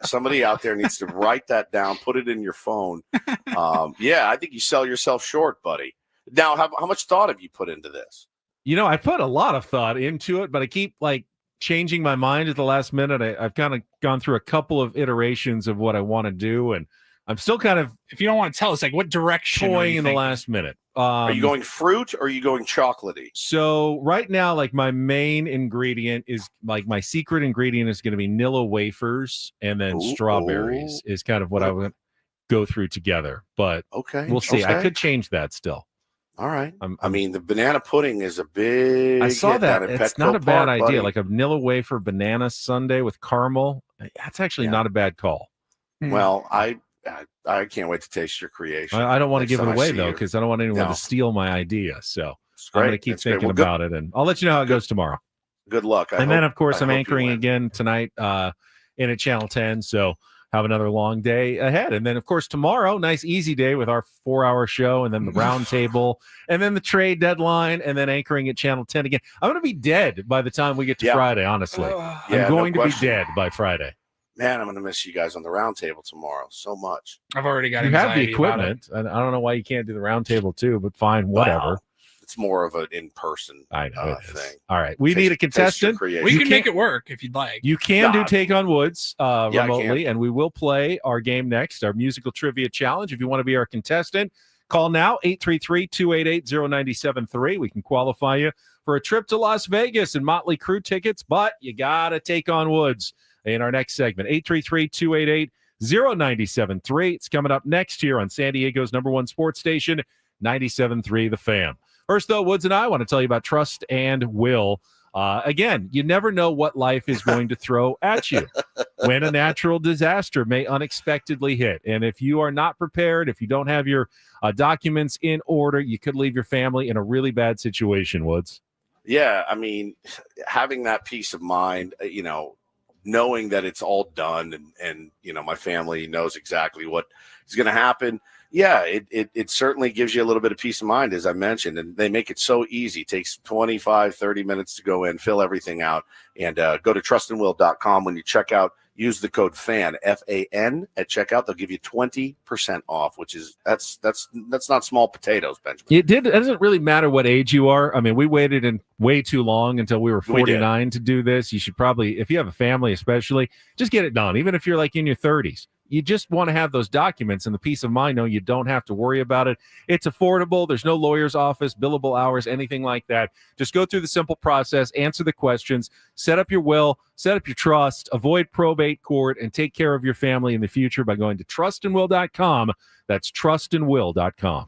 somebody out there needs to write that down, put it in your phone. I think you sell yourself short, buddy. Now, how much thought have you put into this? I put a lot of thought into it, but I keep changing my mind at the last minute. I've kind of gone through a couple of iterations of what I want to do, and I'm still kind of, if you don't want to tell us, what direction toying in the last minute. Are you going fruit or are you going chocolatey? So right now, my main ingredient is my secret ingredient is going to be Nilla wafers, and then strawberries is kind of what I would go through together. But we'll see. I could change that still. All right. I mean, the banana pudding is a big. I saw that. It's not a bad idea. Buddy. Like a Nilla wafer banana sundae with caramel. That's actually not a bad call. Well, I can't wait to taste your creation. I don't want to give it away though, because I don't want anyone to steal my idea. So I'm going to keep thinking about it, and I'll let you know how it goes tomorrow. Good luck. Then, of course, I'm anchoring again tonight in at Channel 10. So have another long day ahead. And then, of course, tomorrow, nice easy day with our 4-hour show, and then the round table, and then the trade deadline, and then anchoring at Channel 10 again. I'm going to be dead by the time we get to Friday, honestly. I'm going to be dead by Friday. Man, I'm going to miss you guys on the round table tomorrow so much. I've already got You have the equipment. I don't know why you can't do the round table too, but fine, whatever. Wow. It's more of an in-person thing. All right. We need a contestant. We can make it work if you'd like. You can do Take on Woods remotely, and we will play our game next, our musical trivia challenge. If you want to be our contestant, call now, 833-288-0973. We can qualify you for a trip to Las Vegas and Motley Crue tickets, but you got to take on Woods in our next segment, 833-288-0973. It's coming up next here on San Diego's #1 sports station, 97.3 The Fan. First, though, Woods and I want to tell you about Trust and Will. Again, you never know what life is going to throw at you when a natural disaster may unexpectedly hit. And if you are not prepared, if you don't have your documents in order, you could leave your family in a really bad situation, Woods. Yeah, I mean, having that peace of mind, knowing that it's all done and my family knows exactly what is going to happen. Yeah, it certainly gives you a little bit of peace of mind, as I mentioned, and they make it so easy. It takes 25, 30 minutes to go in, fill everything out, and go to trustandwill.com. When you check out, use the code FAN, F-A-N, at checkout. They'll give you 20% off, which is that's not small potatoes, Benjamin. It doesn't really matter what age you are. I mean, we waited in way too long until we were 49 to do this. You should probably, if you have a family especially, just get it done, even if you're in your 30s. You just want to have those documents and the peace of mind, knowing you don't have to worry about it. It's affordable. There's no lawyer's office, billable hours, anything like that. Just go through the simple process, answer the questions, set up your will, set up your trust, avoid probate court, and take care of your family in the future by going to trustandwill.com. That's trustandwill.com.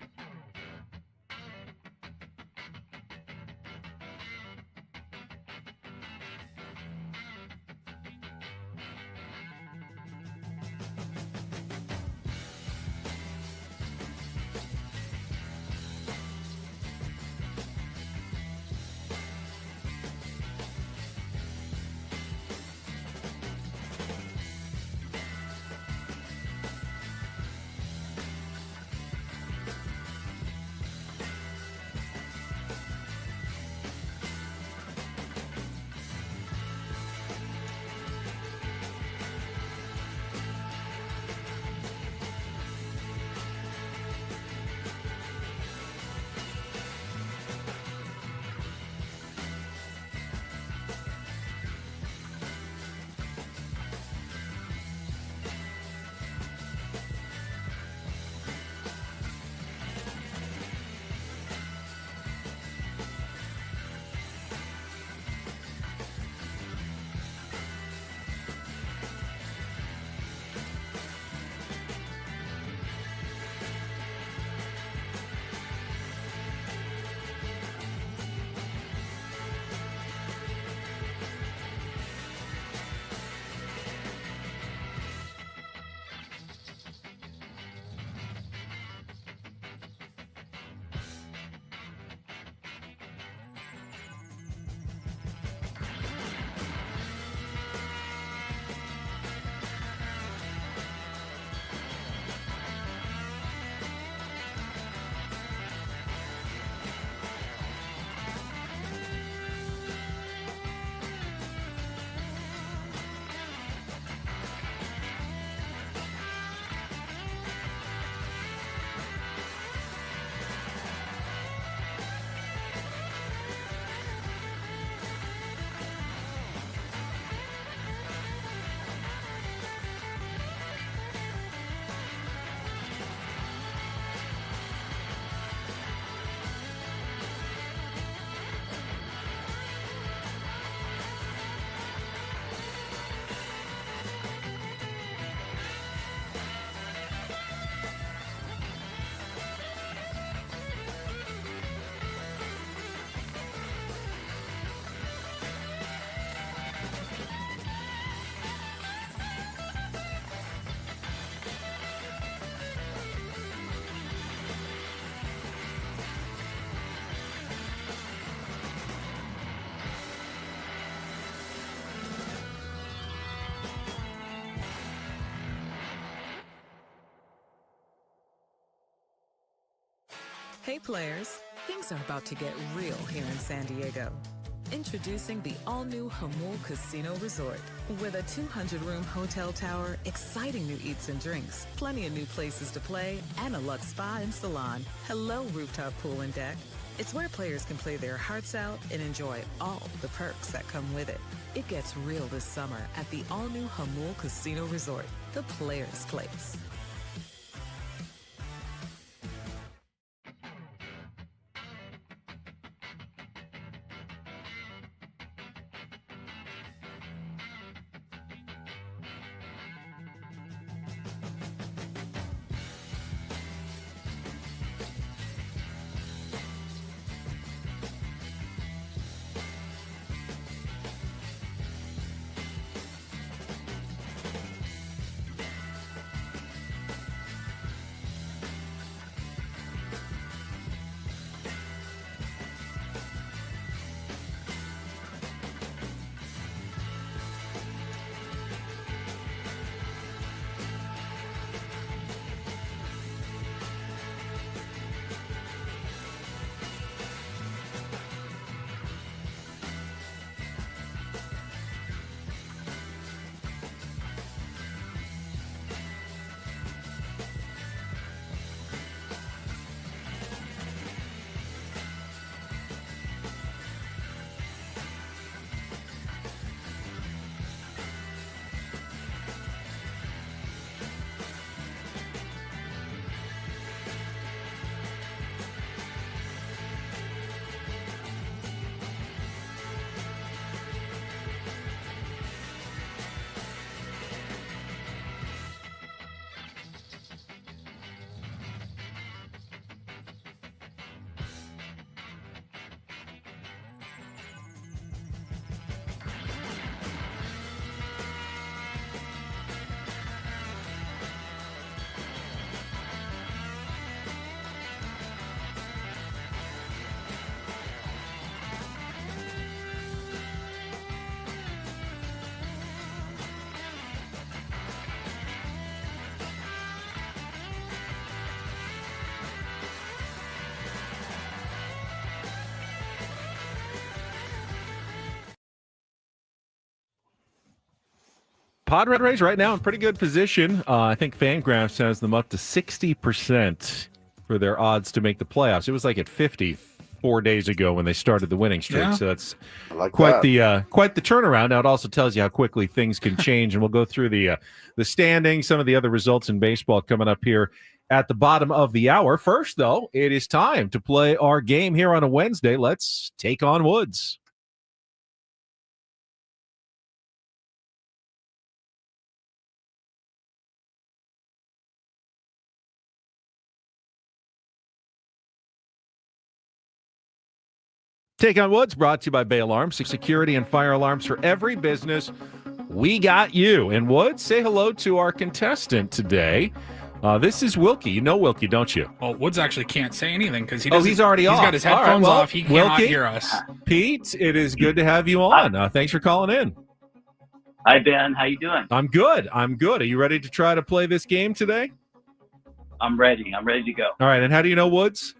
Hey players, things are about to get real here in San Diego. Introducing the all-new Hamul Casino Resort. With a 200-room hotel tower, exciting new eats and drinks, plenty of new places to play, and a luxe spa and salon. Hello, rooftop pool and deck. It's where players can play their hearts out and enjoy all the perks that come with it. It gets real this summer at the all-new Hamul Casino Resort, the players' place. Padres right now in pretty good position. I think Fangraphs has them up to 60% for their odds to make the playoffs. It was like at 50 4 days ago when they started the winning streak. Yeah. So that's quite the turnaround. Now it also tells you how quickly things can change, and we'll go through the standings, some of the other results in baseball coming up here at the bottom of the hour. First, though, it is time to play our game here on a Wednesday. Let's take on Woods. Take on Woods, brought to you by Bay Alarms, security and fire alarms for every business. We got you. And Woods, say hello to our contestant today. This is Wilkie. You know Wilkie, don't you? Well, Woods actually can't say anything because he's already off. He's got his headphones off. He cannot Wilkie, hear us. Pete, it is good to have you on. Thanks for calling in. Hi, Ben. How you doing? I'm good. Are you ready to try to play this game today? I'm ready. I'm ready to go. All right. And how do you know Woods?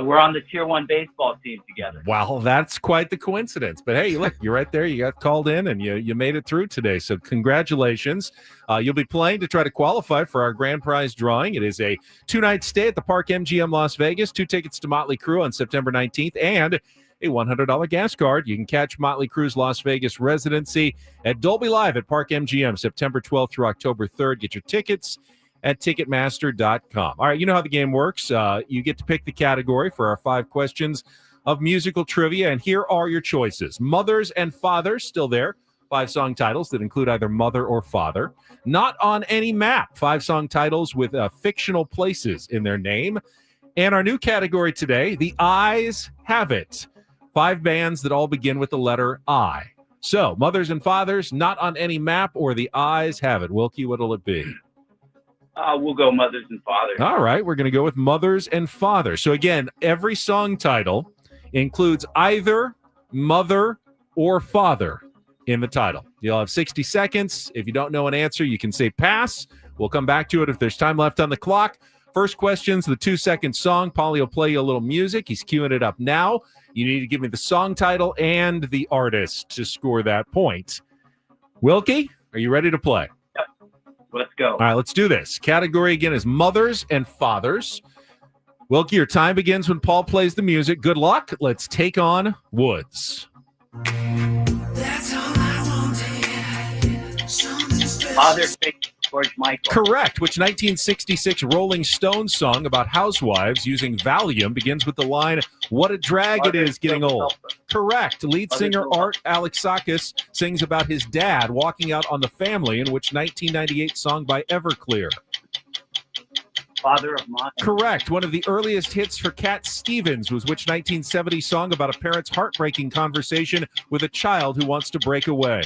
We're on the Tier 1 baseball team together. Wow, that's quite the coincidence. But hey, look, you're right there. You got called in, and you made it through today. So congratulations. You'll be playing to try to qualify for our grand prize drawing. It is a 2-night stay at the Park MGM Las Vegas, 2 tickets to Motley Crue on September 19th, and a $100 gas card. You can catch Motley Crue's Las Vegas residency at Dolby Live at Park MGM September 12th through October 3rd. Get your tickets at Ticketmaster.com. All right, you know how the game works. You get to pick the category for our 5 questions of musical trivia, and here are your choices. Mothers and Fathers, still there. 5 song titles that include either mother or father. Not on Any Map, 5 song titles with fictional places in their name. And our new category today, The Eyes Have It. 5 bands that all begin with the letter I. So, Mothers and Fathers, Not on Any Map, or The Eyes Have It. Wilkie, what'll it be? We'll go Mothers and Fathers. All right, we're going to go with Mothers and Fathers. So again, every song title includes either mother or father in the title. You'll have 60 seconds. If you don't know an answer, you can say pass. We'll come back to it if there's time left on the clock. First question's the 2-second song. Paulie will play you a little music. He's queuing it up now. You need to give me the song title and the artist to score that point. Wilkie, are you ready to play? Yep. Let's go. All right, let's do this. Category again is mothers and fathers. Wilkie, your time begins when Paul plays the music. Good luck. Let's take on Woods. Father figure, George Michael. Correct. Which 1966 Rolling Stones song about housewives using Valium begins with the line, "What a drag it is getting old"? Correct. Lead singer Art Alexakis sings about his dad walking out on the family, in which 1998 song by Everclear? Father of Mine. Correct. One of the earliest hits for Cat Stevens was which 1970 song about a parent's heartbreaking conversation with a child who wants to break away?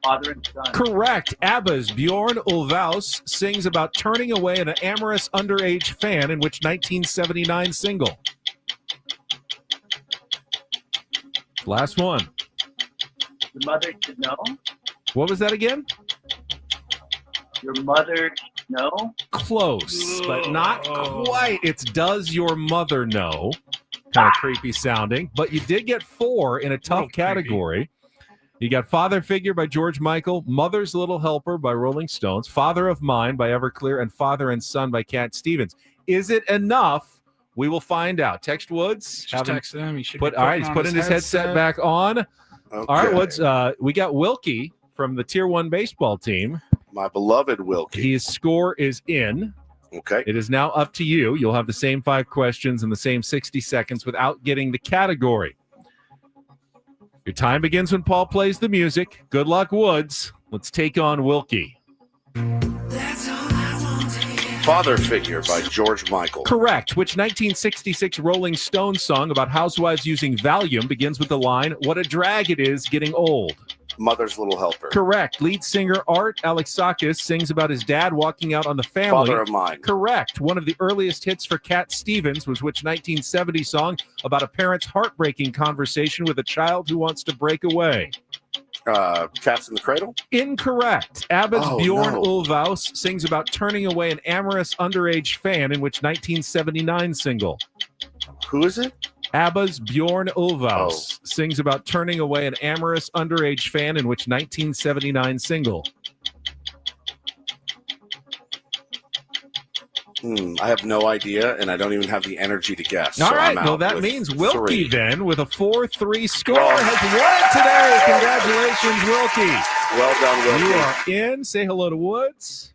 Father and Son. Correct. ABBA's Bjorn Ulvaeus sings about turning away an amorous underage fan, in which 1979 single? Last one. Your mother should know. What was that again? Your mother should know. Close, but not quite. It's Does Your Mother Know? Kind of creepy sounding, but you did get 4 in a tough category. You got Father Figure by George Michael, Mother's Little Helper by Rolling Stones, Father of Mine by Everclear, and Father and Son by Cat Stevens. Is it enough? We will find out. Text Woods. Just text him. He should All right, he's putting his headset back on. Okay. All right, Woods. We got Wilkie from the Tier 1 baseball team. My beloved Wilkie. His score is in. Okay. It is now up to you. You'll have the same 5 questions in the same 60 seconds without getting the category. Your time begins when Paul plays the music. Good luck, Woods. Let's take on Wilkie. Father Figure by George Michael. Correct. Which 1966 Rolling Stones song about housewives using Valium begins with the line, "What a drag it is getting old"? Mother's Little Helper. Correct. Lead singer Art Alexakis sings about his dad walking out on the family. Father of Mine. Correct. One of the earliest hits for Cat Stevens was which 1970 song about a parent's heartbreaking conversation with a child who wants to break away? Cats in the Cradle? Incorrect. ABBA's Bjorn no. Ulvaeus sings about turning away an amorous underage fan, in which 1979 single? Who is it? ABBA's Bjorn Ulvaeus sings about turning away an amorous underage fan, in which 1979 single? I have no idea, and I don't even have the energy to guess. All so right, I'm out well, that with means Wilkie 3. then, with a 4-3 score, has won it today. Congratulations, Wilkie. Well done, Wilkie. You are in. Say hello to Woods.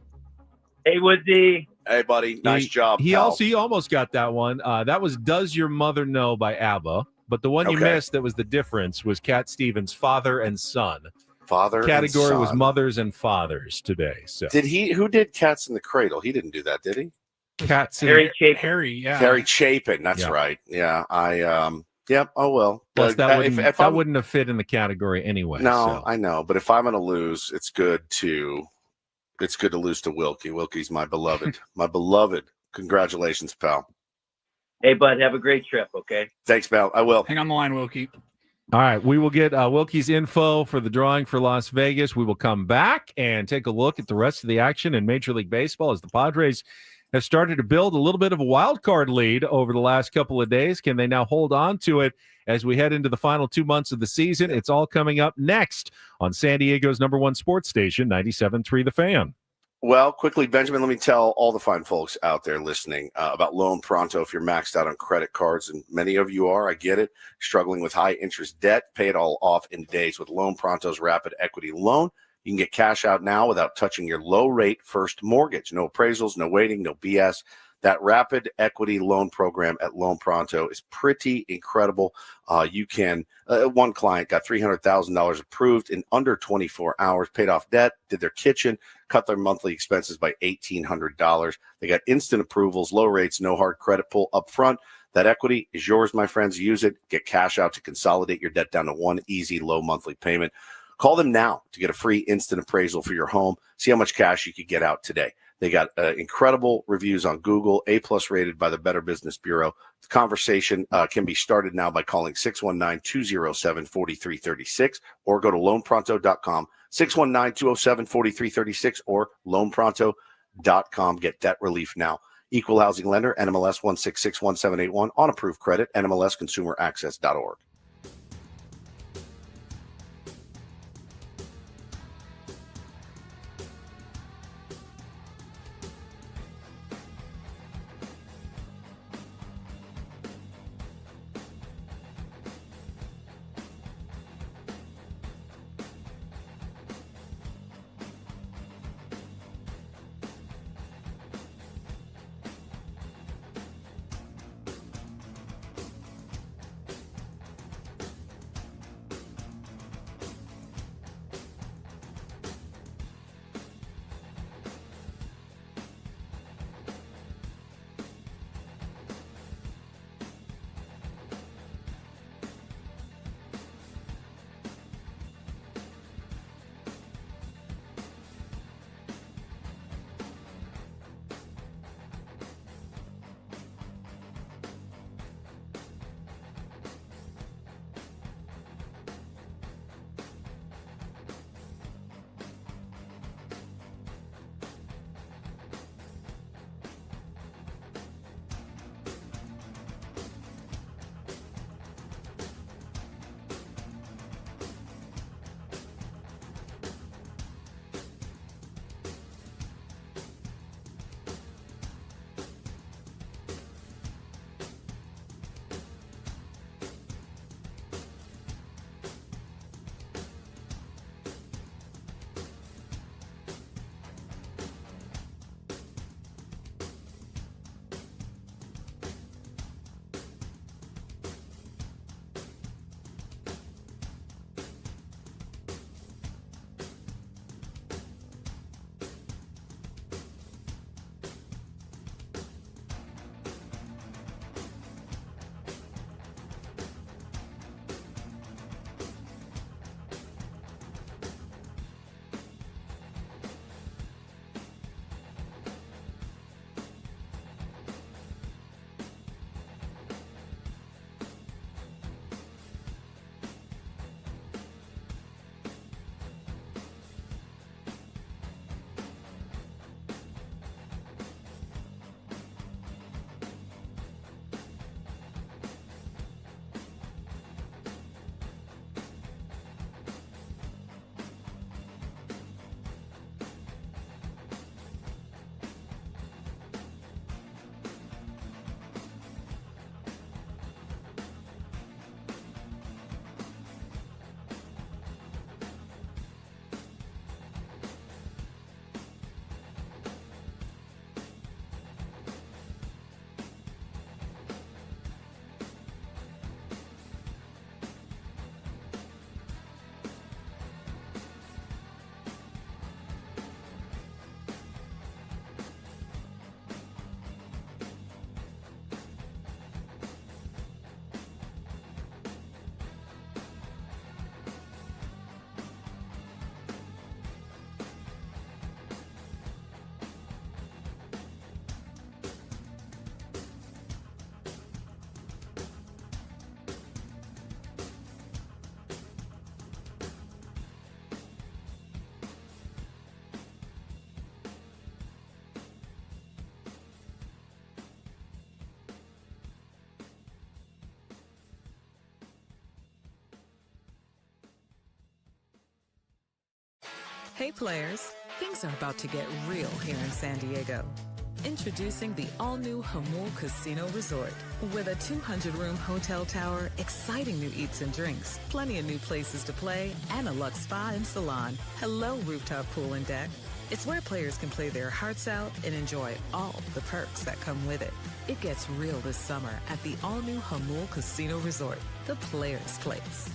Hey, Woodsy. Hey, buddy. Nice job, He pal. he almost got that one. That was Does Your Mother Know by ABBA. But the one you Okay. missed that was the difference was Cat Stevens' Father and Son. Father Category and was Son. mothers and fathers today. So Who did Cats in the Cradle? He didn't do that, did he? Cats in Harry Chapin. Harry, yeah. Harry Chapin. That's Yeah. right. Yeah. Yep. Oh, well. Plus, that if that wouldn't have fit in the category anyway. No, so. I know. But if I'm going to lose, it's good to lose to Wilkie. Wilkie's my beloved. My beloved. Congratulations, pal. Hey, bud, have a great trip, okay? Thanks, pal. I will. Hang on the line, Wilkie. All right, we will get Wilkie's info for the drawing for Las Vegas. We will come back and take a look at the rest of the action in Major League Baseball as the Padres have started to build a little bit of a wild card lead over the last couple of days. Can they now hold on to it as we head into the final 2 months of the season? It's all coming up next on San Diego's #1 sports station, 97.3 The Fan. Well, quickly, Benjamin, let me tell all the fine folks out there listening about Loan Pronto. If you're maxed out on credit cards, and many of you are, I get it, struggling with high interest debt, pay it all off in days with Loan Pronto's rapid equity loan. You can get cash out now without touching your low rate first mortgage. No appraisals, no waiting, no BS. That rapid equity loan program at Loan Pronto is pretty incredible. You can, one client got $300,000 approved in under 24 hours, paid off debt, did their kitchen, cut their monthly expenses by $1,800. They got instant approvals, low rates, no hard credit pull up front. That equity is yours, my friends. Use it. Get cash out to consolidate your debt down to one easy low monthly payment. Call them now to get a free instant appraisal for your home. See how much cash you could get out today. They got incredible reviews on Google, A+ rated by the Better Business Bureau. The conversation can be started now by calling 619-207-4336 or go to loanpronto.com, 619-207-4336 or loanpronto.com. Get debt relief now. Equal housing lender, NMLS 1661781, on approved credit, NMLSconsumeraccess.org. Hey players, things are about to get real here in San Diego. Introducing the all-new Hamul Casino Resort. With a 200-room hotel tower, exciting new eats and drinks, plenty of new places to play, and a luxe spa and salon. Hello, rooftop pool and deck. It's where players can play their hearts out and enjoy all the perks that come with it. It gets real this summer at the all-new Hamul Casino Resort, the players' place.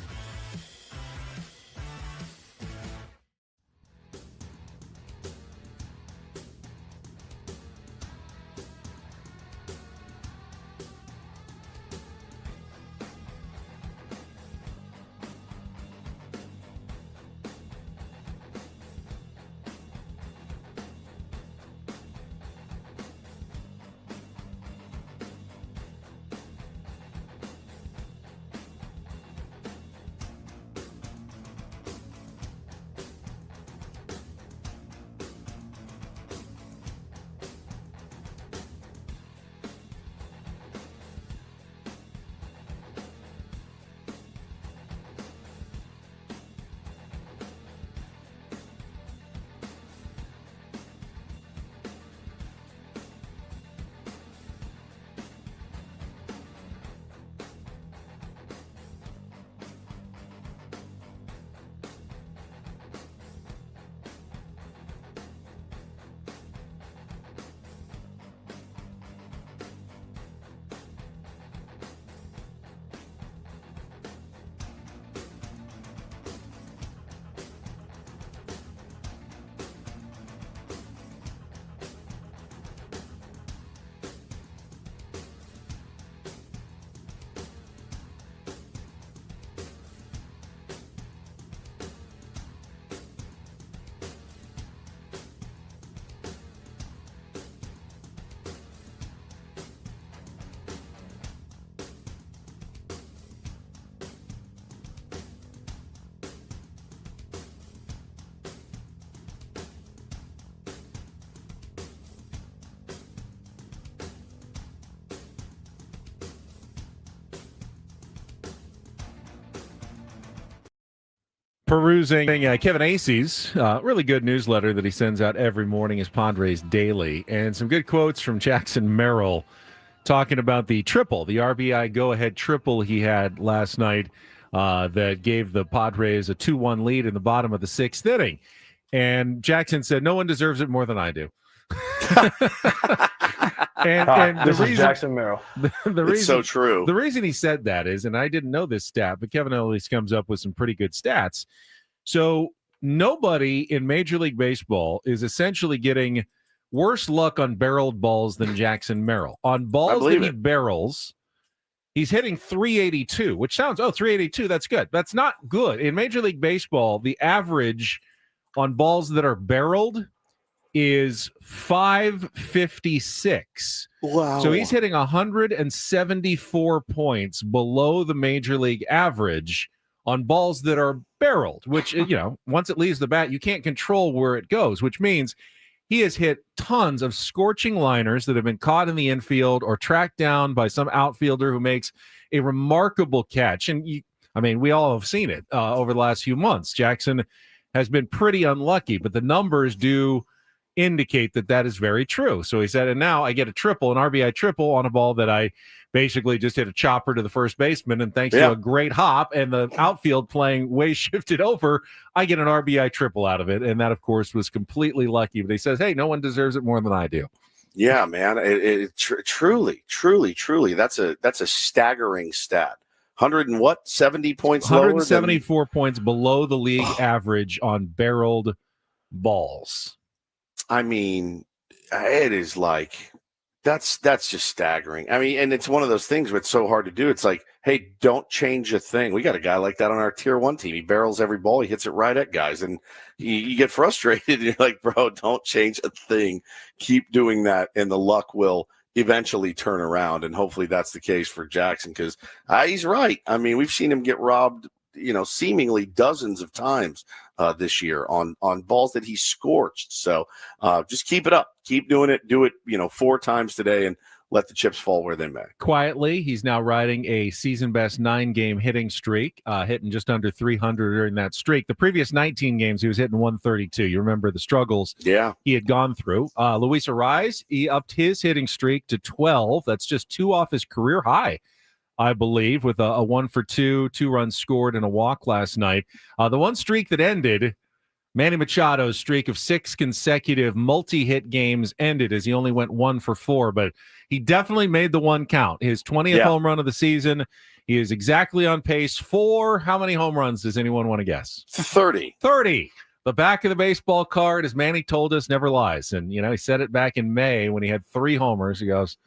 perusing Kevin Acey's really good newsletter that he sends out every morning, his Padres Daily, and some good quotes from Jackson Merrill talking about the triple, the RBI go-ahead triple he had last night that gave the Padres a 2-1 lead in the bottom of the sixth inning. And Jackson said, no one deserves it more than I do. and this is Jackson Merrill. The it's so true. The reason he said that is, and I didn't know this stat, but Kevin always comes up with some pretty good stats. So nobody in Major League Baseball is essentially getting worse luck on barreled balls than Jackson Merrill. On balls that he barrels, he's hitting 382, which sounds, 382, that's good. That's not good. In Major League Baseball, the average on balls that are barreled is 556. Wow. So he's hitting 174 points below the Major League average on balls that are barreled, which, once it leaves the bat, you can't control where it goes, which means he has hit tons of scorching liners that have been caught in the infield or tracked down by some outfielder who makes a remarkable catch. And, we all have seen it over the last few months. Jackson has been pretty unlucky, but the numbers do indicate that is very true. So he said, and now I get an RBI triple on a ball that I basically just hit a chopper to the first baseman, and thanks to a great hop and the outfield playing way shifted over, I get an RBI triple out of it. And that, of course, was completely lucky. But he says, hey, no one deserves it more than I do. Yeah, man. Truly, that's a staggering stat. 70 points 174 points below the league average on barreled balls. It is like that's just staggering. And it's one of those things where it's so hard to do. It's like, hey, don't change a thing. We got a guy like that on our tier 1 team. He barrels every ball. He hits it right at guys. And you get frustrated. And you're like, bro, don't change a thing. Keep doing that. And the luck will eventually turn around. And hopefully that's the case for Jackson, because he's right. We've seen him get robbed, seemingly dozens of times this year on balls that he scorched. So just keep it up. Keep doing it. Do it, 4 times today and let the chips fall where they may. Quietly, he's now riding a season-best 9-game hitting streak, hitting just under 300 during that streak. The previous 19 games, he was hitting 132. You remember the struggles he had gone through. Luis Arraez, he upped his hitting streak to 12. That's just 2 off his career high, I believe, with a 1-for-2, 2 runs scored, and a walk last night. The one streak that ended, Manny Machado's streak of 6 consecutive multi-hit games ended as he only went 1-for-4, but he definitely made the one count. His 20th home run of the season. He is exactly on pace for how many home runs does anyone want to guess? 30. 30. The back of the baseball card, as Manny told us, never lies. And, he said it back in May when he had 3 homers. He goes,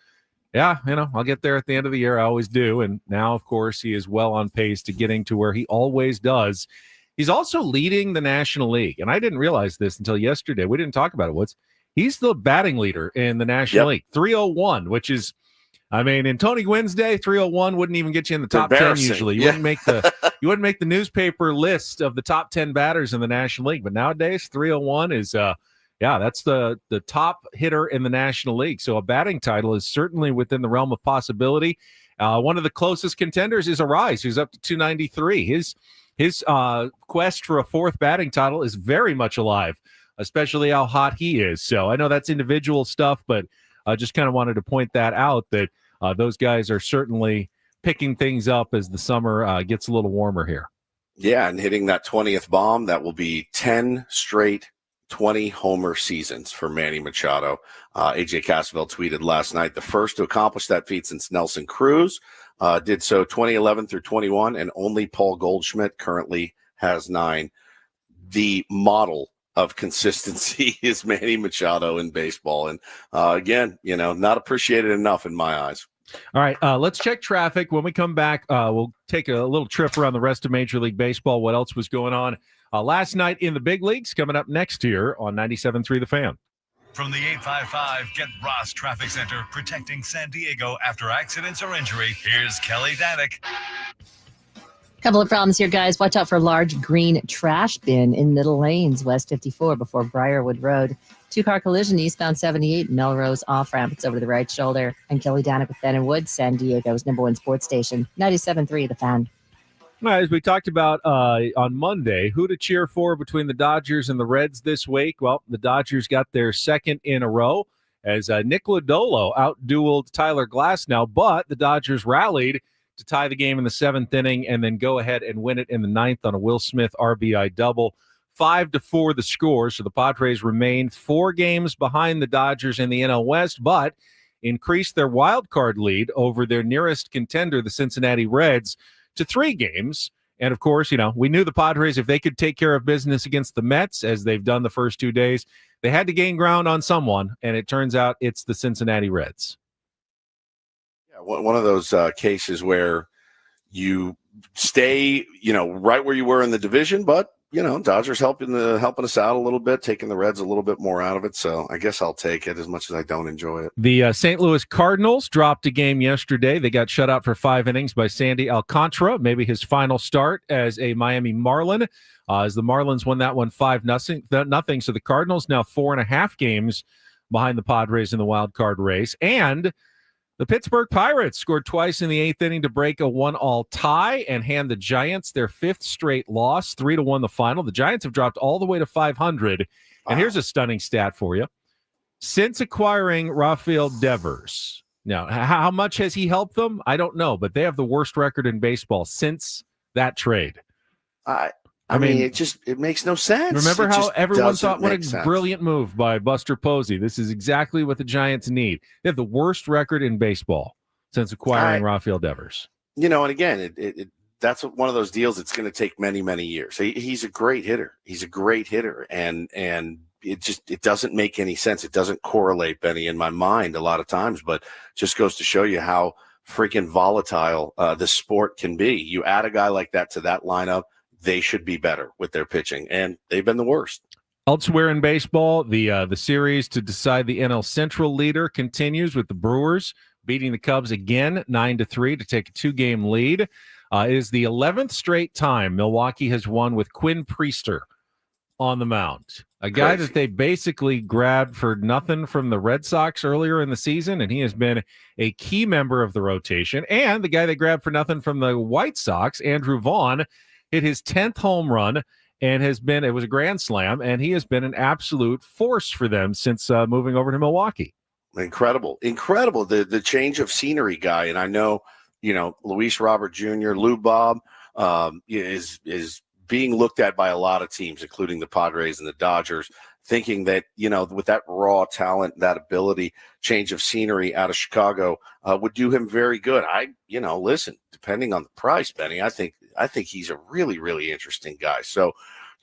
yeah, I'll get there at the end of the year. I always do. And now, of course, he is well on pace to getting to where he always does. He's also leading the National League. And I didn't realize this until yesterday. We didn't talk about it, Woods. He's the batting leader in the National League. 301, which is, in Tony Gwynn's day, 301 wouldn't even get you in the top 10 usually. You wouldn't make the newspaper list of the top 10 batters in the National League. But nowadays, 301 is that's the top hitter in the National League. So a batting title is certainly within the realm of possibility. One of the closest contenders is Arraez, who's up to 293. His quest for a 4th batting title is very much alive, especially how hot he is. So I know that's individual stuff, but I just kind of wanted to point that out, that those guys are certainly picking things up as the summer gets a little warmer here. Yeah, and hitting that 20th bomb, that will be 10 straight 20-homer seasons for Manny Machado. AJ Cassavell tweeted last night, the first to accomplish that feat since Nelson Cruz did so 2011 through 21, and only Paul Goldschmidt currently has 9. The model of consistency is Manny Machado in baseball. And again, not appreciated enough in my eyes. All right, let's check traffic. When we come back, we'll take a little trip around the rest of Major League Baseball. What else was going on last night in the big leagues? Coming up next here on 97.3 The Fan. From the 855 Get Ross Traffic Center, protecting San Diego after accidents or injury, here's Kelly Danick. Couple of problems here, guys. Watch out for large green trash bin in middle lanes, West 54 before Briarwood Road. 2-car collision, eastbound 78, Melrose off-ramp. It's over to the right shoulder. I'm Kelly Danick with Ben and Woods, San Diego's #1 sports station, 97.3 The Fan. As we talked about on Monday, who to cheer for between the Dodgers and the Reds this week? Well, the Dodgers got their second in a row as Nick Lodolo outdueled Tyler Glasnow, but the Dodgers rallied to tie the game in the seventh inning and then go ahead and win it in the ninth on a Will Smith RBI double. 5-4 the score, so the Padres remained 4 games behind the Dodgers in the NL West, but increased their wild card lead over their nearest contender, the Cincinnati Reds, to 3 games. And of course, we knew the Padres, if they could take care of business against the Mets, as they've done the first 2 days, they had to gain ground on someone, and it turns out it's the Cincinnati Reds. Yeah, one of those cases where you stay, right where you were in the division, but Dodgers helping us out a little bit, taking the Reds a little bit more out of it. So I guess I'll take it as much as I don't enjoy it. The St. Louis Cardinals dropped a game yesterday. They got shut out for 5 innings by Sandy Alcantara, maybe his final start as a Miami Marlin, as the Marlins won that one 5-0. So the Cardinals now 4.5 games behind the Padres in the wild card race. And the Pittsburgh Pirates scored twice in the 8th inning to break a 1-all tie and hand the Giants their 5th straight loss, 3-1 the final. The Giants have dropped all the way to 500. And here's a stunning stat for you. Since acquiring Rafael Devers, now, how much has he helped them? I don't know, but they have the worst record in baseball since that trade. I mean, it makes no sense. Remember how everyone thought what a brilliant move by Buster Posey. This is exactly what the Giants need. They have the worst record in baseball since acquiring Rafael Devers. And again, that's one of those deals that's going to take many, many years. He's a great hitter. And it doesn't make any sense. It doesn't correlate, Benny, in my mind a lot of times, but just goes to show you how freaking volatile the sport can be. You add a guy like that to that lineup, they should be better with their pitching, and they've been the worst. Elsewhere in baseball, the series to decide the NL Central leader continues with the Brewers beating the Cubs again 9-3 to take a 2-game lead. It is the 11th straight time Milwaukee has won with Quinn Priester on the mound, a guy that they basically grabbed for nothing from the Red Sox earlier in the season, and he has been a key member of the rotation. And the guy they grabbed for nothing from the White Sox, Andrew Vaughn, hit his 10th home run and it was a grand slam, and he has been an absolute force for them since moving over to Milwaukee. Incredible. The change of scenery guy. And I know, Luis Robert Jr., Lou Bob is being looked at by a lot of teams, including the Padres and the Dodgers, thinking that, with that raw talent, that ability, change of scenery out of Chicago would do him very good. Listen, depending on the price, Benny, I think he's a really, really interesting guy. So,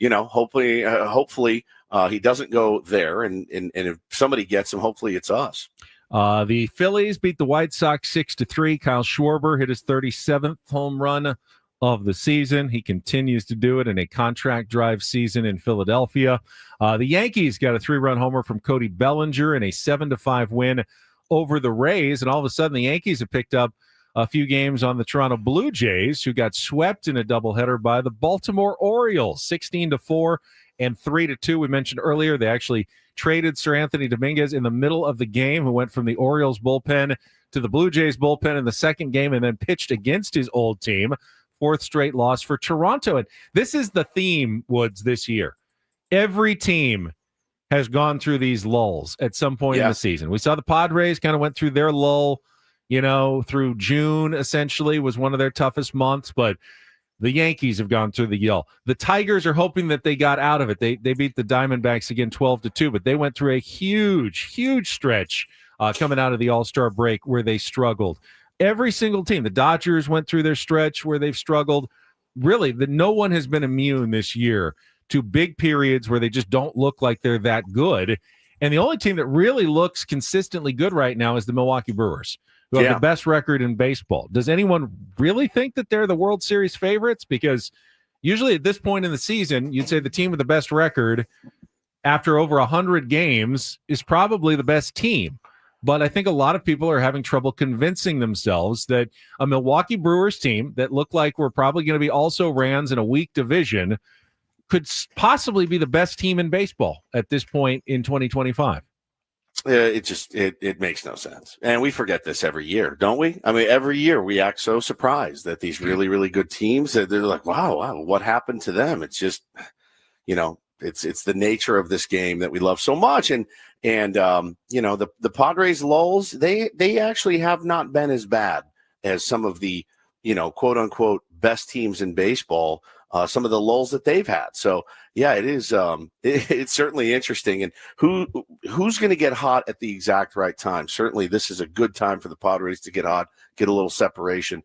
hopefully he doesn't go there. And if somebody gets him, hopefully it's us. The Phillies beat the White Sox 6-3. Kyle Schwarber hit his 37th home run of the season. He continues to do it in a contract drive season in Philadelphia. The Yankees got a 3-run homer from Cody Bellinger in a 7-5 win over the Rays. And all of a sudden, the Yankees have picked up a few games on the Toronto Blue Jays, who got swept in a doubleheader by the Baltimore Orioles, 16-4 and 3-2. We mentioned earlier they actually traded Sir Anthony Dominguez in the middle of the game, who went from the Orioles bullpen to the Blue Jays bullpen in the second game and then pitched against his old team. 4th straight loss for Toronto. And this is the theme, Woods, this year. Every team has gone through these lulls at some point in the season. We saw the Padres kind of went through their lull, through June, essentially, was one of their toughest months, but the Yankees have gone through the lull. The Tigers are hoping that they got out of it. They beat the Diamondbacks again 12-2, but they went through a huge stretch coming out of the All-Star break where they struggled. Every single team, the Dodgers went through their stretch where they've struggled. Really, no one has been immune this year to big periods where they just don't look like they're that good. And the only team that really looks consistently good right now is the Milwaukee Brewers, who have the best record in baseball. Does anyone really think that they're the World Series favorites? Because usually at this point in the season, you'd say the team with the best record after over 100 games is probably the best team. But I think a lot of people are having trouble convincing themselves that a Milwaukee Brewers team that looked like we're probably going to be also Rans in a weak division could possibly be the best team in baseball at this point in 2025. It makes no sense. And we forget this every year, don't we? I mean, every year we act so surprised that these really, really good teams that they're like, wow, what happened to them? It's just, it's the nature of this game that we love so much. And the Padres lulls, they actually have not been as bad as some of the, quote unquote best teams in baseball, some of the lulls that they've had. So yeah, it is. It's certainly interesting. And who's going to get hot at the exact right time? Certainly, this is a good time for the Padres to get hot, get a little separation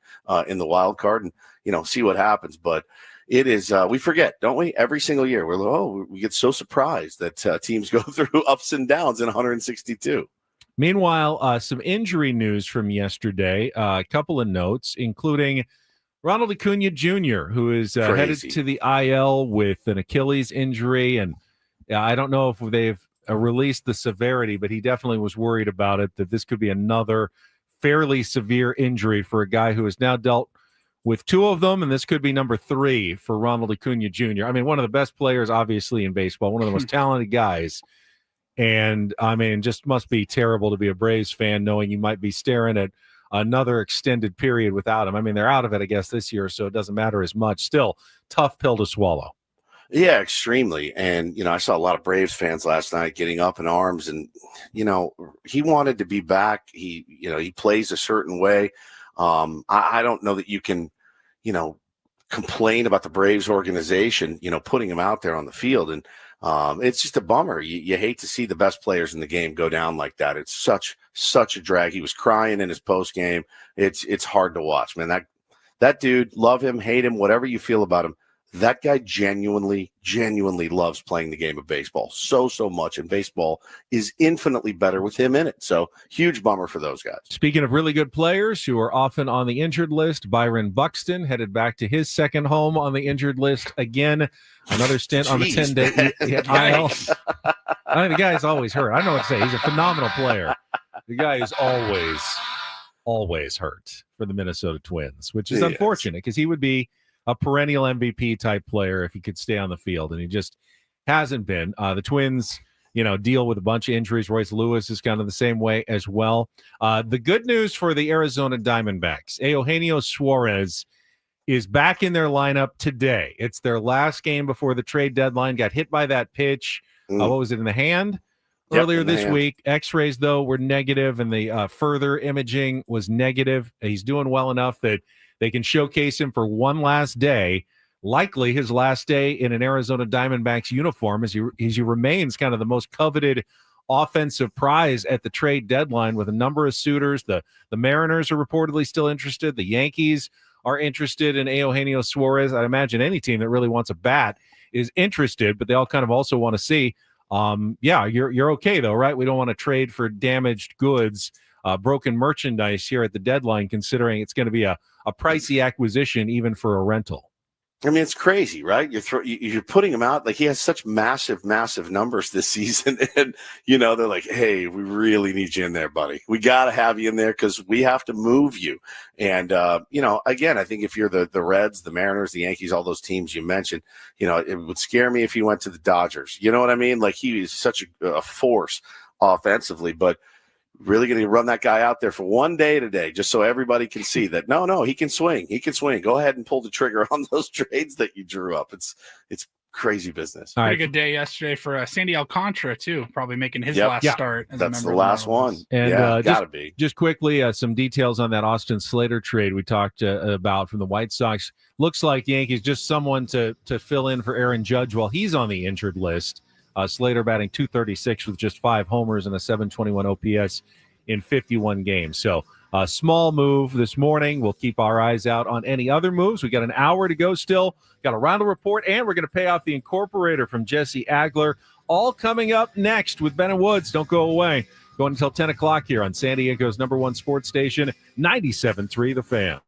in the wild card, and see what happens. But it is. We forget, don't we? Every single year, we get so surprised that teams go through ups and downs in 162. Meanwhile, some injury news from yesterday. A couple of notes, including Ronald Acuna Jr., who is headed to the IL with an Achilles injury. And I don't know if they've released the severity, but he definitely was worried about it, that this could be another fairly severe injury for a guy who has now dealt with two of them, and this could be number 3 for Ronald Acuna Jr. I mean, one of the best players, obviously, in baseball, one of the most talented guys. And, I mean, just must be terrible to be a Braves fan knowing you might be staring at another extended period without him. I mean, they're out of it, I guess, this year, so it doesn't matter as much. Still, tough pill to swallow. Yeah, extremely. And, I saw a lot of Braves fans last night getting up in arms, and, he wanted to be back. He plays a certain way. I don't know that you can, complain about the Braves organization, putting him out there on the field. And it's just a bummer. You hate to see the best players in the game go down like that. It's such a drag. He was crying in his post game. It's hard to watch, man. That dude, love him, hate him, whatever you feel about him. That guy genuinely loves playing the game of baseball so much, and baseball is infinitely better with him in it. So huge bummer for those guys. Speaking of really good players who are often on the injured list, Byron Buxton headed back to his second home on the injured list again. Another stint on the 10-day IL. I mean, the guy's always hurt. I know what to say. He's a phenomenal player. The guy is always hurt for the Minnesota Twins, which is unfortunate because he would be a perennial MVP type player if he could stay on the field, and he just hasn't been. The Twins, deal with a bunch of injuries. Royce Lewis is kind of the same way as well. The good news for the Arizona Diamondbacks, Eugenio Suarez is back in their lineup today. It's their last game before the trade deadline. Got hit by that pitch. What was it, in the hand? Earlier this week. X-rays, though, were negative, and the further imaging was negative. He's doing well enough that they can showcase him for one last day, likely his last day in an Arizona Diamondbacks uniform, as he remains kind of the most coveted offensive prize at the trade deadline with a number of suitors. The Mariners are reportedly still interested. The Yankees are interested in Eugenio Suarez. I imagine any team that really wants a bat is interested, but they all kind of also want to see, you're okay, though, right? We don't want to trade for damaged goods, broken merchandise here at the deadline, considering it's going to be a pricey acquisition even for a rental. I mean, it's crazy, right? You're putting him out. Like, he has such massive numbers this season. And, they're like, hey, we really need you in there, buddy. We got to have you in there because we have to move you. And, again, I think if you're the Reds, the Mariners, the Yankees, all those teams you mentioned, it would scare me if he went to the Dodgers. You know what I mean? Like, he is such a force offensively, but really going to run that guy out there for one day today, just so everybody can see that, no, he can swing. He can swing. Go ahead and pull the trigger on those trades that you drew up. It's crazy business. Pretty good day yesterday for Sandy Alcantara, too, probably making his last start. That's the last one. And gotta be. Just quickly, some details on that Austin Slater trade we talked about from the White Sox. Looks like Yankees just someone to fill in for Aaron Judge while he's on the injured list. Slater batting .236 with just 5 homers and a .721 OPS in 51 games. So a small move this morning. We'll keep our eyes out on any other moves. We got an hour to go still. Got a round of report, and we're going to pay off the incorporator from Jesse Agler. All coming up next with Ben and Woods. Don't go away. Going until 10 o'clock here on San Diego's #1 sports station, 97.3 The Fan.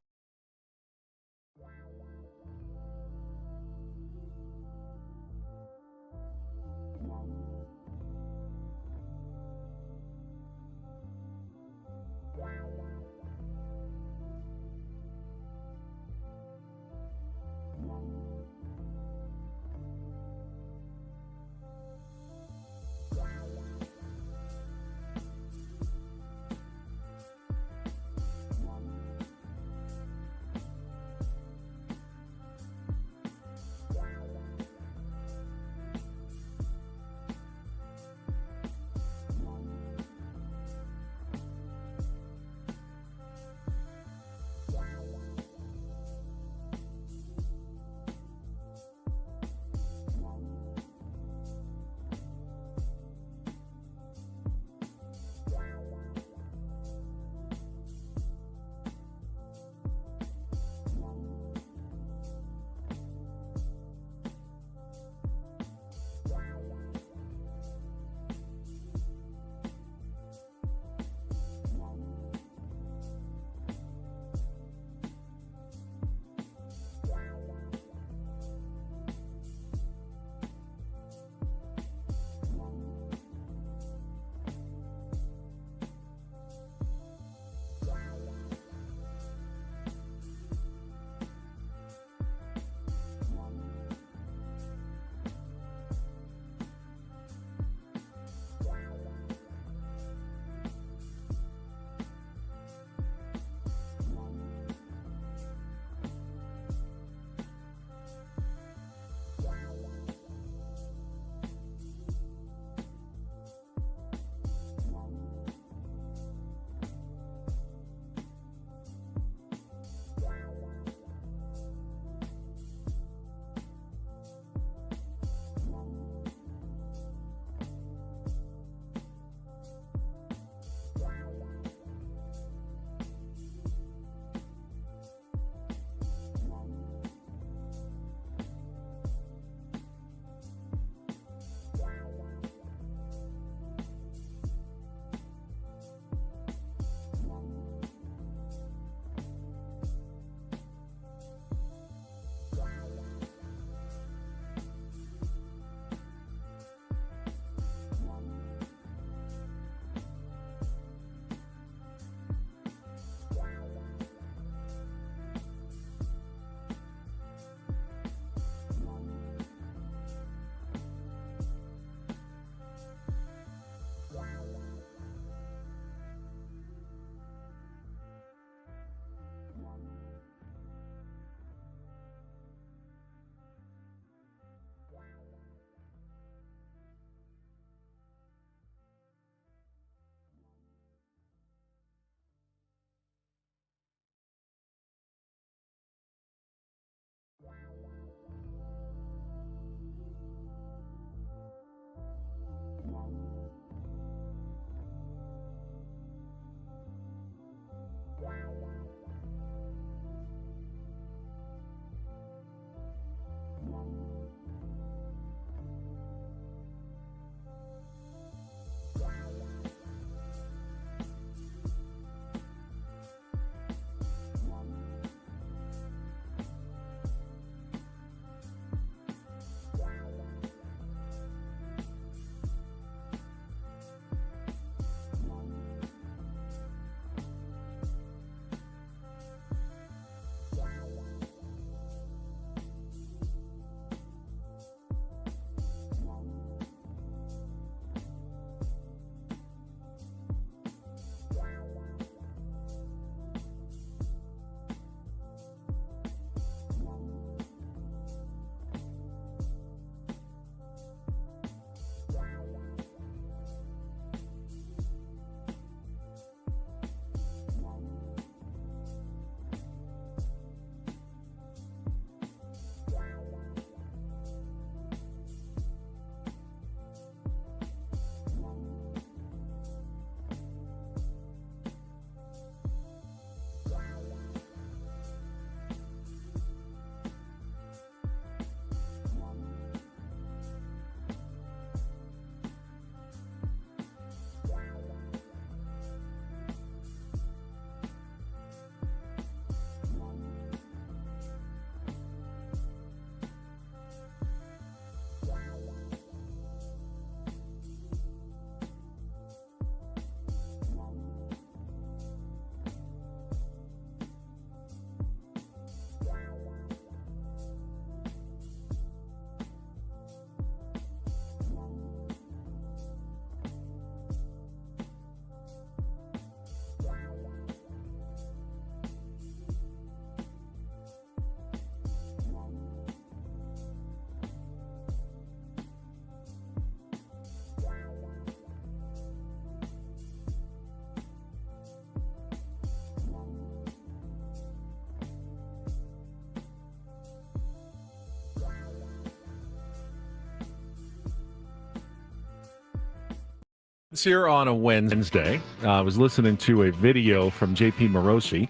It's here on a Wednesday. I was listening to a video from JP Morosi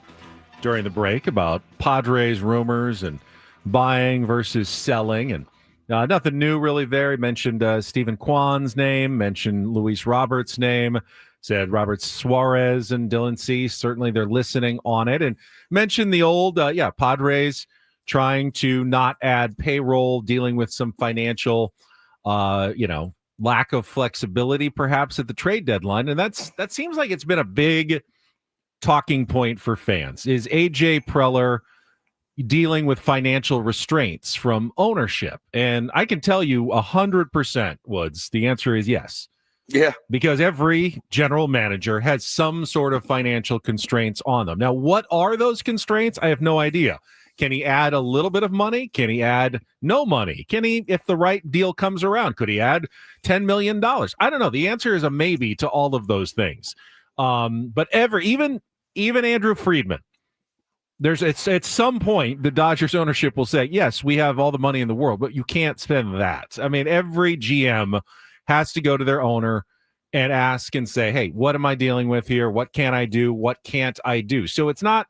during the break about Padres rumors and buying versus selling, and nothing new really there. He mentioned Stephen Kwan's name, mentioned Luis Roberts' name, said Robert Suarez and Dylan Cease. Certainly they're listening on it, and mentioned the old, Padres trying to not add payroll, dealing with some financial, lack of flexibility perhaps at the trade deadline. And that seems like it's been a big talking point for fans. Is AJ Preller dealing with financial restraints from ownership? And I can tell you 100%, Woods, the answer is yes. Yeah. Because every general manager has some sort of financial constraints on them. Now, what are those constraints? I have no idea. Can he add a little bit of money? Can he add no money? Can he, if the right deal comes around, could he add $10 million? I don't know. The answer is a maybe to all of those things. But even Andrew Friedman, it's at some point the Dodgers ownership will say, yes, we have all the money in the world, but you can't spend that. I mean, every GM has to go to their owner and ask and say, hey, what am I dealing with here? What can I do? What can't I do? So it's not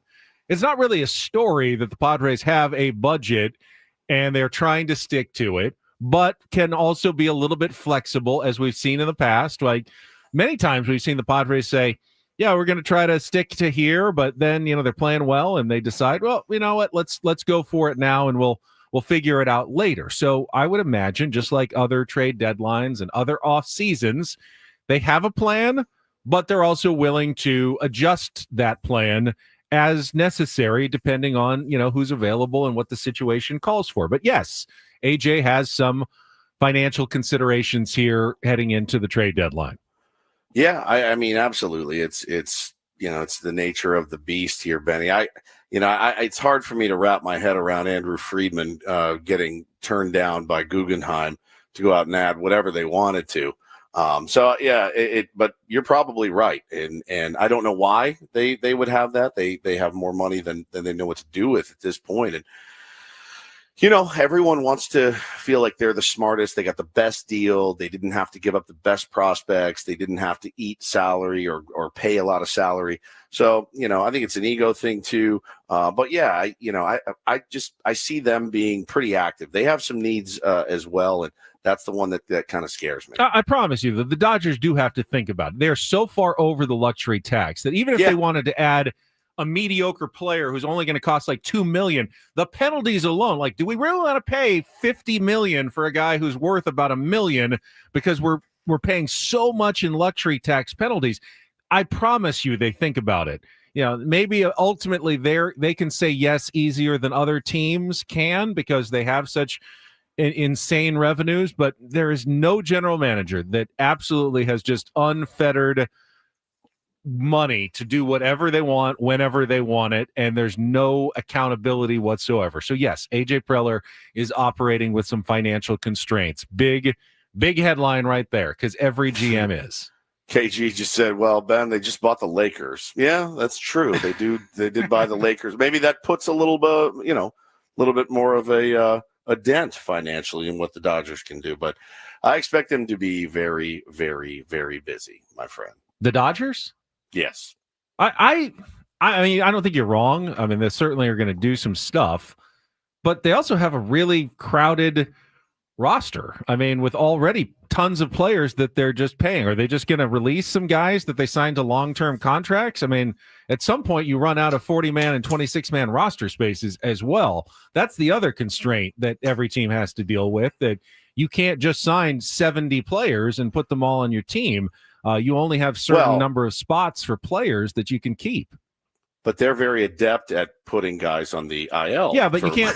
really a story that the Padres have a budget and they're trying to stick to it, but can also be a little bit flexible, as we've seen in the past. Like many times we've seen the Padres say, yeah, we're going to try to stick to here, but then, they're playing well and they decide, well, you know what, let's go for it now and we'll figure it out later. So I would imagine, just like other trade deadlines and other off seasons, they have a plan, but they're also willing to adjust that plan as necessary, depending on, who's available and what the situation calls for. But yes, AJ has some financial considerations here heading into the trade deadline. Yeah, I mean, absolutely. It's the nature of the beast here, Benny. It's hard for me to wrap my head around Andrew Friedman getting turned down by Guggenheim to go out and add whatever they wanted to. But you're probably right, and I don't know why they would have that. They have more money than they know what to do with at this point, and everyone wants to feel like they're the smartest. They got the best deal. They didn't have to give up the best prospects. They didn't have to eat salary or pay a lot of salary. So I think it's an ego thing too. But yeah, I see them being pretty active. They have some needs as well, and that's the one that kind of scares me. I promise you that the Dodgers do have to think about it. They're so far over the luxury tax that even if they wanted to add a mediocre player who's only going to cost like $2 million, the penalties alone, like, do we really want to pay $50 million for a guy who's worth about $1 million because we're paying so much in luxury tax penalties? I promise you they think about it. Maybe ultimately they can say yes easier than other teams can because they have such insane revenues, but there is no general manager that absolutely has just unfettered money to do whatever they want whenever they want it, and there's no accountability whatsoever. So yes, AJ Preller is operating with some financial constraints. Big headline right there, because every GM is. KG just said, well, Ben, they just bought the Lakers. Yeah, that's true. They did buy the Lakers. Maybe that puts a little bit more of a dent financially in what the Dodgers can do, but I expect them to be very, very, very busy, my friend. The Dodgers? Yes. I mean, I don't think you're wrong. I mean, they certainly are going to do some stuff, but they also have a really crowded roster. I mean, with already tons of players that they're just paying. Are they just going to release some guys that they signed to long-term contracts? I mean, at some point you run out of 40-man and 26-man roster spaces as well. That's the other constraint that every team has to deal with, that you can't just sign 70 players and put them all on your team. You only have certain number of spots for players that you can keep. But they're very adept at putting guys on the IL. Yeah, but you can't.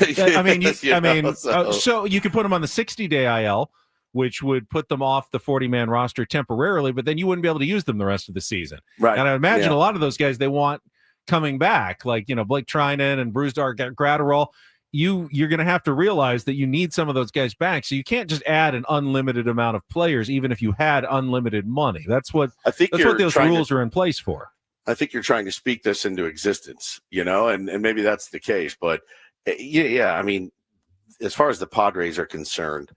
So you can put them on the 60-day IL, which would put them off the 40-man roster temporarily, but then you wouldn't be able to use them the rest of the season. Right. And I imagine a lot of those guys they want coming back, like Blake Trinan and Brusdar Graterol. You're going to have to realize that you need some of those guys back. So you can't just add an unlimited amount of players, even if you had unlimited money. That's what those rules are in place for. I think you're trying to speak this into existence, and maybe that's the case. But yeah, I mean, as far as the Padres are concerned,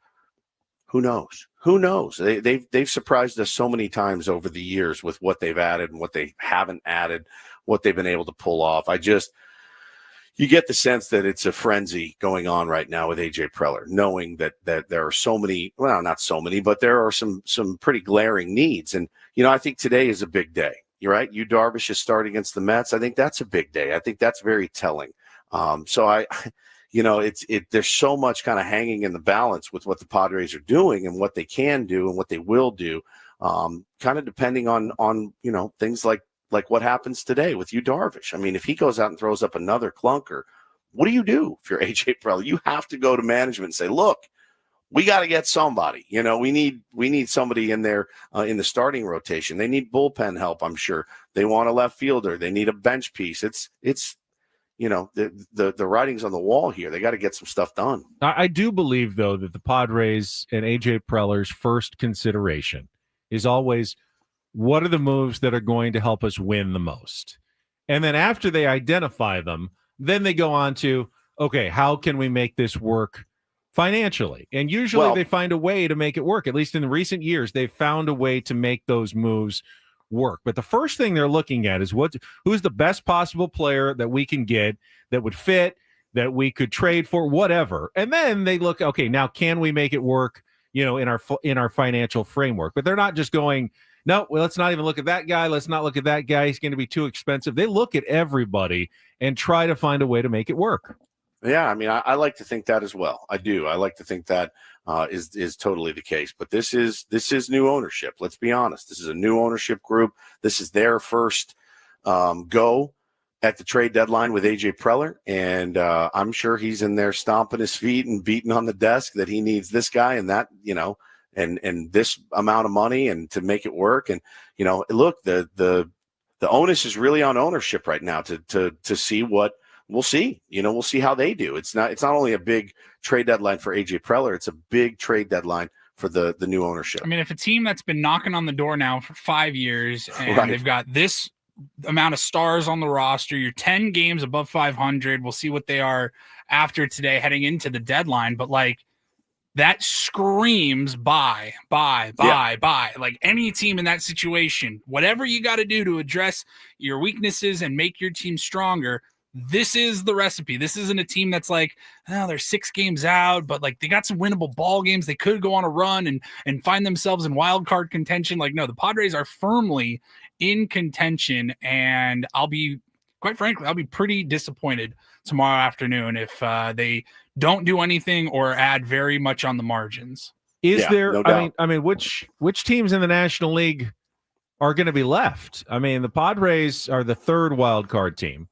who knows? who knows? They've surprised us so many times over the years with what they've added and what they haven't added, what they've been able to pull off. You get the sense that it's a frenzy going on right now with AJ Preller, knowing that there are so many, well, not so many, but there are some pretty glaring needs. And, I think today is a big day. You're right. Yu Darvish is starting against the Mets. I think that's a big day. I think that's very telling. There's so much kind of hanging in the balance with what the Padres are doing and what they can do and what they will do, kind of depending on things like what happens today with Yu Darvish. I mean, if he goes out and throws up another clunker, what do you do if you're AJ Preller? You have to go to management and say, look, we got to get somebody. We need somebody in there in the starting rotation. They need bullpen help, I'm sure. They want a left fielder. They need a bench piece. It's the writing's on the wall here. They got to get some stuff done. I do believe, though, that the Padres and AJ Preller's first consideration is always, what are the moves that are going to help us win the most? And then after they identify them, then they go on to, okay, how can we make this work financially? And usually they find a way to make it work. At least in recent years, they've found a way to make those moves work. But the first thing they're looking at is who's the best possible player that we can get that would fit, that we could trade for, whatever. And then they look, okay, now can we make it work, in our financial framework? But they're not just going, no, well, let's not even look at that guy. Let's not look at that guy. He's going to be too expensive. They look at everybody and try to find a way to make it work. Yeah, I mean, I like to think that as well. I do. I like to think that is totally the case. But this is new ownership. Let's be honest. This is a new ownership group. This is their first go at the trade deadline with AJ Preller, and I'm sure he's in there stomping his feet and beating on the desk that he needs this guy and that, and this amount of money and to make it work. And look, the onus is really on ownership right now to see what. We'll see. We'll see how they do. It's not only a big trade deadline for AJ Preller, it's a big trade deadline for the new ownership. I mean, if a team that's been knocking on the door now for 5 years and they've got this amount of stars on the roster, you're 10 games above 500. We'll see what they are after today heading into the deadline. But that screams buy. Like any team in that situation, whatever you got to do to address your weaknesses and make your team stronger, this is the recipe. This isn't a team that's they're 6 games out, but they got some winnable ball games. They could go on a run and find themselves in wild card contention. No, the Padres are firmly in contention, and quite frankly, I'll be pretty disappointed tomorrow afternoon if they don't do anything or add very much on the margins. No I mean, which teams in the National League are going to be left? I mean, the Padres are the 3rd wild card team.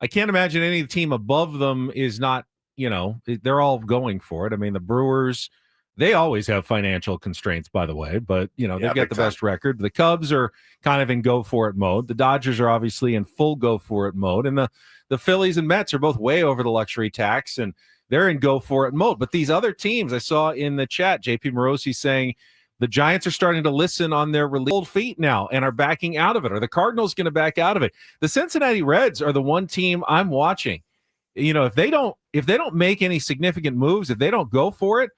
I can't imagine any team above them is not, they're all going for it. I mean, the Brewers, they always have financial constraints, by the way, but, they've got the best record. The Cubs are kind of in go-for-it mode. The Dodgers are obviously in full go-for-it mode. And the Phillies and Mets are both way over the luxury tax, and they're in go-for-it mode. But these other teams, I saw in the chat, JP Morosi saying, the Giants are starting to listen on their old feet now and are backing out of it. Are the Cardinals going to back out of it? The Cincinnati Reds are the one team I'm watching. If they don't make any significant moves, if they don't go for it,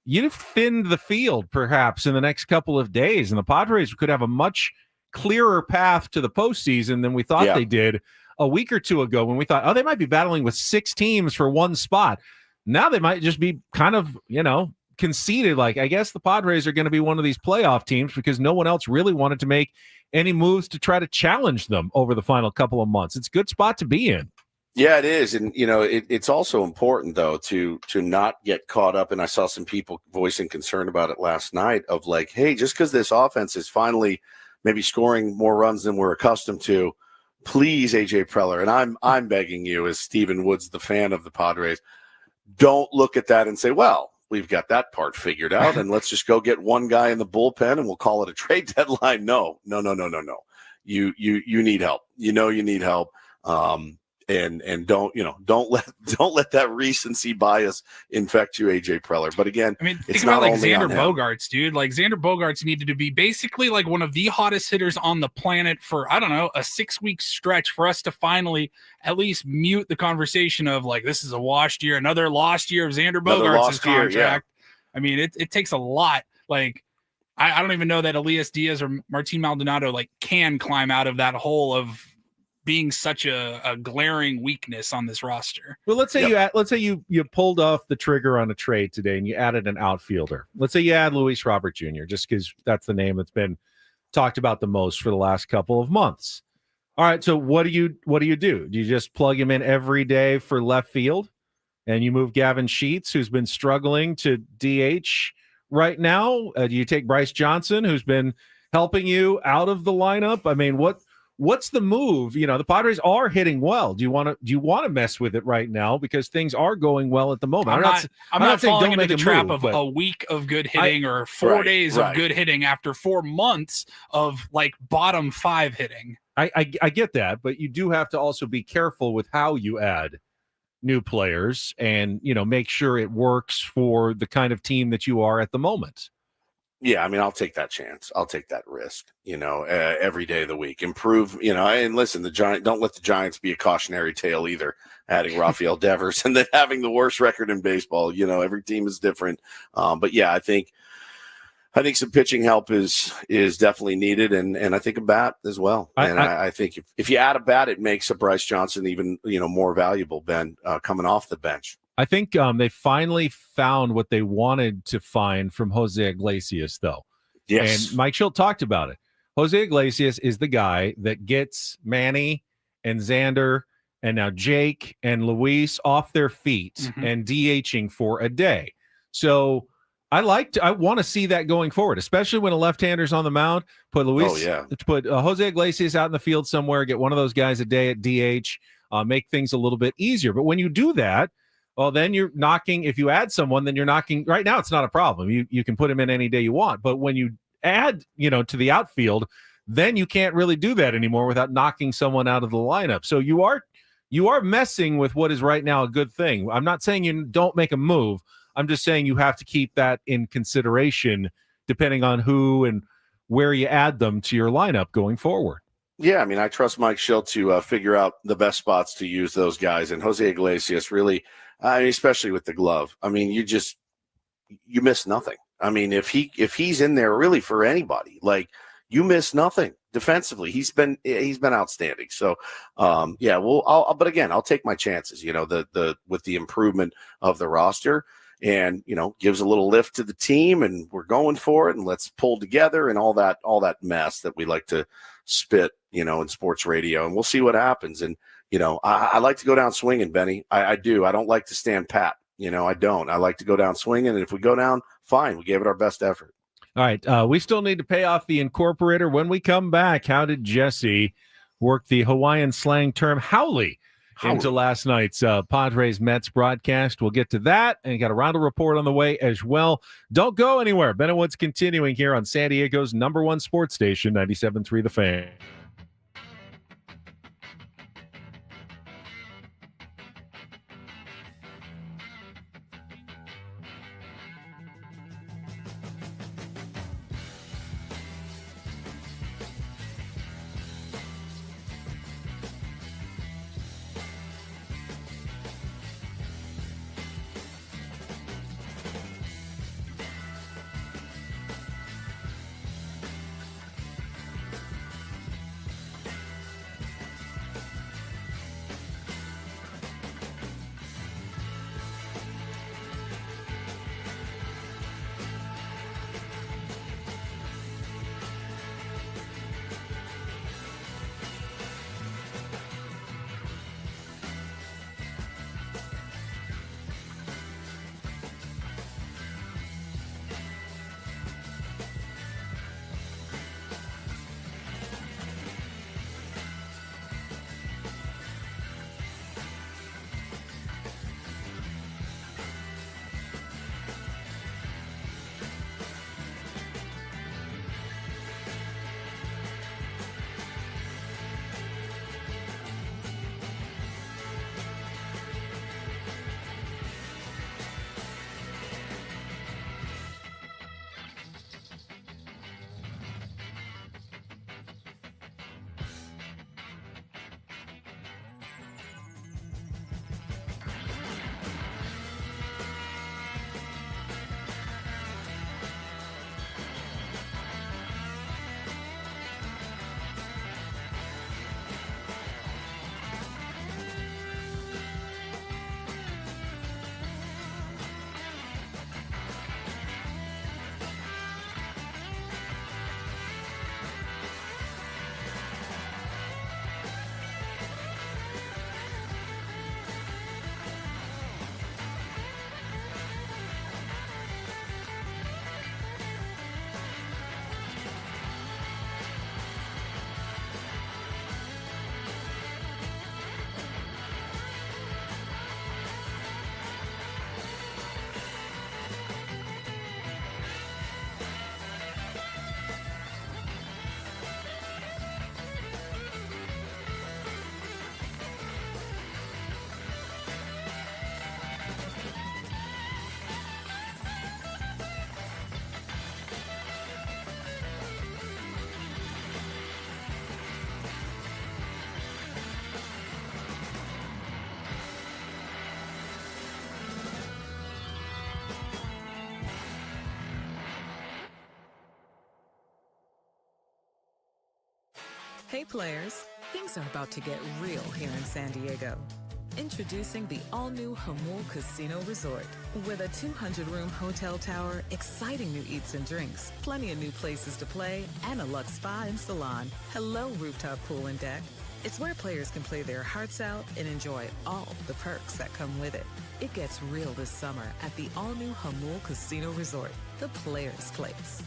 you've thinned the field perhaps in the next couple of days, and the Padres could have a much clearer path to the postseason than we thought they did a week or two ago when we thought, they might be battling with 6 teams for one spot. Now they might just be kind of, conceded, I guess the Padres are going to be one of these playoff teams because no one else really wanted to make any moves to try to challenge them over the final couple of months. It's a good spot to be in. Yeah, it is. And, it's also important, though, to not get caught up. And I saw some people voicing concern about it last night of hey, just because this offense is finally maybe scoring more runs than we're accustomed to, please, AJ Preller, and I'm begging you as Stephen Woods, the fan of the Padres, don't look at that and say, well, we've got that part figured out, and let's just go get one guy in the bullpen and we'll call it a trade deadline. No. You need help. You need help. And don't let that recency bias infect you, AJ Preller. But again, I mean, think about Xander Bogaerts, dude. Xander Bogaerts needed to be basically one of the hottest hitters on the planet for, a 6-week stretch for us to finally at least mute the conversation of this is a washed year, another lost year of Xander Bogaerts' contract. I mean, it takes a lot. I don't even know that Elias Diaz or Martin Maldonado can climb out of that hole of being such a glaring weakness on this roster. Well, let's say you pulled off the trigger on a trade today and you added an outfielder. Let's say you add Luis Robert Jr. just because that's the name that's been talked about the most for the last couple of months. All right, so what do you do? Do you just plug him in every day for left field, and you move Gavin Sheets, who's been struggling to DH right now? Do you take Bryce Johnson, who's been helping you out of the lineup? I mean, what's the move? The Padres are hitting well. Do you want to mess with it right now because things are going well at the moment? I'm not falling into the trap of a week of good hitting or 4 days of good hitting after 4 months of bottom 5 hitting. I get that, but you do have to also be careful with how you add new players and, make sure it works for the kind of team that you are at the moment. Yeah, I mean, I'll take that chance. I'll take that risk, every day of the week. Improve, and listen, don't let the Giants be a cautionary tale either, adding Rafael Devers and then having the worst record in baseball. Every team is different. But yeah, I think some pitching help is definitely needed, and I think a bat as well. I think if you add a bat, it makes a Bryce Johnson even more valuable, Ben, coming off the bench. I think they finally found what they wanted to find from Jose Iglesias, though. Yes. And Mike Schilt talked about it. Jose Iglesias is the guy that gets Manny and Xander and now Jake and Luis off their feet and DHing for a day. So I want to see that going forward, especially when a left-hander's on the mound. Put Jose Iglesias out in the field somewhere, get one of those guys a day at DH, make things a little bit easier. But when you do that, well, then you're knocking. If you add someone, then you're knocking. Right now, it's not a problem. You can put him in any day you want. But when you add, to the outfield, then you can't really do that anymore without knocking someone out of the lineup. So you are messing with what is right now a good thing. I'm not saying you don't make a move. I'm just saying you have to keep that in consideration depending on who and where you add them to your lineup going forward. Yeah, I mean, I trust Mike Schilt to figure out the best spots to use those guys. And Jose Iglesias really, especially with the glove, I mean, you miss nothing. I mean, if he's in there really for anybody, you miss nothing defensively. He's been outstanding. So, yeah, well, but again, I'll take my chances, with the improvement of the roster. And gives a little lift to the team, and we're going for it, and let's pull together, and all that mess that we like to spit, in sports radio, and we'll see what happens. And I like to go down swinging, Benny. I do. I don't like to stand pat. I don't. I like to go down swinging, and if we go down, fine. We gave it our best effort. All right. We still need to pay off the incorporator. When we come back, how did Jesse work the Hawaiian slang term Hunley into last night's Padres Mets broadcast? We'll get to that, and got a round of report on the way as well. Don't go anywhere. Ben and Woods continuing here on San Diego's #1 sports station, 97.3 The Fan. Hey players, things are about to get real here in San Diego. Introducing the all-new Hamul Casino Resort. With a 200-room hotel tower, exciting new eats and drinks, plenty of new places to play, and a luxe spa and salon. Hello, rooftop pool and deck. It's where players can play their hearts out and enjoy all the perks that come with it. It gets real this summer at the all-new Hamul Casino Resort, the players' place.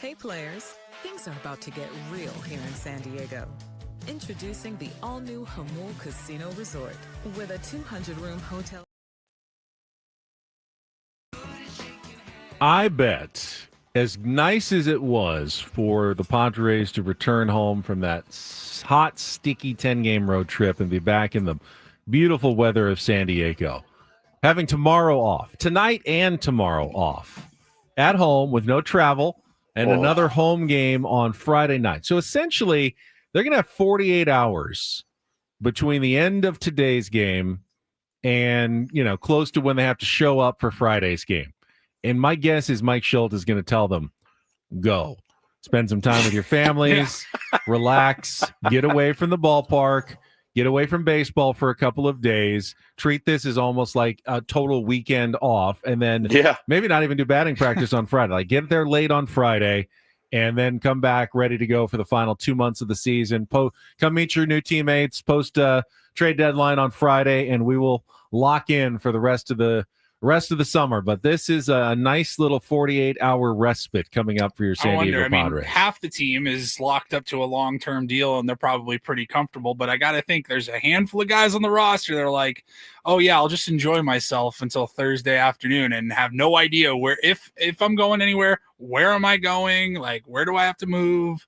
Hey players, things are about to get real here in San Diego. Introducing the all-new Hamul Casino Resort. With a 200-room hotel. I bet, as nice as it was for the Padres to return home from that hot, sticky 10-game road trip and be back in the beautiful weather of San Diego, having tomorrow off, tonight and tomorrow off, at home with no travel, and another home game on Friday night. So essentially, they're going to have 48 hours between the end of today's game and, close to when they have to show up for Friday's game. And my guess is Mike Schultz is going to tell them, go. Spend some time with your families, relax, get away from the ballpark, get away from baseball for a couple of days, treat this as almost like a total weekend off, and then maybe not even do batting practice on Friday. Like, get there late on Friday and then come back ready to go for the final 2 months of the season. Come meet your new teammates, post trade deadline on Friday, and we will lock in for the rest of the summer. But this is a nice little 48-hour respite coming up for your San Diego Padres. Half the team is locked up to a long-term deal, and they're probably pretty comfortable. But I got to think there's a handful of guys on the roster that are like, oh, yeah, I'll just enjoy myself until Thursday afternoon and have no idea if I'm going anywhere, where am I going? Like, where do I have to move?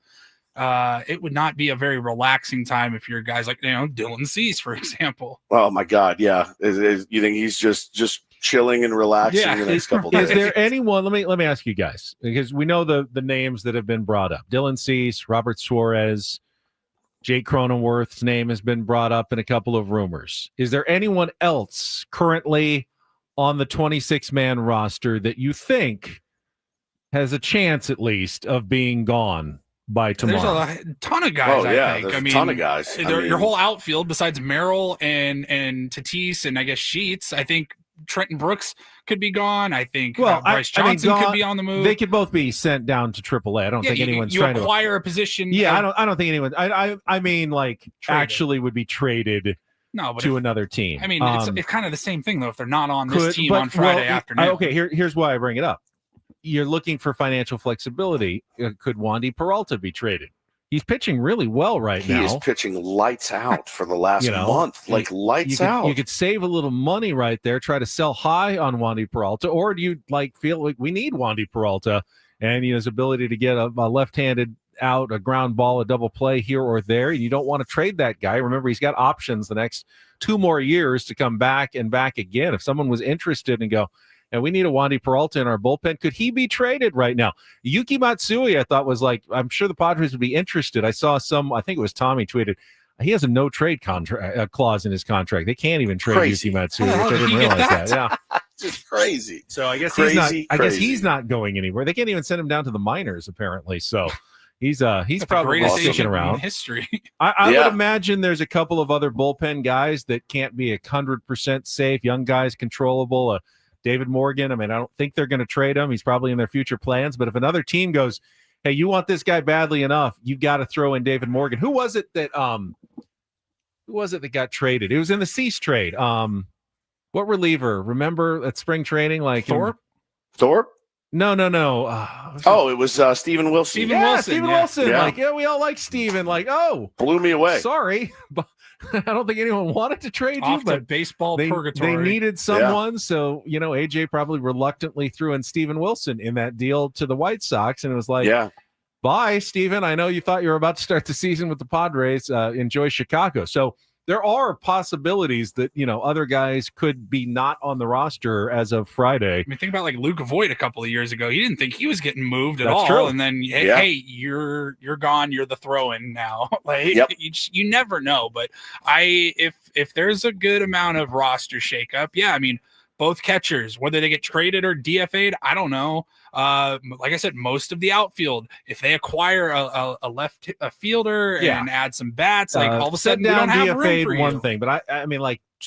It would not be a very relaxing time if you're guys like, Dylan Cease, for example. Oh my God. Yeah. You think he's just chilling and relaxing the next couple days? Is there anyone, let me ask you guys, because we know the names that have been brought up. Dylan Cease, Robert Suarez, Jake Cronenworth's name has been brought up in a couple of rumors. Is there anyone else currently on the 26-man roster that you think has a chance, at least, of being gone by tomorrow? There's a ton of guys, I think. There's a ton of guys. Your whole outfield, besides Merrill and Tatis and I guess Sheets, I think Trenton Brooks could be gone. I think Bryce Johnson could be on the move. They could both be sent down to AAA. I don't think anyone's trying to acquire a position. Yeah, I don't think anyone. I mean, like actually would be traded. To another team. I mean, it's kind of the same thing though. If they're not on this team on Friday afternoon. Okay, here's why I bring it up. You're looking for financial flexibility. Could Wandy Peralta be traded? He's pitching really well right now. He is pitching lights out for the last month, lights out. You could save a little money right there. Try to sell high on Wandy Peralta, or do you feel like we need Wandy Peralta and his ability to get a left-handed out, a ground ball, a double play here or there, and you don't want to trade that guy. Remember, he's got options the next 2 more years to come back and back again. If someone was interested and go, and we need a Wandy Peralta in our bullpen, could he be traded right now? Yuki Matsui, I thought was I'm sure the Padres would be interested. I saw I think it was Tommy tweeted, he has a no trade contract clause in his contract. They can't even trade Yuki Matsui, which I didn't realize that. Yeah, just crazy. So I guess he's not going anywhere. They can't even send him down to the minors apparently. So he's probably sticking around. In history. I would imagine there's a couple of other bullpen guys that can't be 100% safe. Young guys, controllable. David Morgan. I mean, I don't think they're going to trade him. He's probably in their future plans. But if another team goes, hey, you want this guy badly enough, you've got to throw in David Morgan. Who was it that got traded? It was in the Cease trade. What reliever? Remember at spring training, Thorpe? No. It was Steven Wilson. Steven Wilson. Yeah. We all like Steven. Blew me away. Sorry, but I don't think anyone wanted to trade you, but baseball purgatory. They needed someone, so AJ probably reluctantly threw in Steven Wilson in that deal to the White Sox, and it was bye, Steven. I know you thought you were about to start the season with the Padres. Enjoy Chicago. So there are possibilities that other guys could be not on the roster as of Friday. I mean, think about Luke Voigt a couple of years ago. He didn't think he was getting moved at all, true. And then hey, you're gone. You're the throw-in now. You never know. But if there's a good amount of roster shakeup, I mean, both catchers, whether they get traded or DFA'd, I don't know. Like I said, most of the outfield, if they acquire a fielder and add some bats, all of a sudden we don't have room for one thing. But I mean,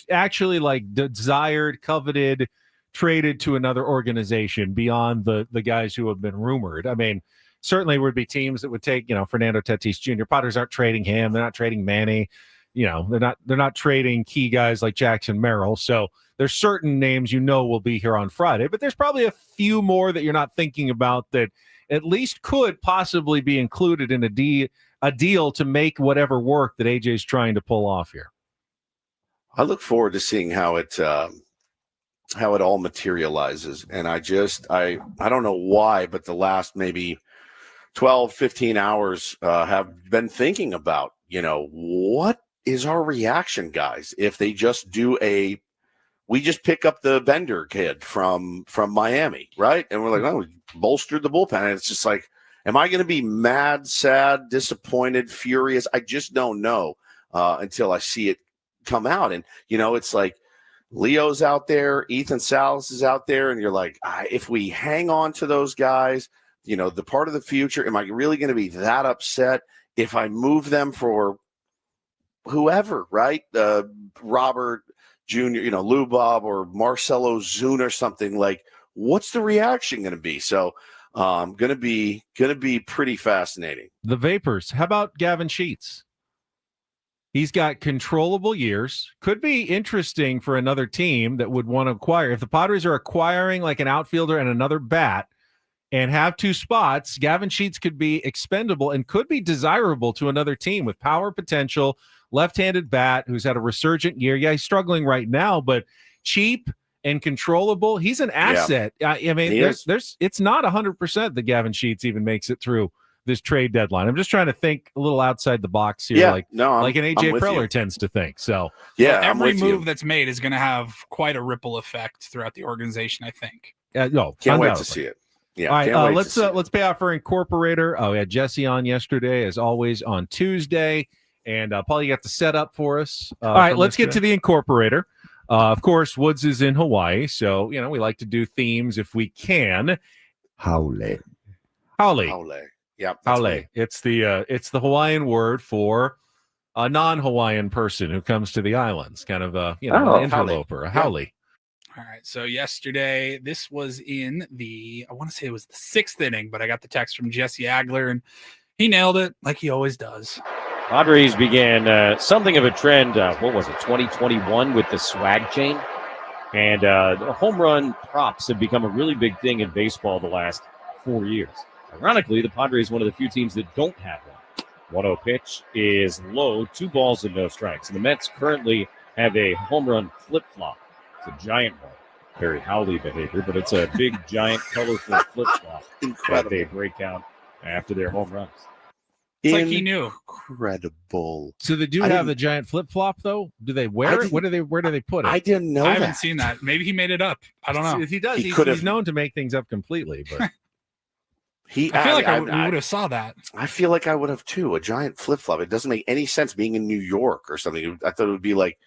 actually desired, coveted, traded to another organization beyond the guys who have been rumored. I mean, certainly would be teams that would take Fernando Tatis Jr. Padres aren't trading him. They're not trading Manny. They're not trading key guys like Jackson Merrill. So there's certain names will be here on Friday, but there's probably a few more that you're not thinking about that at least could possibly be included in a deal to make whatever work that AJ's trying to pull off here. I look forward to seeing how it all materializes. And I don't know why, but the last maybe 12, 15 hours have been thinking about, what is our reaction, guys, if they just do we just pick up the Bender kid from Miami, right? And we're like, we bolstered the bullpen. And it's just am I going to be mad, sad, disappointed, furious? I just don't know until I see it come out. And, it's Leo's out there, Ethan Salas is out there, and you're like, if we hang on to those guys, the part of the future, am I really going to be that upset if I move them for whoever, right? Robert Jr., Lou Bob or Marcelo Zune or something, what's the reaction going to be? So going to be pretty fascinating. The Vapors. How about Gavin Sheets? He's got controllable years. Could be interesting for another team that would want to acquire. If the Padres are acquiring an outfielder and another bat and have 2 spots, Gavin Sheets could be expendable and could be desirable to another team with power potential, left-handed bat who's had a resurgent year. Yeah, he's struggling right now, but cheap and controllable, he's an asset. I mean, it's not 100% that Gavin Sheets even makes it through this trade deadline. I'm just trying to think a little outside the box here, like an AJ Preller tends to think. So every move that's made is going to have quite a ripple effect throughout the organization, I think. Can't wait to see it. Yeah. All right, let's pay off our incorporator. We had Jesse on yesterday, as always, on Tuesday, and Paul, you got the setup for us. All right, let's get to the incorporator. Of course, Woods is in Hawaii, so we like to do themes if we can. Haole. Yeah, Haole. It's the Hawaiian word for a non-Hawaiian person who comes to the islands, kind of an interloper, a haole. All right, so yesterday, this was in I want to say it was the 6th inning, but I got the text from Jesse Agler, and he nailed it like he always does. Padres began something of a trend, 2021 with the swag chain? And the home run props have become a really big thing in baseball the last 4 years. Ironically, the Padres one of the few teams that don't have one. 1-0 pitch is low, 2 balls and no strikes. And the Mets currently have a home run flip-flop. It's a giant one. Very Howley behavior, but it's a big, giant, colorful flip-flop that they break out after their home runs. It's like he knew. Incredible. So they do have the giant flip-flop, thow? Do they wear it? Where do they put it? I didn't know I haven't seen that. Maybe he made it up. I don't know. If he does, he's known to make things up completely, but... I feel like we would have saw that. I feel like I would have too. A giant flip flop. It doesn't make any sense being in New York or something. I thought it would be like,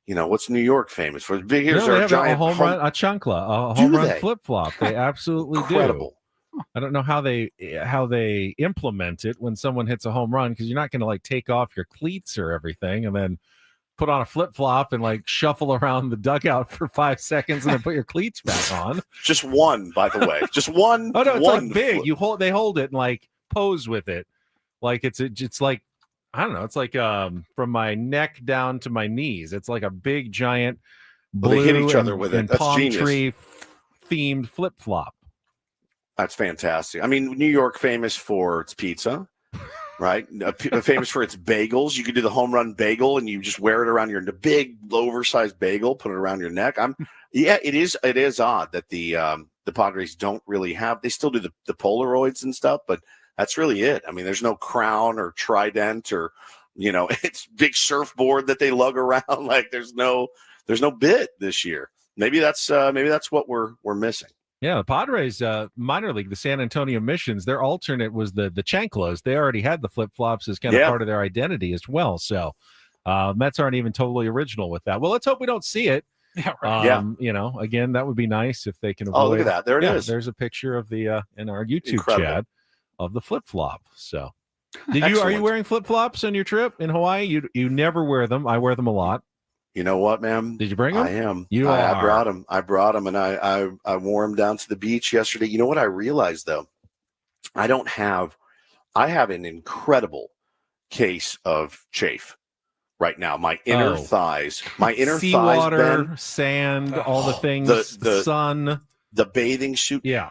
what's New York famous for? Here's our giant a home run, a chancla, a home run flip flop. They absolutely do. I don't know how they implement it when someone hits a home run, because you're not going to take off your cleats or everything and then put on a flip flop and shuffle around the dugout for 5 seconds and then put your cleats back on. Just one, by the way. Just one. Oh no, it's big. They hold it and pose with it. It's like, I don't know. It's like from my neck down to my knees. It's like a big giant blue they hit each other with it. And That's palm genius. Tree themed flip flop. That's fantastic. I mean, New York famous for its pizza. Right, famous for its bagels. You could do the home run bagel, and you just wear it around the big, oversized bagel. Put it around your neck. It is odd that the Padres don't really have. They still do the Polaroids and stuff, but that's really it. I mean, there's no crown or trident or it's big surfboard that they lug around. There's no bit this year. Maybe that's what we're missing. Yeah, the Padres minor league, the San Antonio Missions, their alternate was the chanclas. They already had the flip-flops as kind of part of their identity as well. So Mets aren't even totally original with that. Well, let's hope we don't see it. Yeah, right. Again, that would be nice if they can avoid. Oh, look at that. There it is. There's a picture of the in our YouTube chat of the flip-flop. So are you wearing flip-flops on your trip in Hawaii? You never wear them. I wear them a lot. You know what, man? Did you bring them? I am. I brought them. And I wore them down to the beach yesterday. You know what I realized though? I have an incredible case of chafe right now. My inner thighs, seawater, sand, all the things, the sun, the bathing suit. Yeah,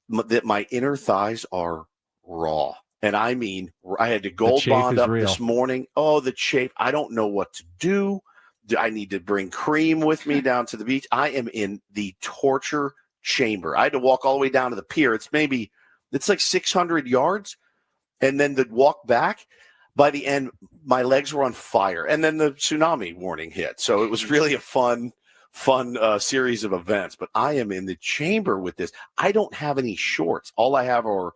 that my inner thighs are raw. And I mean, I had to gold bond up this morning. Oh, the chafe. I don't know what to do. I need to bring cream with me down to the beach. I am in the torture chamber. I had to walk all the way down to the pier. It's like 600 yards. And then the walk back, by the end, my legs were on fire. And then the tsunami warning hit. So it was really a fun series of events. But I am in the chamber with this. I don't have any shorts. All I have are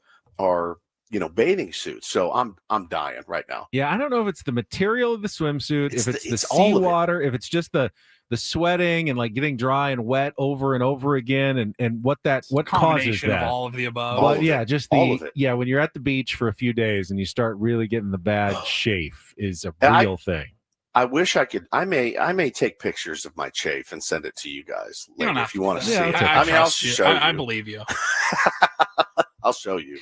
bathing suits. So I'm dying right now. Yeah, I don't know if it's the material of the swimsuit, if it's the seawater, if it's just the sweating and getting dry and wet over and over again, and what causes that. Of all of the above. But when you're at the beach for a few days and you start really getting the bad chafe is a real thing. I wish I could. I may take pictures of my chafe and send it to you guys later if you want to see it. I'll show you. I believe you. I'll show you.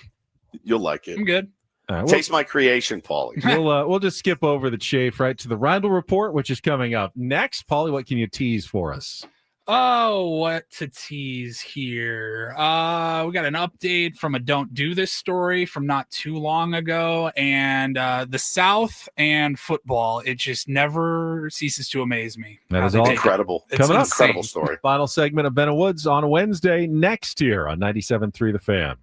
You'll like it. I'm good. Taste my creation, Paulie. We'll just skip over the chafe right to the Randall Report, which is coming up next. Paulie, what can you tease for us? Oh, what to tease here. We got an update from a Don't Do This story from not too long ago. And the South and football, it just never ceases to amaze me. That is all incredible. It's coming up. insane. Incredible story. Final segment of Ben and Woods on a Wednesday next year on 97.3 The Fan.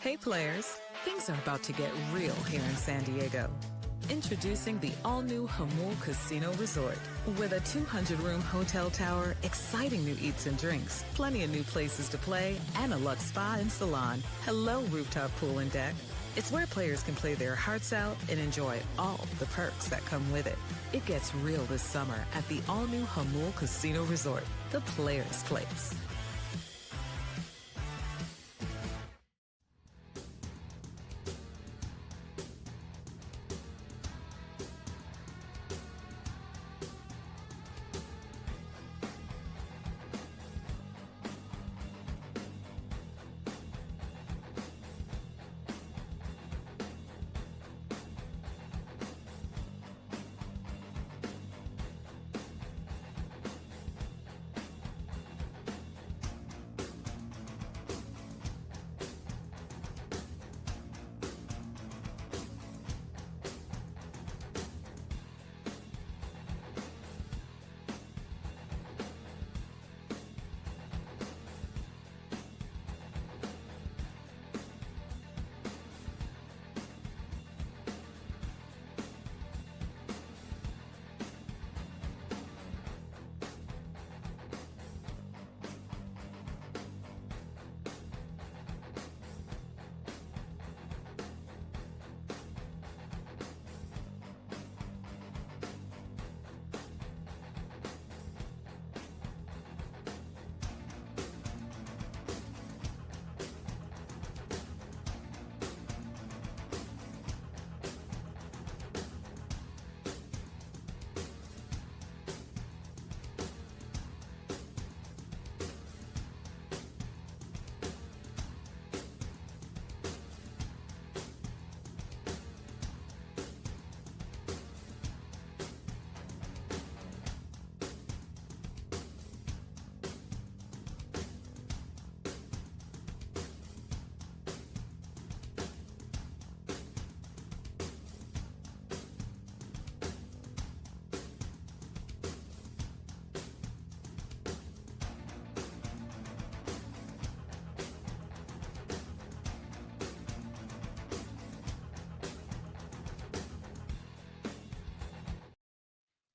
Hey players, things are about to get real here in San Diego. Introducing the all-new Hamul Casino Resort. With a 200-room hotel tower, exciting new eats and drinks, plenty of new places to play, and a luxe spa and salon. Hello, rooftop pool and deck. It's where players can play their hearts out and enjoy all the perks that come with it. It gets real this summer at the all-new Hamul Casino Resort, the players' place.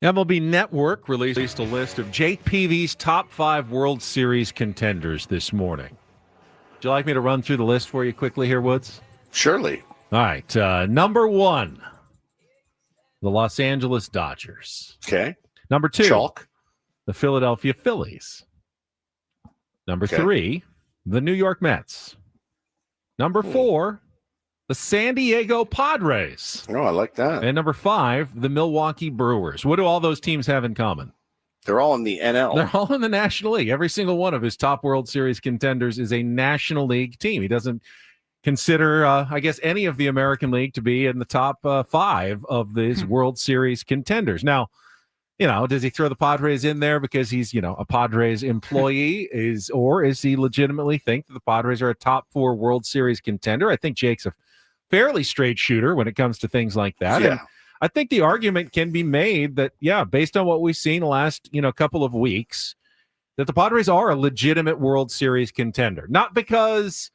MLB Network released a list of Jake Peavy's top 5 World Series contenders this morning. Would you like me to run through the list for you quickly here, Woods? Surely. All right. Number 1, the Los Angeles Dodgers. Okay. Number 2, Chalk. the Philadelphia Phillies. Number 3, the New York Mets. Number 4, the San Diego Padres. Oh, I like that. And number 5, the Milwaukee Brewers. What do all those teams have in common? They're all in the NL. They're all in the National League. Every single one of his top World Series contenders is a National League team. He doesn't consider, I guess, any of the American League to be in the top 5 of his World Series contenders. Now, does he throw the Padres in there because he's, a Padres employee? Or is he legitimately think that the Padres are a top 4 World Series contender? I think Jake's a fairly straight shooter when it comes to things like that. Yeah. And I think the argument can be made that, based on what we've seen the last, couple of weeks, that the Padres are a legitimate World Series contender. Not because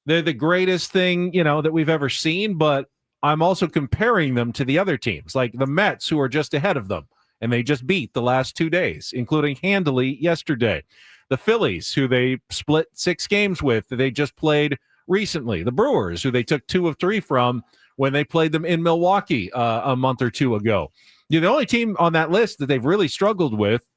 they're the greatest thing, that we've ever seen, but I'm also comparing them to the other teams, like the Mets, who are just ahead of them. And they just beat the last 2 days, including handily yesterday. The Phillies, who they split 6 games with, they just played recently. The Brewers, who they took 2 of 3 from when they played them in Milwaukee a month or 2 ago. The only team on that list that they've really struggled with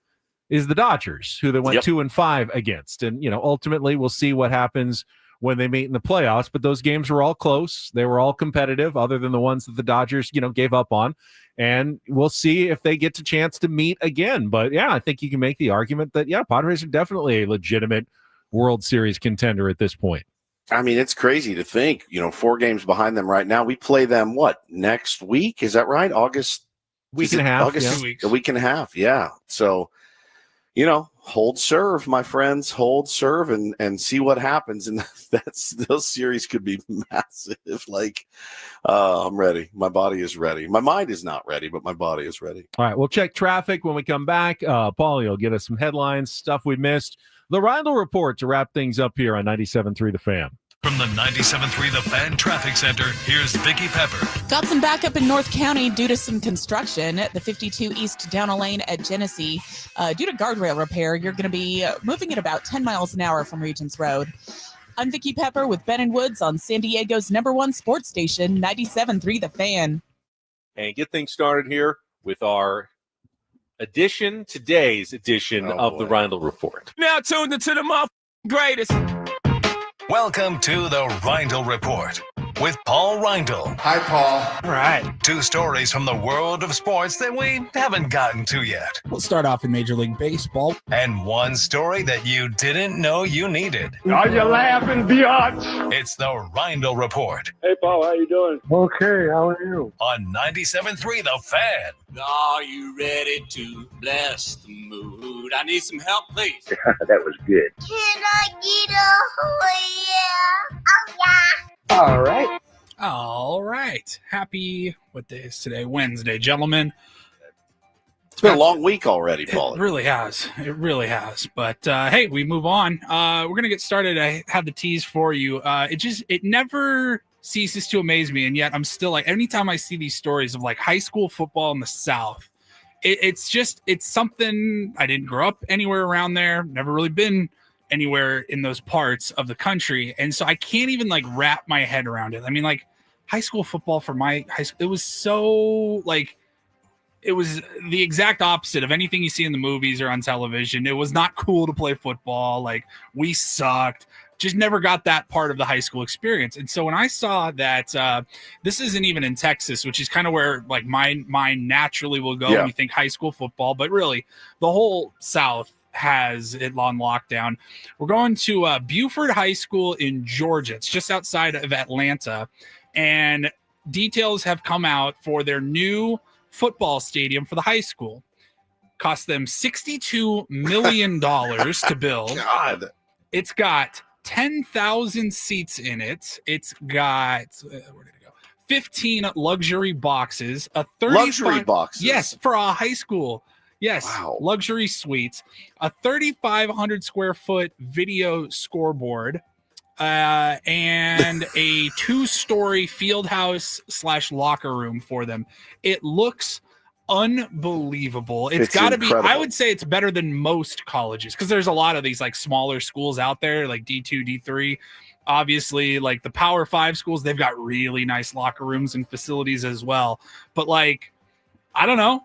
is the Dodgers, who they went 2-5 against. And, ultimately we'll see what happens when they meet in the playoffs. But those games were all close. They were all competitive, other than the ones that the Dodgers, gave up on. And we'll see if they get a chance to meet again. But, I think you can make the argument that, Padres are definitely a legitimate World Series contender at this point. I mean, it's crazy to think, 4 games behind them right now. We play them, next week? Is that right? August? Week and a half. August, 2 weeks. A week and a half, yeah. So, hold serve, my friends. Hold serve and see what happens. And those series could be massive. I'm ready. My body is ready. My mind is not ready, but my body is ready. All right, we'll check traffic when we come back. Paulie will get us some headlines, stuff we missed. The Rindle Report to wrap things up here on 97.3 The Fan. From the 97.3 The Fan Traffic Center, here's Vicki Pepper. Got some backup in North County due to some construction. The 52 East down a lane at Genesee. Due to guardrail repair, you're going to be moving at about 10 miles an hour from Regents Road. I'm Vicki Pepper with Ben and Woods on San Diego's #1 sports station, 97.3 The Fan. And get things started here with our today's edition of the Rindle Report. Now tuned into the greatest. Welcome to the Rindle Report with Paul Rindle. Hi, Paul. All right. 2 stories from the world of sports that we haven't gotten to yet. We'll start off in Major League Baseball. And 1 story that you didn't know you needed. Are you laughing, biatch? It's the Rindle Report. Hey, Paul, how you doing? Okay, how are you? On 97.3 The Fan. Are you ready to bless the mood? I need some help, please. That was good. Can I get a oh yeah? All right. All right. Happy, what day is today? Wednesday, gentlemen. It's been a long week already, Paul. It really has. It really has. But hey, we move on. We're going to get started. I have the tease for you. It never ceases to amaze me. And yet I'm still anytime I see these stories of high school football in the South, it's something. I didn't grow up anywhere around there. Never really been anywhere in those parts of the country. And so I can't even wrap my head around it. I mean, high school football for my high school, it was so it was the exact opposite of anything you see in the movies or on television. It was not cool to play football. We sucked. Just never got that part of the high school experience. And so when I saw that this isn't even in Texas, which is kind of where my mind naturally will go when you think high school football, but really the whole South has it on lockdown. We're going to Buford High School in Georgia. It's just outside of Atlanta. And details have come out for their new football stadium for the high school. Cost them $62 million to build. God. It's got 10,000 seats in it. It's got, where did it go? 15 luxury boxes. Luxury boxes? Yes, for a high school. Yes, wow. Luxury suites, a 3,500 square foot video scoreboard, and a 2-story field house / locker room for them. It looks unbelievable. It's got to be, I would say it's better than most colleges because there's a lot of these like smaller schools out there, like D2, D3. Obviously, like the Power 5 schools, they've got really nice locker rooms and facilities as well. But like, I don't know.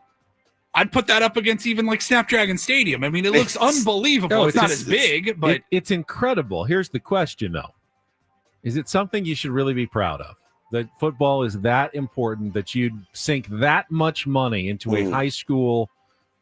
I'd put that up against even like Snapdragon Stadium. I mean, it looks unbelievable. No, it's not as big, but it's incredible. Here's the question, though. Is it something you should really be proud of? That football is that important that you'd sink that much money into a high school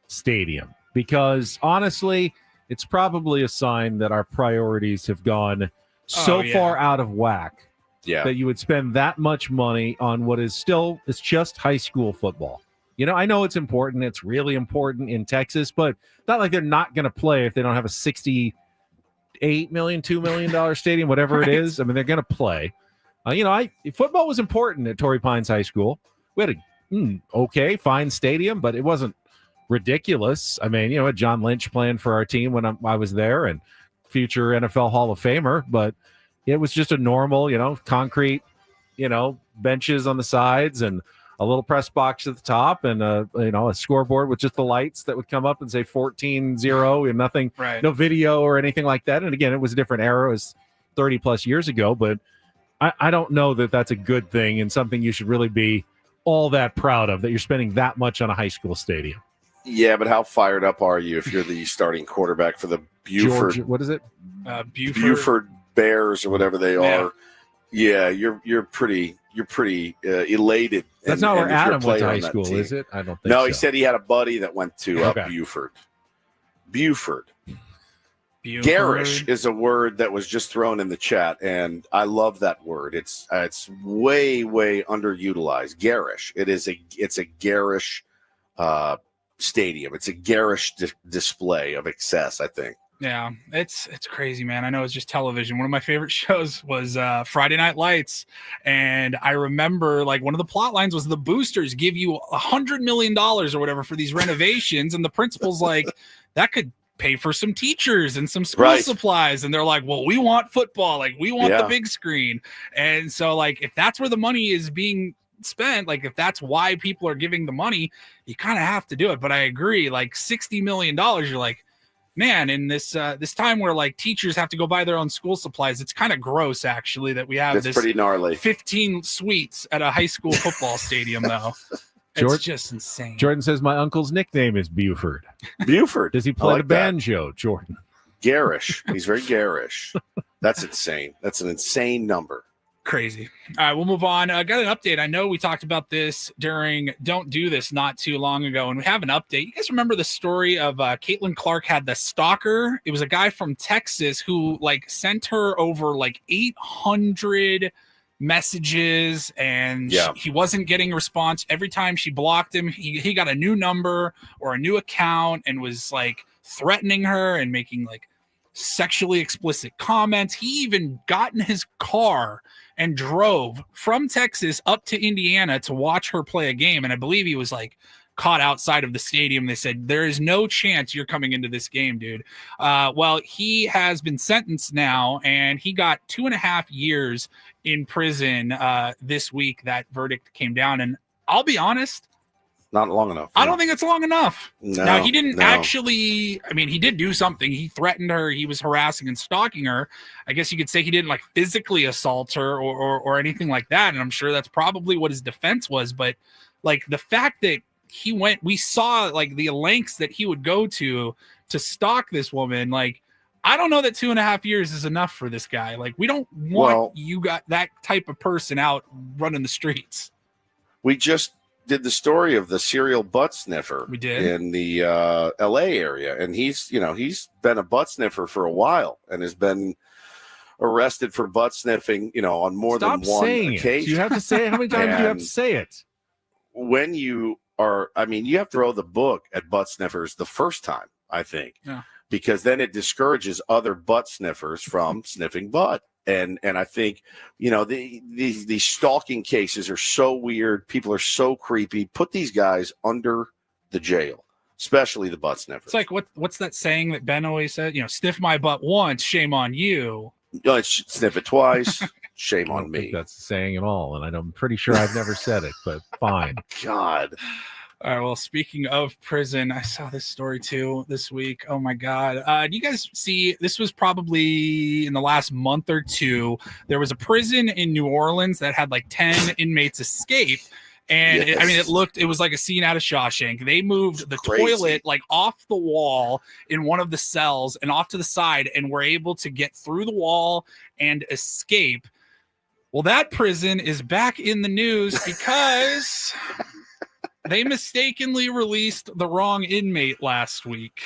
stadium? Because honestly, it's probably a sign that our priorities have gone so far out of whack that you would spend that much money on what is still, it's just high school football. You know, I know it's important. It's really important in Texas, but not like they're not going to play if they don't have a $68 million, $2 million stadium, whatever it is. I mean, they're going to play. Football was important at Torrey Pines High School. We had a fine stadium, but it wasn't ridiculous. I mean, had John Lynch playing for our team when I was there, and future NFL Hall of Famer, but it was just a normal, concrete, benches on the sides and a little press box at the top and a scoreboard with just the lights that would come up and say 14-0 and nothing, no video or anything like that. And again, it was a different era. It was 30 plus years ago, but I don't know that that's a good thing and something you should really be all that proud of, that you're spending that much on a high school stadium. Yeah, but how fired up are you if you're the starting quarterback for the Buford? What is it? Buford Bears or whatever they are. Yeah, you're pretty elated. That's not where Adam went to high school, is it? I don't think so. No, he said he had a buddy that went to Buford. Buford. Garish is a word that was just thrown in the chat, and I love that word. It's way underutilized. Garish. It's a garish stadium. It's a garish display of excess, I think. Yeah, it's crazy, man. I know it's just television. One of my favorite shows was Friday Night Lights, and I remember like one of the plot lines was the boosters give you $100 million or whatever for these renovations, and the principal's like, that could pay for some teachers and some school supplies, and they're like, well, we want football, like we want the big screen. And so like if that's where the money is being spent, like if that's why people are giving the money, you kind of have to do it. But I agree, like $60 million, you're like, man, in this time where like teachers have to go buy their own school supplies, it's kind of gross actually that we have this pretty gnarly 15 suites at a high school football stadium though. It's just insane. Jordan says my uncle's nickname is Buford. Buford. Does he play the banjo, Jordan? Garish. He's very garish. That's insane. That's an insane number. Crazy. All right, we'll move on. I got an update. I know we talked about this during Don't Do This not too long ago, and we have an update. You guys remember the story of Caitlin Clark had the stalker? It was a guy from Texas who like sent her over like 800 messages, and he wasn't getting a response. Every time she blocked him, he got a new number or a new account and was like threatening her and making like sexually explicit comments. He even got in his car and drove from Texas up to Indiana to watch her play a game. And I believe he was like caught outside of the stadium. They said, there is no chance you're coming into this game, dude. Well, he has been sentenced now, and he got 2.5 years in prison this week. That verdict came down, and I'll be honest, not long enough. I don't think it's long enough. Now, he didn't actually, I mean, he did do something. He threatened her. He was harassing and stalking her. I guess you could say he didn't like physically assault her or anything like that. And I'm sure that's probably what his defense was. But like the fact that we saw like the lengths that he would go to stalk this woman. Like, I don't know that 2.5 years is enough for this guy. Like, we don't want you got that type of person out running the streets. We just did the story of the serial butt sniffer. We did in the LA area, and he's been a butt sniffer for a while and has been arrested for butt sniffing, on more than one occasion. You have to say it. How many times do you have to say it? When you are, you have to throw the book at butt sniffers the first time, I think, because then it discourages other butt sniffers from sniffing butt. And I think, these stalking cases are so weird. People are so creepy. Put these guys under the jail, especially the butt sniffers. It's like, what's that saying that Ben always said? Sniff my butt once, shame on you. Sniff it twice, shame on me. That's the saying at all. And I'm pretty sure I've never said it, but fine. God. All right. Well, speaking of prison, I saw this story too this week. Oh my God. Do you guys see, this was probably in the last month or two, there was a prison in New Orleans that had like 10 inmates escape. And Yes. it was like a scene out of Shawshank. They moved the Crazy. toilet like off the wall in one of the cells and off to the side, and were able to get through the wall and escape. Well, that prison is back in the news because they mistakenly released the wrong inmate last week.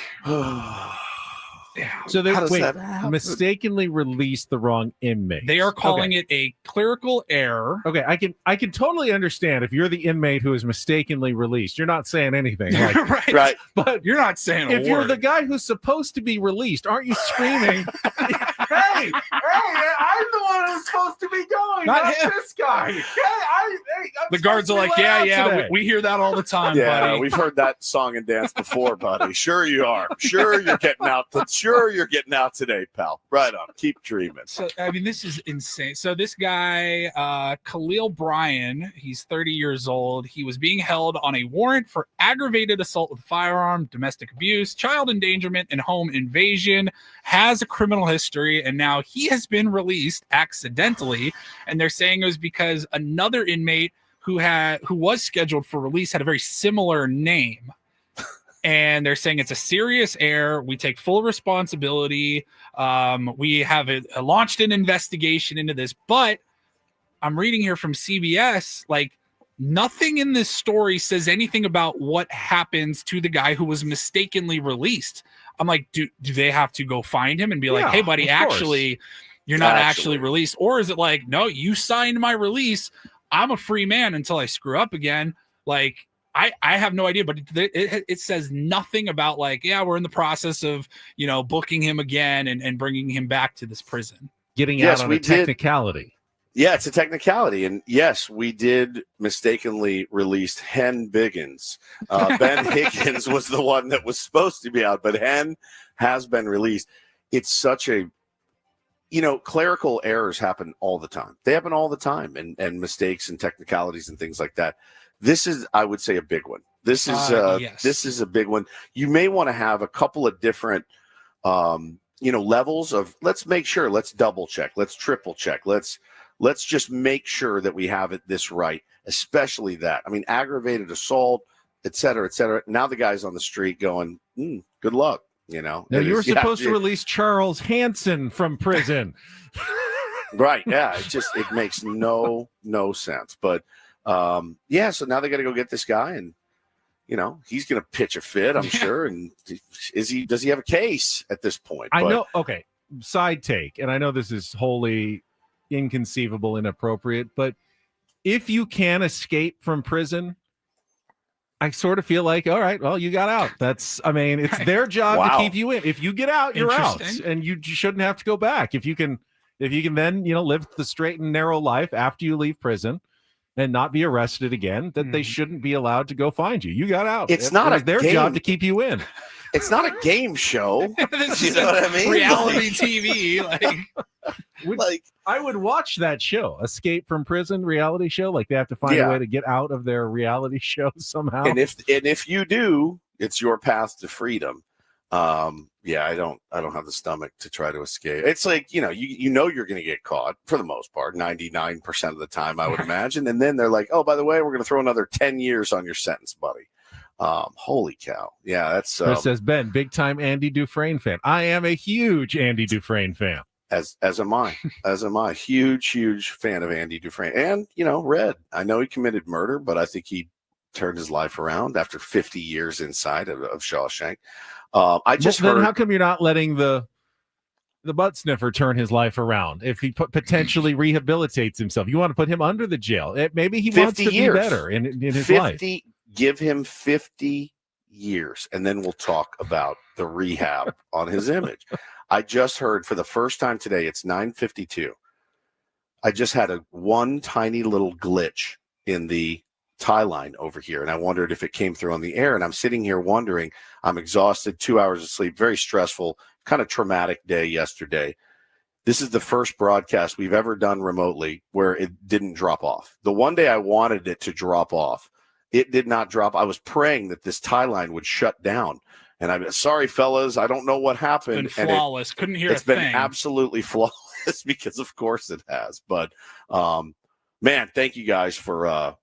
So they How does that happen? mistakenly released the wrong inmate. They are calling it a clerical error. Okay, I can totally understand if you're the inmate who is mistakenly released. You're not saying anything, like, right. But you're not saying if a you're word. the guy who's supposed to be released, aren't you screaming? hey, I'm the one who's supposed to be going, not him. this guy. I'm The guards are like, yeah, we hear that all the time, Yeah, buddy. we've heard that song and dance before, buddy. Sure you are. Sure you're getting out. Sure you're getting out today, pal. Right on. Keep dreaming. So, I mean, this is insane. So this guy, Khalil Bryan, he's 30 years old. He was being held on a warrant for aggravated assault with a firearm, domestic abuse, child endangerment, and home invasion, has a criminal history, and now he has been released accidentally. And they're saying it was because another inmate who was scheduled for release had a very similar name. And they're saying it's a serious error. We take full responsibility. We have launched an investigation into this. But I'm reading here from CBS, like, nothing in this story says anything about what happens to the guy who was mistakenly released. I'm like, do they have to go find him and be like, hey, buddy, actually, you're not actually released? Or is it like, no, you signed my release. I'm a free man until I screw up again. Like, I have no idea, but it says nothing about like, yeah, we're in the process of, booking him again and bringing him back to this prison. Getting out on a technicality. Yeah, it's a technicality. And yes, we did mistakenly release Hen Biggins. Ben Higgins was the one that was supposed to be out, but Hen has been released. It's such a, clerical errors happen all the time. They happen all the time, and mistakes and technicalities and things like that. This is, I would say, a big one. This is yes. This is a big one. You may want to have a couple of different, levels of. Let's make sure. Let's double check. Let's triple check. Let's just make sure that we have this right. Especially that. I mean, aggravated assault, et cetera, et cetera. Now the guy's on the street going, good luck. Now you were supposed to release Charles Hanson from prison. Right. Yeah. It makes no sense. But so now they got to go get this guy, and he's going to pitch a fit, I'm sure. And does he have a case at this point? I know. Okay. Side take. And I know this is wholly inconceivable, inappropriate, but if you can escape from prison, I sort of feel like, all right, well, you got out. It's their job to keep you in. If you get out, you're out, and you shouldn't have to go back. If you can then, live the straight and narrow life after you leave prison and not be arrested again, that they shouldn't be allowed to go find you. You got out. It's not their job to keep you in. It's not a game show. You know what I mean? Reality TV. I would watch that show, Escape from Prison reality show. Like, they have to find a way to get out of their reality show somehow. And if you do, it's your path to freedom. I don't have the stomach to try to escape. It's like, you're going to get caught for the most part, 99% of the time, I would imagine. And then they're like, oh, by the way, we're going to throw another 10 years on your sentence, buddy. Holy cow. Yeah, that's Chris says, Ben, big time Andy Dufresne fan. I am a huge Andy Dufresne fan. As am I. Huge fan of Andy Dufresne. And, Red. I know he committed murder, but I think he turned his life around after 50 years inside of Shawshank. Then how come you're not letting the butt sniffer turn his life around? If he potentially rehabilitates himself, you want to put him under the jail. Maybe he wants to be better in his life. Give him 50 years, and then we'll talk about the rehab on his image. I just heard for the first time today, it's 9:52. I just had one tiny little glitch in the tie line over here, and I wondered if it came through on the air. And I'm sitting here wondering, I'm exhausted, 2 hours of sleep, very stressful, kind of traumatic day yesterday. This is the first broadcast we've ever done remotely where it didn't drop off. The one day I wanted it to drop off, It did not drop. I was praying that this tie line would shut down. And I'm sorry, fellas, I don't know what happened. It's been flawless. Couldn't hear a thing. It's been absolutely flawless because, of course, it has. But, man, thank you guys for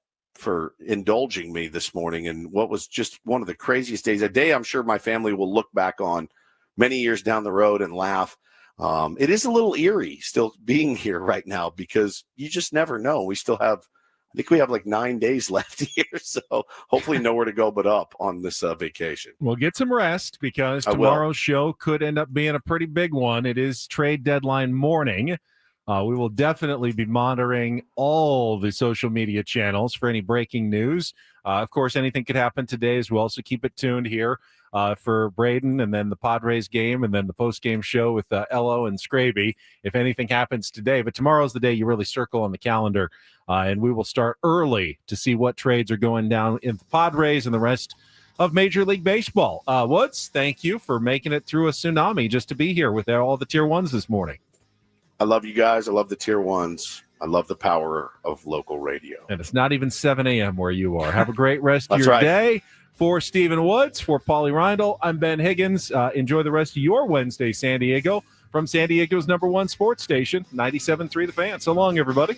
indulging me this morning in what was just one of the craziest days. A day I'm sure my family will look back on many years down the road and laugh. It is a little eerie still being here right now because you just never know. I think we have like 9 days left here, so hopefully nowhere to go but up on this vacation. Well, get some rest because tomorrow's show could end up being a pretty big one. It is trade deadline morning. We will definitely be monitoring all the social media channels for any breaking news. Of course, anything could happen today as well, so keep it tuned here for Braden and then the Padres game and then the post-game show with Ello and Scraby if anything happens today. But tomorrow's the day you really circle on the calendar, and we will start early to see what trades are going down in the Padres and the rest of Major League Baseball. Woods, thank you for making it through a tsunami just to be here with all the Tier 1s this morning. I love you guys. I love the Tier 1s. I love the power of local radio. And it's not even 7 a.m. where you are. Have a great rest of your day. For Stephen Woods, for Paulie Reindl, I'm Ben Higgins. Enjoy the rest of your Wednesday, San Diego, from San Diego's #1 sports station, 97.3 The Fan. So long, everybody.